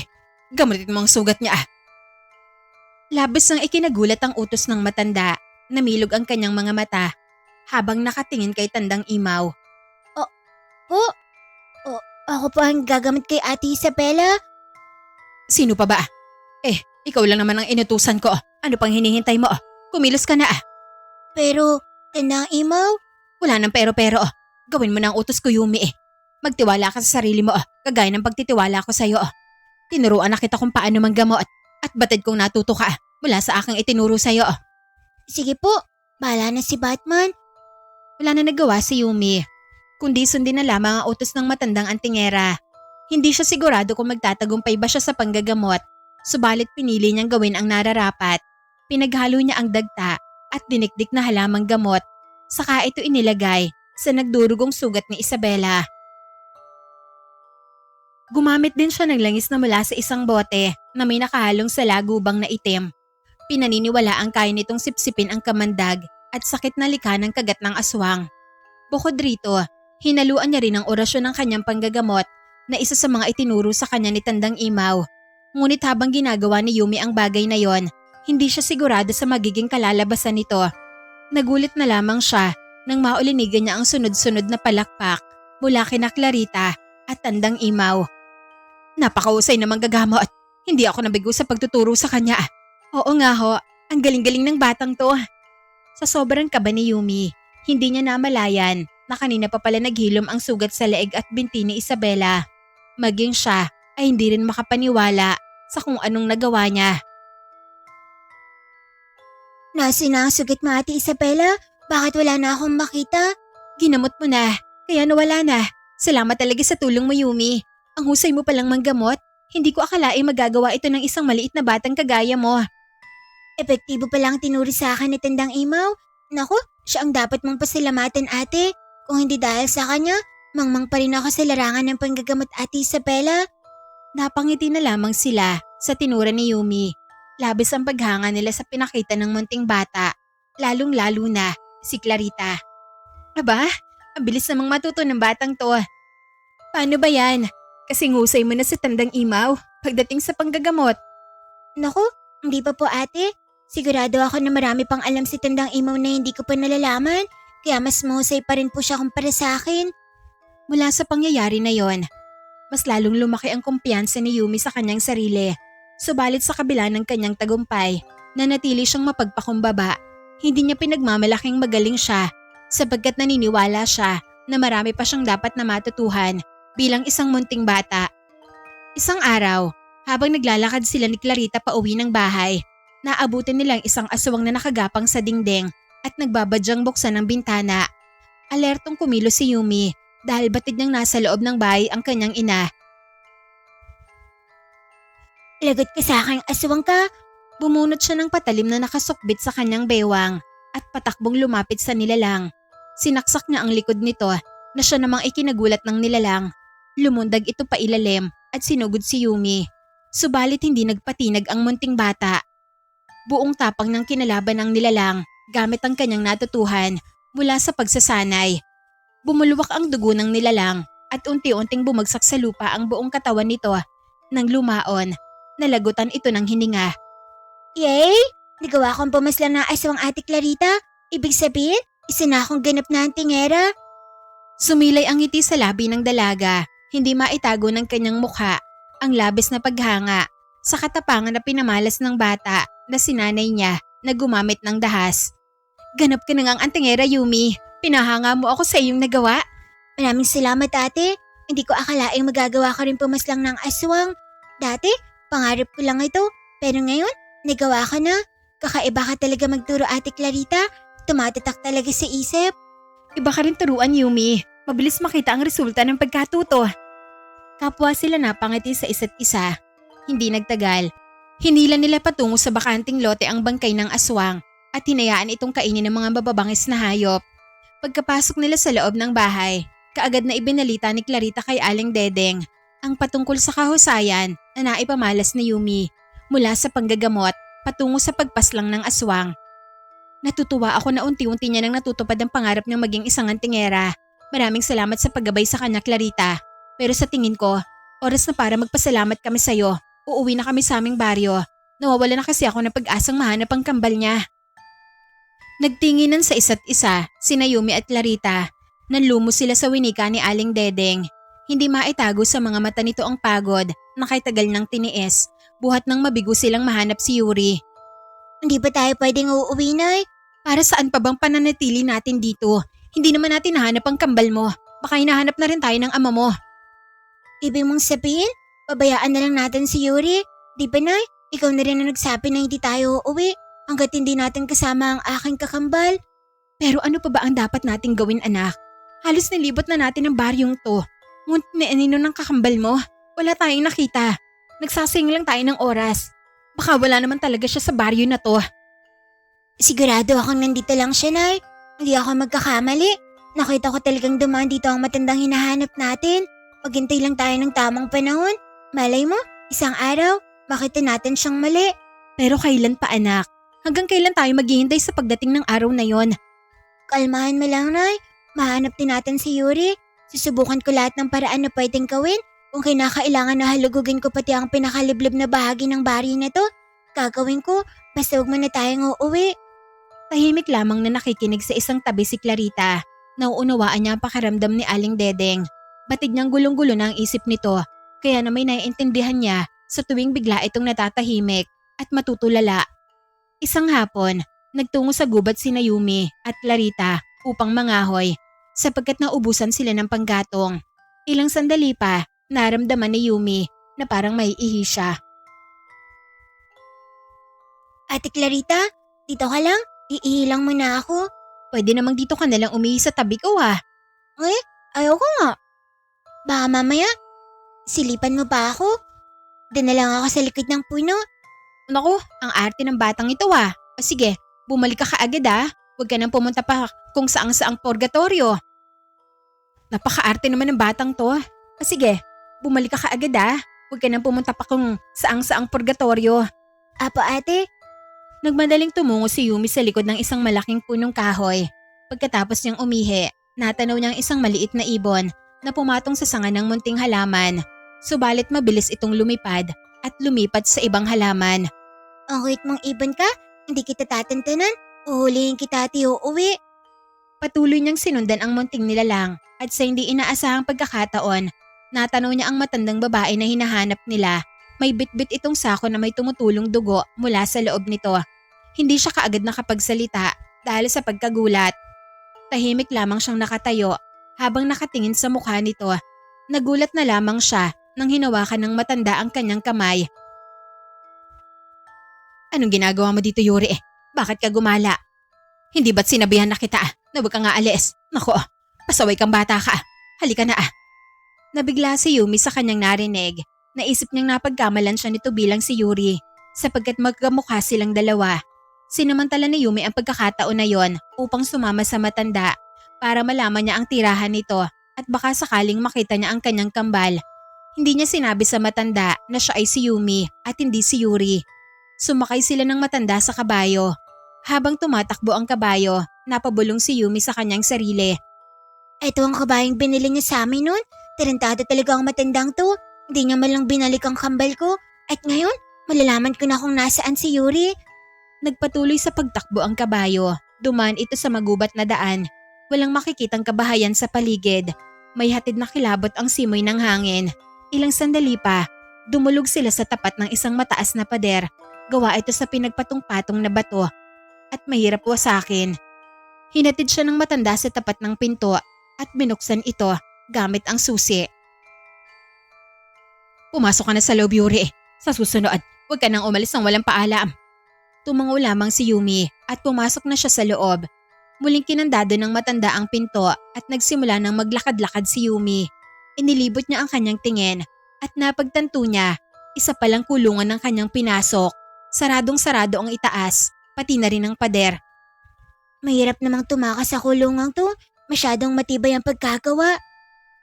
gamutin mo ang sugat niya. Labis nang ikinagulat ang utos ng matanda. Namilog ang kanyang mga mata habang nakatingin kay Tandang Imaw. Ako po ang gagamit kay Ate Isabela. Sino pa ba? Ikaw lang naman ang inutusan ko. Ano pang hinihintay mo? Kumilos ka na. Pero, Tandang Imaw, Wala nang pero-pero. Gawin mo na ang utos ko, Yumi. Magtiwala ka sa sarili mo, kagaya ng pagtitiwala ko sa'yo. Tinuruan na kita kung paano manggamot at batid kong natuto ka mula sa aking itinuro sa'yo. sige po, bahala na si Batman. Wala na nagawa si Yumi, kundi sundin na lamang ang utos ng matandang antingera. Hindi siya sigurado kung magtatagumpay ba siya sa panggagamot, subalit pinili niyang gawin ang nararapat. Pinaghalo niya ang dagta at dinikdik na halamang gamot, saka ito inilagay sa nagdurugong sugat ni Isabela. Gumamit din siya ng langis na mula sa isang bote na may nakahalong sa lagubang na itim. Pinaniniwala ang kaya nitong sipsipin ang kamandag at sakit na likha ng kagat ng aswang. Bukod rito, hinaluan niya rin ang orasyon ng kanyang panggagamot na isa sa mga itinuro sa kanya ni Tandang Imaw. Ngunit habang ginagawa ni Yumi ang bagay na yon, hindi siya sigurado sa magiging kalalabasan nito. Nagulit na lamang siya nang maulinigan niya ang sunod-sunod na palakpak mula kina Clarita at Tandang Imaw. Napakausay namang gagamot. Hindi ako nabigo sa pagtuturo sa kanya. Oo nga ho, ang galing-galing ng batang to. Sa sobrang kaba ni Yumi, hindi niya namalayan na kanina pa pala naghilom ang sugat sa leeg at binti ni Isabela. Maging siya ay hindi rin makapaniwala sa kung anong nagawa niya. Nasaan na ang sugat mo, Ate Isabela? Bakit wala na akong makita? Ginamot mo na, kaya nawala na. Salamat talaga sa tulong mo, Yumi. Ang husay mo palang manggamot. Hindi ko akalaing magagawa ito ng isang maliit na batang kagaya mo. Epektibo palang tinuri sa akin ni Tandang Imaw. Naku, siya ang dapat mong pasalamatan, ate. Kung hindi dahil sa kanya, mangmang pa rin ako sa larangan ng panggagamot, Ate Isabela. Napangiti na lamang sila sa tinura ni Yumi. Labis ang paghanga nila sa pinakita ng munting bata, lalong-lalo na si Clarita. Aba, ang bilis namang matuto ng batang to. Paano ba yan? Kasing husay mo na si Tandang Imaw pagdating sa panggagamot. Naku, hindi pa po, ate. Sigurado ako na marami pang alam si Tandang Imaw na hindi ko pa nalalaman, kaya mas mahusay pa rin po siya kumpara sa akin. Mula sa pangyayari na yon, mas lalong lumaki ang kumpiyansa ni Yumi sa kanyang sarili. Subalit sa kabila ng kanyang tagumpay, nanatili siyang mapagpakumbaba. Hindi niya pinagmamalaking magaling siya sapagkat naniniwala siya na marami pa siyang dapat na matutuhan bilang isang munting bata. Isang araw, habang naglalakad sila ni Clarita pauwi ng bahay, naabutin nilang isang aswang na nakagapang sa dingding at nagbabadyang buksan ng bintana. Alertong kumilos si Yumi dahil batid niyang nasa loob ng bahay ang kanyang ina. Lagot ka sa aking aswang ka. Bumunot siya ng patalim na nakasukbit sa kanyang bewang at patakbong lumapit sa nilalang. Sinaksak niya ang likod nito na siya namang ikinagulat ng nilalang. Lumundag ito pa ilalim at sinugod si Yumi. Subalit hindi nagpatinag ang munting bata. Buong tapang ng kinalaban ng nilalang gamit ang kanyang natutuhan mula sa pagsasanay. Bumulwak ang dugo ng nilalang at unti-unting bumagsak sa lupa ang buong katawan nito. Nang lumaon, nalagutan ito ng hininga. Yay! Nagawa kong pumaslang ng aswang, Ate Clarita. Ibig sabihin, isa na akong ganap na antingera. Sumilay ang ngiti sa labi ng dalaga, hindi maitago ng kanyang mukha ang labis na paghanga sa katapangan na pinamalas ng bata na sinanay niya na gumamit ng dahas. Ganap ka na ngang antingera, Yumi. Pinahanga mo ako sa iyong nagawa. Maraming salamat, ate. Hindi ko akalaing magagawa ko rin pumaslang ng aswang. Dati, pangarap ko lang ito. Pero ngayon, nagawa ko na. Kakaiba ka talaga magturo, Ate Clarita. Tumatatak talaga sa isip. Iba ka rin turuan, Yumi. Mabilis makita ang resulta ng pagkatuto. Kapwa sila napangiti sa isa't isa. Hindi nagtagal. Hinila nila patungo sa bakanting lote ang bangkay ng aswang at hinayaan itong kainin ng mga mababangis na hayop. Pagkapasok nila sa loob ng bahay, kaagad na ibinalita ni Clarita kay Aling Dedeng ang patungkol sa kahusayan na naipamalas ni Yumi mula sa panggagamot patungo sa pagpaslang ng aswang. Natutuwa ako na unti-unti niya nang natutupad ang pangarap niyang maging isang antingera. Maraming salamat sa paggabay sa kanya, Clarita. Pero sa tingin ko, oras na para magpasalamat kami sa'yo. Uuwi na kami sa aming baryo. Nawawala na kasi ako ng pag-asang mahanap ang kambal niya. Nagtinginan sa isa't isa, sina Yumi at Clarita. Nanlumo sila sa winika ni Aling Dedeng. Hindi maitago sa mga mata nito ang pagod na kay tagal ng tiniis. Buhat nang mabigo silang mahanap si Yuri. Hindi ba tayo pwedeng uuwi, Nay? Para saan pa bang pananatili natin dito? Hindi naman natin nahanap ang kambal mo. Baka hinahanap na rin tayo ng ama mo. Ibig mong sabihin, pabayaan na lang natin si Yuri? Di ba, Nay? Ikaw na rin ang nagsabi na hindi tayo uuwi hanggat hindi natin kasama ang aking kakambal. Pero ano pa ba ang dapat nating gawin, anak? Halos nilibot na natin ang baryong to. Ngunit anino ng kakambal mo? Wala tayong nakita. Nagsasing lang tayo ng oras. Baka wala naman talaga siya sa baryo na to. Sigurado akong nandito lang siya, Nay. Hindi ako magkakamali. Nakita ko talagang dumaan dito ang matandang hinahanap natin. Maghintay lang tayo ng tamang panahon. Malay mo, isang araw, makita natin siyang mali. Pero kailan pa, anak? Hanggang kailan tayo maghihintay sa pagdating ng araw na yon? Kalmahan mo lang, Nay. Mahanap din natin si Yuri. Susubukan ko lahat ng paraan na pwedeng gawin. Kung kinakailangan na halugugin ko pati ang pinakaliblib na bahagi ng baryo na to, gagawin ko, basta huwag mo na tayong uuwi. Tahimik lamang na nakikinig sa isang tabi si Clarita. Nauunawaan niya ang pakiramdam ni Aling Dedeng. Batid niyang gulong-gulo na ang isip nito, kaya na may naiintindihan niya sa tuwing bigla itong natatahimik at matutulala. Isang hapon, nagtungo sa gubat si Yumi at Clarita upang mangahoy sapagkat naubusan sila ng panggatong. Ilang sandali pa, naramdaman ni Yumi na parang maiihi siya. Ate Clarita, dito ka lang? Iihi lang muna ako. Pwede namang dito ka nalang umihi sa tabi ko ha. Ayaw ko nga. Baka mamaya, silipan mo pa ako? Doon na lang ako sa likod ng puno. Naku, ang arte ng batang ito ha. O sige, bumalik ka kaagad ha. Huwag ka nang pumunta pa kung saang-saang purgatorio. Napaka-arte naman ng batang to. O sige, bumalik ka kaagad ha. Huwag ka nang pumunta pa kung saang-saang purgatorio. Apo ate. Nagmadaling tumungo si Yumi sa likod ng isang malaking punong kahoy. Pagkatapos niyang umihi, natanaw niya ang isang maliit na ibon na pumatong sa sanga ng munting halaman. Subalit mabilis itong lumipad at lumipat sa ibang halaman. Ang kuit mong ibon ka? Hindi kita tatantanan? Uhulihin kita at iuuwi. Patuloy niyang sinundan ang munting nilalang at sa hindi inaasahang pagkakataon, natanaw niya ang matandang babae na hinahanap nila. May bitbit itong sako na may tumutulong dugo mula sa loob nito. Hindi siya kaagad nakapagsalita dahil sa pagkagulat. Tahimik lamang siyang nakatayo habang nakatingin sa mukha nito. Nagulat na lamang siya nang hinawakan ng matanda ang kanyang kamay. Anong ginagawa mo dito, Yuri? Bakit ka gumala? Hindi ba't sinabihan na kita na huwag ka nga alis? Nako, pasaway kang bata ka. Halika na ah. Nabigla si Yumi sa kanyang narinig. Naisip niyang napagkamalan siya nito bilang si Yuri sapagkat magkamukha silang dalawa. Sinamantala ni Yumi ang pagkakataon na yon upang sumama sa matanda para malaman niya ang tirahan nito at baka sakaling makita niya ang kanyang kambal. Hindi niya sinabi sa matanda na siya ay si Yumi at hindi si Yuri. Sumakay sila ng matanda sa kabayo. Habang tumatakbo ang kabayo, napabulong si Yumi sa kanyang sarili. Ito ang kabayong binili niya sa amin noon. Tarantado talaga ang matandang to. Hindi niya man lang binalik ang kambal ko. At ngayon, malalaman ko na kung nasaan si Yuri. Nagpatuloy sa pagtakbo ang kabayo. Dumaan ito sa magubat na daan. Walang makikitang kabahayan sa paligid. May hatid na kilabot ang simoy ng hangin. Ilang sandali pa, dumulog sila sa tapat ng isang mataas na pader. Gawa ito sa pinagpatong-patong na bato at mahirap wasakin. Hinatid siya ng matanda sa tapat ng pinto at binuksan ito gamit ang susi. Pumasok ka na sa loob, Yuri. Sa susunod, huwag ka nang umalis nang walang paalam. Tumango lamang si Yumi at pumasok na siya sa loob. Muling kinandado ng matanda ang pinto at nagsimula ng maglakad-lakad si Yumi. Inilibot niya ang kanyang tingin at napagtanto niya, isa palang kulungan ng kanyang pinasok. Saradong-sarado ang itaas, pati na rin ang pader Mahirap namang tumakas sa kulungang to. Masyadong matibay ang pagkagawa.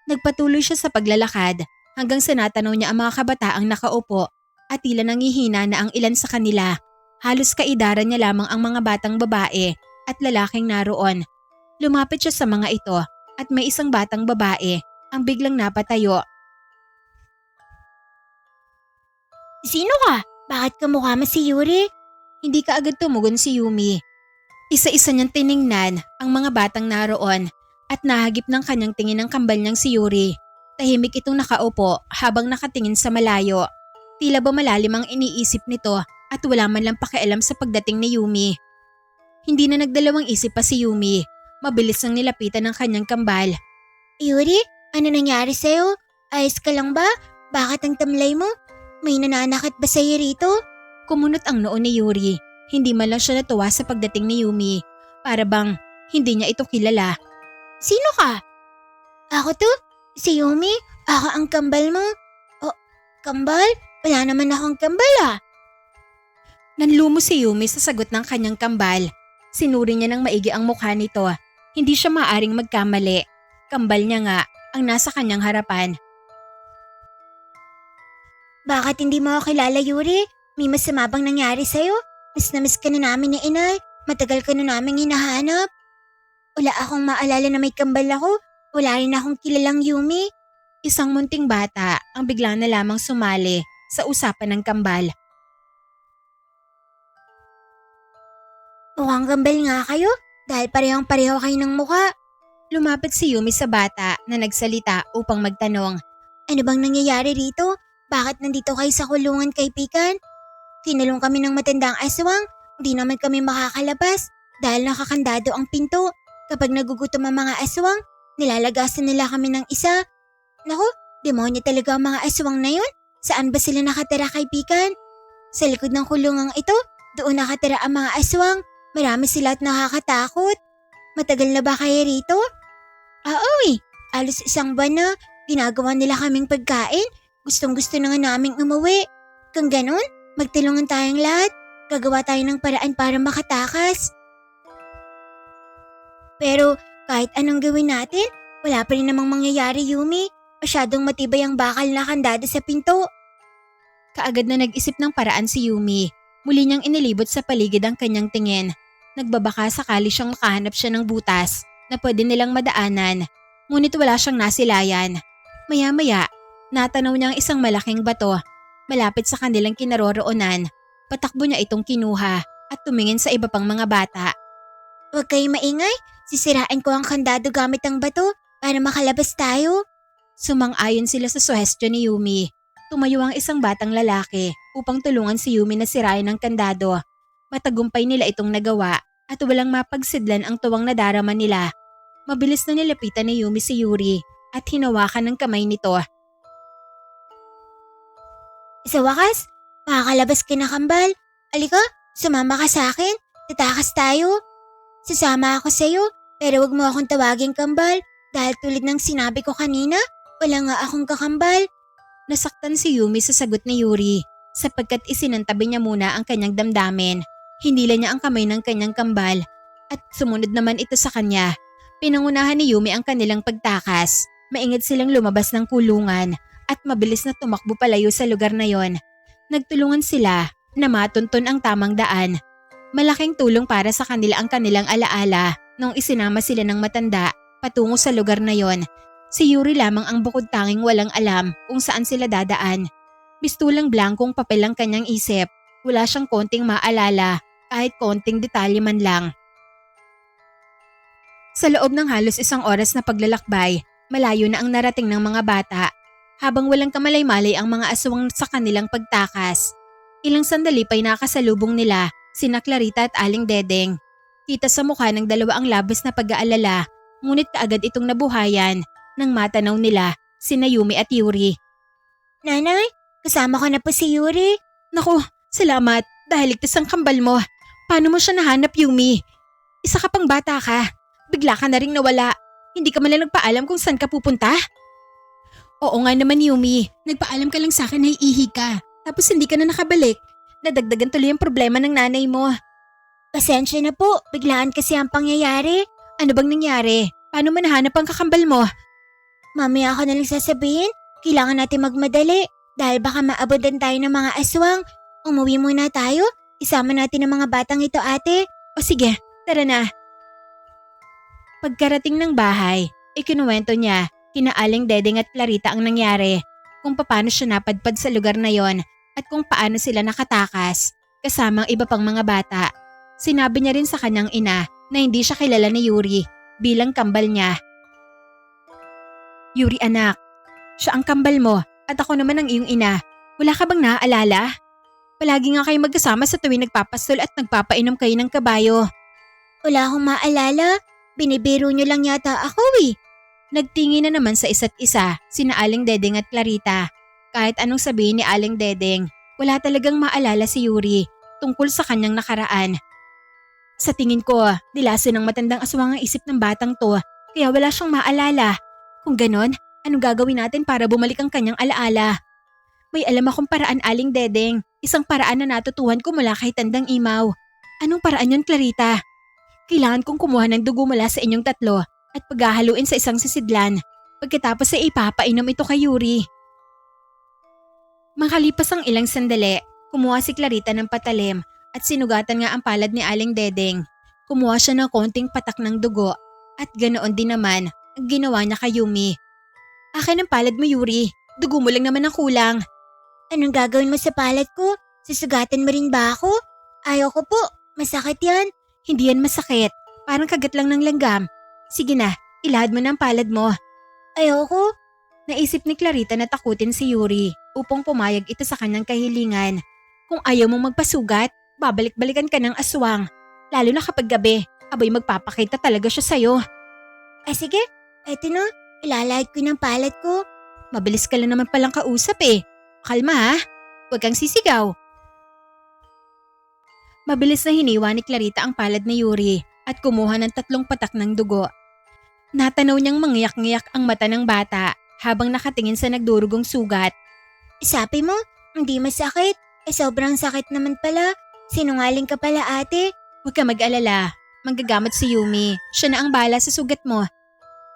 Nagpatuloy siya sa paglalakad hanggang sa natanaw niya ang mga kabataang nakaupo at tila nangihina na ang ilan sa kanila. Halos kaidaran niya lamang ang mga batang babae at lalaking naroon. Lumapit siya sa mga ito at may isang batang babae ang biglang napatayo. Sino ka? Bakit kamukha mo si Yuri? Hindi kaagad tumugon si Yumi. Isa-isa niyang tiningnan ang mga batang naroon at nahagip ng kanyang tingin ang kambal niyang si Yuri. Tahimik itong nakaupo habang nakatingin sa malayo. Tila ba malalim ang iniisip nito at wala man lang pakialam sa pagdating ni Yumi. Hindi na nagdalawang isip pa si Yumi. Mabilis nang nilapitan ng kanyang kambal. Yuri, ano nangyari sa'yo? Ayos ka lang ba? Bakit ang tamlay mo? May nananakit ba sa'yo rito? Kumunot ang noo ni Yuri. Hindi man lang siya natuwa sa pagdating ni Yumi. Para bang hindi niya ito kilala. Sino ka? Ako to? Si Yumi? Ako ang kambal mo? Oh, kambal? Wala naman akong kambal Nanlumo si Yumi sa sagot ng kanyang kambal. Sinuri niya ng maigi ang mukha nito. Hindi siya maaring magkamali. Kambal niya nga ang nasa kanyang harapan. Bakit hindi mo ako kilala, Yuri? May masama bang nangyari sa'yo? Miss na miss ka na namin ni inay. Matagal ka na namin hinahanap. Wala akong maalala na may kambal ako. Wala rin akong kilalang Yumi. Isang munting bata ang bigla na lamang sumali sa usapan ng kambal. Mukhang kambal nga kayo dahil parehong-pareho kayo ng mukha. Lumapit si Yumi sa bata na nagsalita upang magtanong. Ano bang nangyayari rito? Bakit nandito kayo sa kulungan, kaibigan? Kinulong kami ng matandang aswang. Hindi naman kami makakalabas dahil nakakandado ang pinto. Kapag nagugutom ang mga aswang, nilalagasan nila kami ng isa. Naku, demonyo talaga ang mga aswang na yun. Saan ba sila nakatira, kaibigan? Sa likod ng kulungang ito, doon nakatira ang mga aswang. Marami sila at nakakatakot. Matagal na ba kayo rito? Oo alos isang buwan na. Ginagawa nila kaming pagkain. Gustong-gusto na nga naming umuwi. Kung ganun, magtulungan tayong lahat. Gagawa tayo ng paraan para makatakas. Pero kahit anong gawin natin, wala pa rin namang mangyayari, Yumi. Masyadong matibay ang bakal na kandado sa pinto. Kaagad na nag-isip ng paraan si Yumi. Muli niyang inilibot sa paligid ang kanyang tingin. Nagbabaka sakali siyang makahanap siya ng butas na pwede nilang madaanan. Ngunit wala siyang nasilayan. Maya-maya, natanaw niya ang isang malaking bato. Malapit sa kanilang kinaroroonan. Patakbo niya itong kinuha at tumingin sa iba pang mga bata. Huwag kayo maingay. Sisirain ko ang kandado gamit ang bato para makalabas tayo. Sumang-ayon sila sa suhestyon ni Yumi. Tumayo ang isang batang lalaki upang tulungan si Yumi na sirain ang kandado. Matagumpay nila itong nagawa at walang mapagsidlan ang tuwang nadarama nila. Mabilis na nilapitan ni Yumi si Yuri at hinawakan ng kamay nito. Sa wakas, makakalabas ka na, kambal. Alika, sumama ka sa akin. Tatakas tayo. Sasama ako sa'yo, pero wag mo akong tawaging kambal dahil tulad ng sinabi ko kanina, wala nga akong kakambal. Nasaktan si Yumi sa sagot ni Yuri sapagkat isinantabi niya muna ang kanyang damdamin. Hinila niya ang kamay ng kanyang kambal at sumunod naman ito sa kanya. Pinangunahan ni Yumi ang kanilang pagtakas. Maingid silang lumabas ng kulungan at mabilis na tumakbo palayo sa lugar na yon. Nagtulungan sila na matunton ang tamang daan. Malaking tulong para sa kanila ang kanilang alaala nung isinama sila ng matanda patungo sa lugar na yon. Si Yuri lamang ang bukod tanging walang alam kung saan sila dadaan. Bistulang blankong papel ang kanyang isip. Wala siyang konting maalala, kahit konting detalye man lang. Sa loob ng halos isang oras na paglalakbay, malayo na ang narating ng mga bata. Habang walang kamalay-malay ang mga aswang sa kanilang pagtakas. Ilang sandali pa'y nakasalubong nila sina Clarita at Aling Dedeng. Kita sa mukha ng dalawa ang labis na pag-aalala, ngunit kaagad itong nabuhayan nang matanaw nila sina Yumi at Yuri. Nanay, kasama ko na po si Yuri. Naku, salamat dahil ligtas ang kambal mo. Paano mo siya nahanap, Yumi? Isa ka pang bata ka. Bigla ka na ring nawala. Hindi ka man lang nagpaalam kung saan ka pupunta? Oo nga naman, Yumi. Nagpaalam ka lang sa akin na iihi ka. Tapos hindi ka na nakabalik. Nadagdagan tuloy ang problema ng nanay mo. Pasensya na po, biglaan kasi ang pangyayari. Ano bang nangyari? Paano mo nahanap ang kakambal mo? Mamaya ako nalang sasabihin, kailangan natin magmadali dahil baka maabutan tayo ng mga aswang. Umuwi muna tayo, isama natin ang mga batang ito ate. O sige, tara na. Pagkarating ng bahay, ikinuwento niya kina Aling Dedeng at Clarita ang nangyari, kung paano siya napadpad sa lugar na yon at kung paano sila nakatakas, kasama ang iba pang mga bata. Sinabi niya rin sa kanyang ina na hindi siya kilala ni Yuri bilang kambal niya. Yuri anak, siya ang kambal mo at ako naman ang iyong ina. Wala ka bang naaalala? Palagi nga kayo magkasama sa tuwing nagpapastol at nagpapainom kayo ng kabayo. Wala akong maalala, binibiro niyo lang yata ako eh. Nagtingin na naman sa isa't isa sina Aling Dedeng at Clarita. Kahit anong sabihin ni Aling Dedeng, wala talagang maalala si Yuri tungkol sa kanyang nakaraan. Sa tingin ko, dilaso ng matandang aswang ang isip ng batang to, kaya wala siyang maalala. Kung ganon, anong gagawin natin para bumalik ang kanyang alaala? May alam akong paraan, Aling Dedeng. Isang paraan na natutuhan ko mula kay Tandang Imaw. Anong paraan yun, Clarita? Kailangan kong kumuha ng dugo mula sa inyong tatlo at paghahaluin sa isang sisidlan. Pagkatapos ay ipapainom ito kay Yuri. Makalipas ang ilang sandali, kumuha si Clarita ng patalim at sinugatan nga ang palad ni Aling Dedeng. Kumuha siya ng konting patak ng dugo at ganoon din naman ang ginawa niya kay Yumi. Akin ang palad mo, Yuri. Dugo mo lang naman ang kulang. Anong gagawin mo sa palad ko? Susugatan mo rin ba ako? Ayoko po, masakit yan. Hindi yan masakit. Parang kagat lang ng langgam. Sige na, ilahad mo ng palad mo. Ayoko. Naisip ni Clarita na takutin si Yuri upang pumayag ito sa kanyang kahilingan. Kung ayaw mong magpasugat, babalik-balikan ka ng aswang. Lalo na kapag gabi, abay magpapakita talaga siya sa'yo. Sige, eto na, ilalahad ko ng palad ko. Mabilis ka lang naman palang kausap eh. Kalma ha, huwag kang sisigaw. Mabilis na hiniwa ni Clarita ang palad ni Yuri at kumuha ng 3 patak ng dugo. Natanaw niyang mangyak-ngyak ang mata ng bata habang nakatingin sa nagdurugong sugat. Sabi mo, hindi masakit. Sobrang sakit naman pala. Sinungaling ka pala ate. Huwag ka mag-alala, manggagamot si Yumi. Siya na ang bahala sa sugat mo.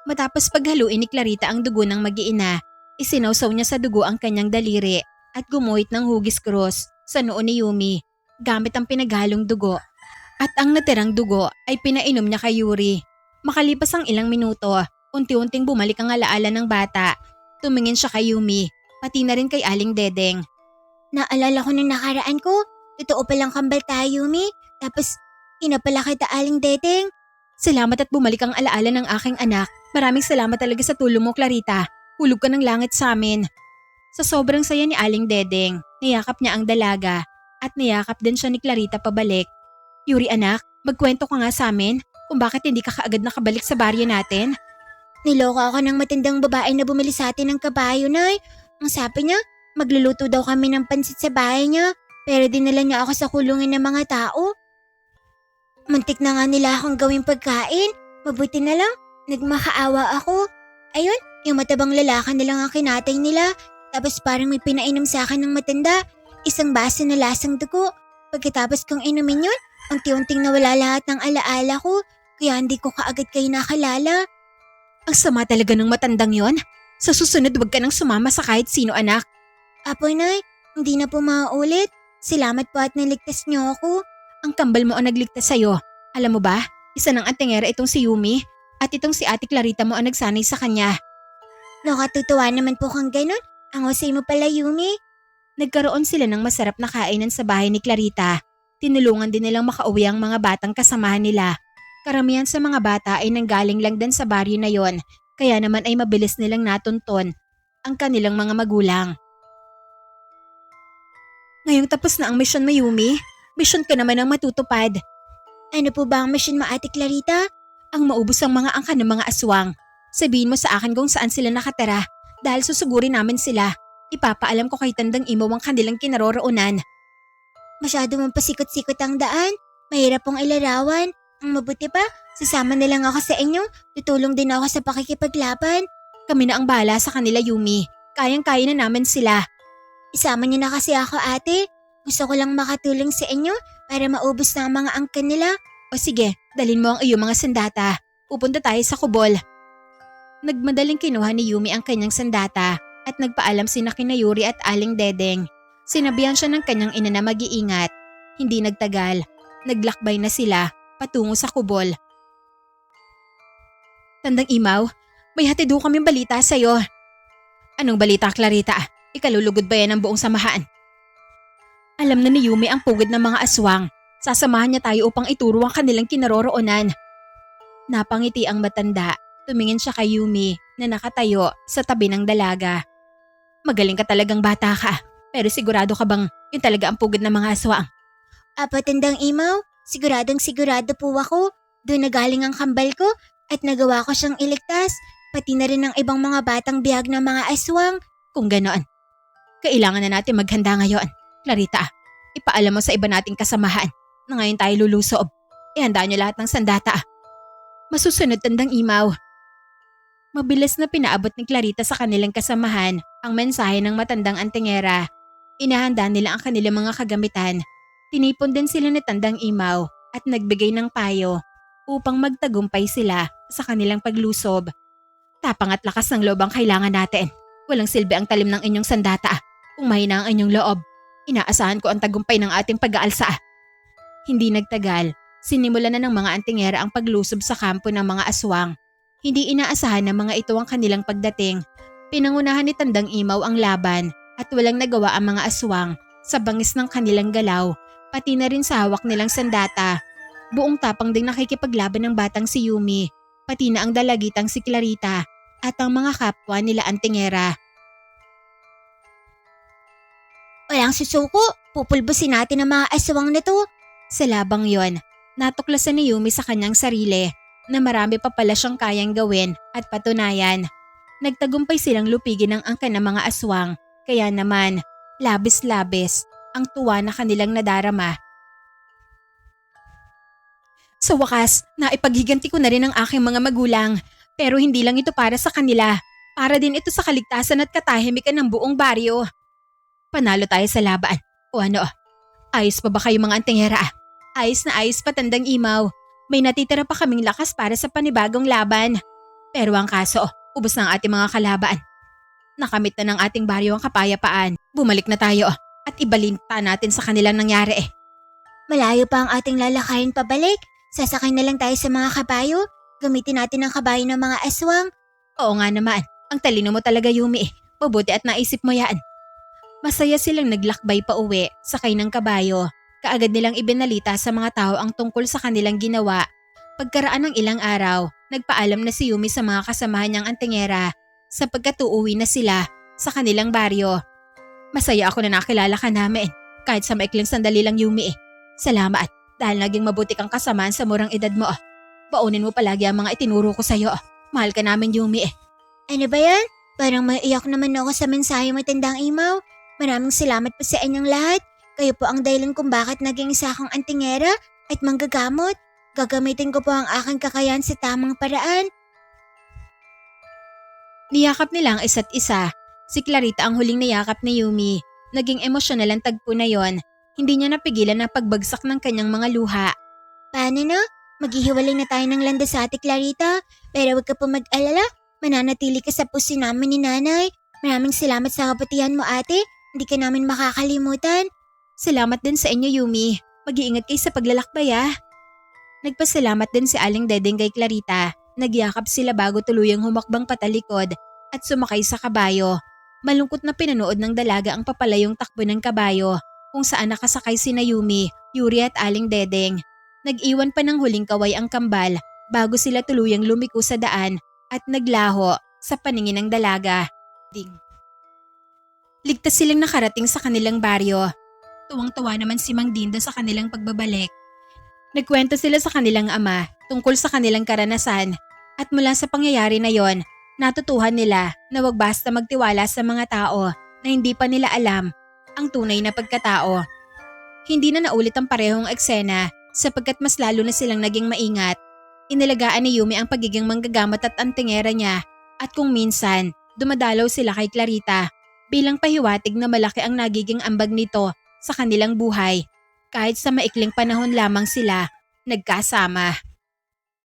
Matapos paghaluin ni Clarita ang dugo ng mag-iina, isinawsaw niya sa dugo ang kanyang daliri at gumuhit ng hugis cross sa noo ni Yumi gamit ang pinaghalong dugo. At ang natirang dugo ay pinainom niya kay Yuri. Makalipas ang ilang minuto, unti-unting bumalik ang alaala ng bata. Tumingin siya kay Yumi, pati na rin kay Aling Dedeng. Naalala ko ng nakaraan ko. Totoo palang kambal tayo, Yumi. Tapos, ina pala kita Aling Dedeng. Salamat at bumalik ang alaala ng aking anak. Maraming salamat talaga sa tulong mo, Clarita. Hulog ka ng langit sa amin. Sa sobrang saya ni Aling Dedeng, niyakap niya ang dalaga at niyakap din siya ni Clarita pabalik. Yuri anak, magkwento ka nga sa amin kung bakit hindi ka kaagad nakabalik sa baryo natin. Niloko ako ng matandang babae na bumili sa atin ng kabayo, Nay. Ang sabi niya, magluluto daw kami ng pansit sa bahay niya, pero dinala niya ako sa kulungan ng mga tao. Muntik na nga nila akong gawing pagkain. Mabuti na lang, nagmakaawa ako. Ayun, yung matabang lalaki na lang ang kinatay nila. Tapos parang may pinainom sa akin ng matanda. Isang baso na lasang dugo. Pagkatapos kong inumin yun, unti-unting nawala lahat ng alaala ko. Kaya hindi ko kaagad kayo nakalala. Ang sama talaga ng matandang yon. Sa susunod huwag ka nang sumama sa kahit sino anak. Apo Nay, hindi na po maulit. Salamat po at naligtas niyo ako. Ang kambal mo ang nagligtas sa'yo. Alam mo ba, isa ng antingera itong si Yumi at itong si Ate Clarita mo ang nagsanay sa kanya. Nakatutuwa naman po kang ganun. Ang husay mo pala, Yumi. Nagkaroon sila ng masarap na kainan sa bahay ni Clarita. Tinulungan din nilang makauwi ang mga batang kasamahan nila. Karamihan sa mga bata ay nanggaling lang din sa baryo na yon, kaya naman ay mabilis nilang natunton ang kanilang mga magulang. Ngayong tapos na ang misyon mo, Yumi. Misyon ka naman ang matutupad. Ano po ba ang mission mo, Ate Clarita? Ang maubos ang mga angka ng mga aswang. Sabihin mo sa akin kung saan sila nakatira dahil susugurin namin sila. Ipapaalam ko kay Tandang Imaw ang kanilang kinaroroonan. Masyado mong pasikot-sikot ang daan. Mahirap pong ilarawan. Ang mabuti pa, sasama na lang ako sa inyo. Tutulong din ako sa pakikipaglaban. Kami na ang bahala sa kanila, Yumi. Kayang-kaya na namin sila. Isama niyo na kasi ako, ate. Gusto ko lang makatulong sa inyo para maubos na ang mga angkan nila. O sige, dalin mo ang iyong mga sandata. Pupunta tayo sa kubol. Nagmadaling kinuha ni Yumi ang kanyang sandata at nagpaalam sina kina Yuri at Aling Dedeng. Sinabihan siya ng kanyang ina na mag-iingat. Hindi nagtagal. Naglakbay na sila patungo sa kubol. Tandang Imaw, may hatid ho kaming balita sa'yo. Anong balita, Clarita? Ikalulugod ba yan ang buong samahan? Alam na ni Yumi ang pugad ng mga aswang. Sasamahan niya tayo upang ituro ang kanilang kinaroroonan. Napangiti ang matanda. Tumingin siya kay Yumi na nakatayo sa tabi ng dalaga. Magaling ka talagang bata ka. Pero sigurado ka bang yun talaga ang pugad ng mga aswang? Apo Tandang Imaw, siguradong sigurado po ako. Doon na galing ang kambal ko at nagawa ko siyang iligtas. Pati na rin ang ibang mga batang bihag ng mga aswang. Kung ganoon, kailangan na natin maghanda ngayon. Clarita, ipaalam mo sa iba nating kasamahan na ngayon tayo lulusob. Ihanda niyo lahat ng sandata. Masusunod, Tandang Imaw. Mabilis na pinaabot ni Clarita sa kanilang kasamahan ang mensahe ng matandang antingera. Inahanda nila ang kanilang mga kagamitan. Tinipon din sila ni Tandang Imaw at nagbigay ng payo upang magtagumpay sila sa kanilang paglusob. Tapang at lakas ng loob ang kailangan natin. Walang silbi ang talim ng inyong sandata kung mahina ang inyong loob. Inaasahan ko ang tagumpay ng ating pag-aalsa. Hindi nagtagal, sinimulan na ng mga antingera ang paglusob sa kampo ng mga aswang. Hindi inaasahan ng mga ito ang kanilang pagdating. Pinangunahan ni Tandang Imaw ang laban at walang nagawa ang mga aswang sa bangis ng kanilang galaw, pati na rin sa hawak nilang sandata. Buong tapang ding nakikipaglaban ng batang si Yumi, pati na ang dalagitang si Clarita at ang mga kapwa nila antingera. Walang susuko, pupulbusin natin ang mga aswang na to. Sa labang yon, natuklasan ni Yumi sa kanyang sarili na marami pa pala siyang kayang gawin at patunayan. Nagtagumpay silang lupigin ang angkan ng mga aswang, kaya naman, labis-labis ang tuwa na kanilang nadarama. Sa wakas, naipaghiganti ko na rin ang aking mga magulang, pero hindi lang ito para sa kanila, para din ito sa kaligtasan at katahimikan ng buong baryo. Panalo tayo sa laban. O ano, ayos pa ba kayo mga antingera? Ayos na ayos pa, Tandang Imaw. May natitira pa kaming lakas para sa panibagong laban. Pero ang kaso, ubos na ang ating mga kalaban. Nakamit na ng ating baryo ang kapayapaan. Bumalik na tayo at ibalinta natin sa kanilang nangyari. Malayo pa ang ating lalakayin pabalik. Sasakay na lang tayo sa mga kabayo. Gamitin natin ang kabayo ng mga aswang. Oo nga naman, ang talino mo talaga, Yumi. Mabuti at naisip mo yan. Masaya silang naglakbay pa uwi, sakay ng kabayo. Kaagad nilang ibinalita sa mga tao ang tungkol sa kanilang ginawa. Pagkaraan ng ilang araw, nagpaalam na si Yumi sa mga kasamahan niyang antingera sapagkat uuwi na sila sa kanilang baryo. Masaya ako na nakilala ka namin, kahit sa maikling sandali lang, Yumi. Salamat dahil naging mabuti kang kasamaan sa murang edad mo. Baunin mo palagi ang mga itinuro ko sa'yo. Mahal ka namin, Yumi. Ano ba yan? Parang maiiyak naman ako sa mensahe mo, Tandang Imaw. Maraming salamat po sa inyong lahat. Kayo po ang dahilan kung bakit naging isa akong antingera at manggagamot. Gagamitin ko po ang aking kakayahan sa tamang paraan. Niyakap nila ang isa't isa. Si Clarita ang huling niyakap ni Yumi. Naging emosyonal ang tagpo na yon. Hindi niya napigilan ang pagbagsak ng kanyang mga luha. Paano na? Maghihiwalay na tayo ng landas sa ate Clarita. Pero huwag ka po mag-alala. Mananatili ka sa puso namin ni Nanay. Maraming salamat sa kabutihan mo, ate. Hindi ka namin makakalimutan. Salamat din sa inyo, Yumi. Mag-iingat kayo sa paglalakbay, ah. Nagpasalamat din si Aling Dedeng kay Clarita. Nagyakap sila bago tuluyang humakbang patalikod at sumakay sa kabayo. Malungkot na pinanood ng dalaga ang papalayong takbo ng kabayo kung saan nakasakay sina Yumi, Yuri at Aling Dedeng. Nag-iwan pa ng huling kaway ang kambal bago sila tuluyang lumiko sa daan at naglaho sa paningin ng dalaga. Ligtas silang nakarating sa kanilang baryo. Tuwang-tuwa naman si Mang Dinda sa kanilang pagbabalik. Nagkwento sila sa kanilang ama tungkol sa kanilang karanasan at mula sa pangyayari na yon, natutuhan nila na wag basta magtiwala sa mga tao na hindi pa nila alam ang tunay na pagkatao. Hindi na naulit ang parehong eksena sapagkat mas lalo na silang naging maingat. Inilagaan ni Yumi ang pagiging manggagamot at antingera niya at kung minsan dumadalaw sila kay Clarita bilang pahiwatig na malaki ang nagiging ambag nito sa kanilang buhay. kahit sa maikling panahon lamang sila nagkasama.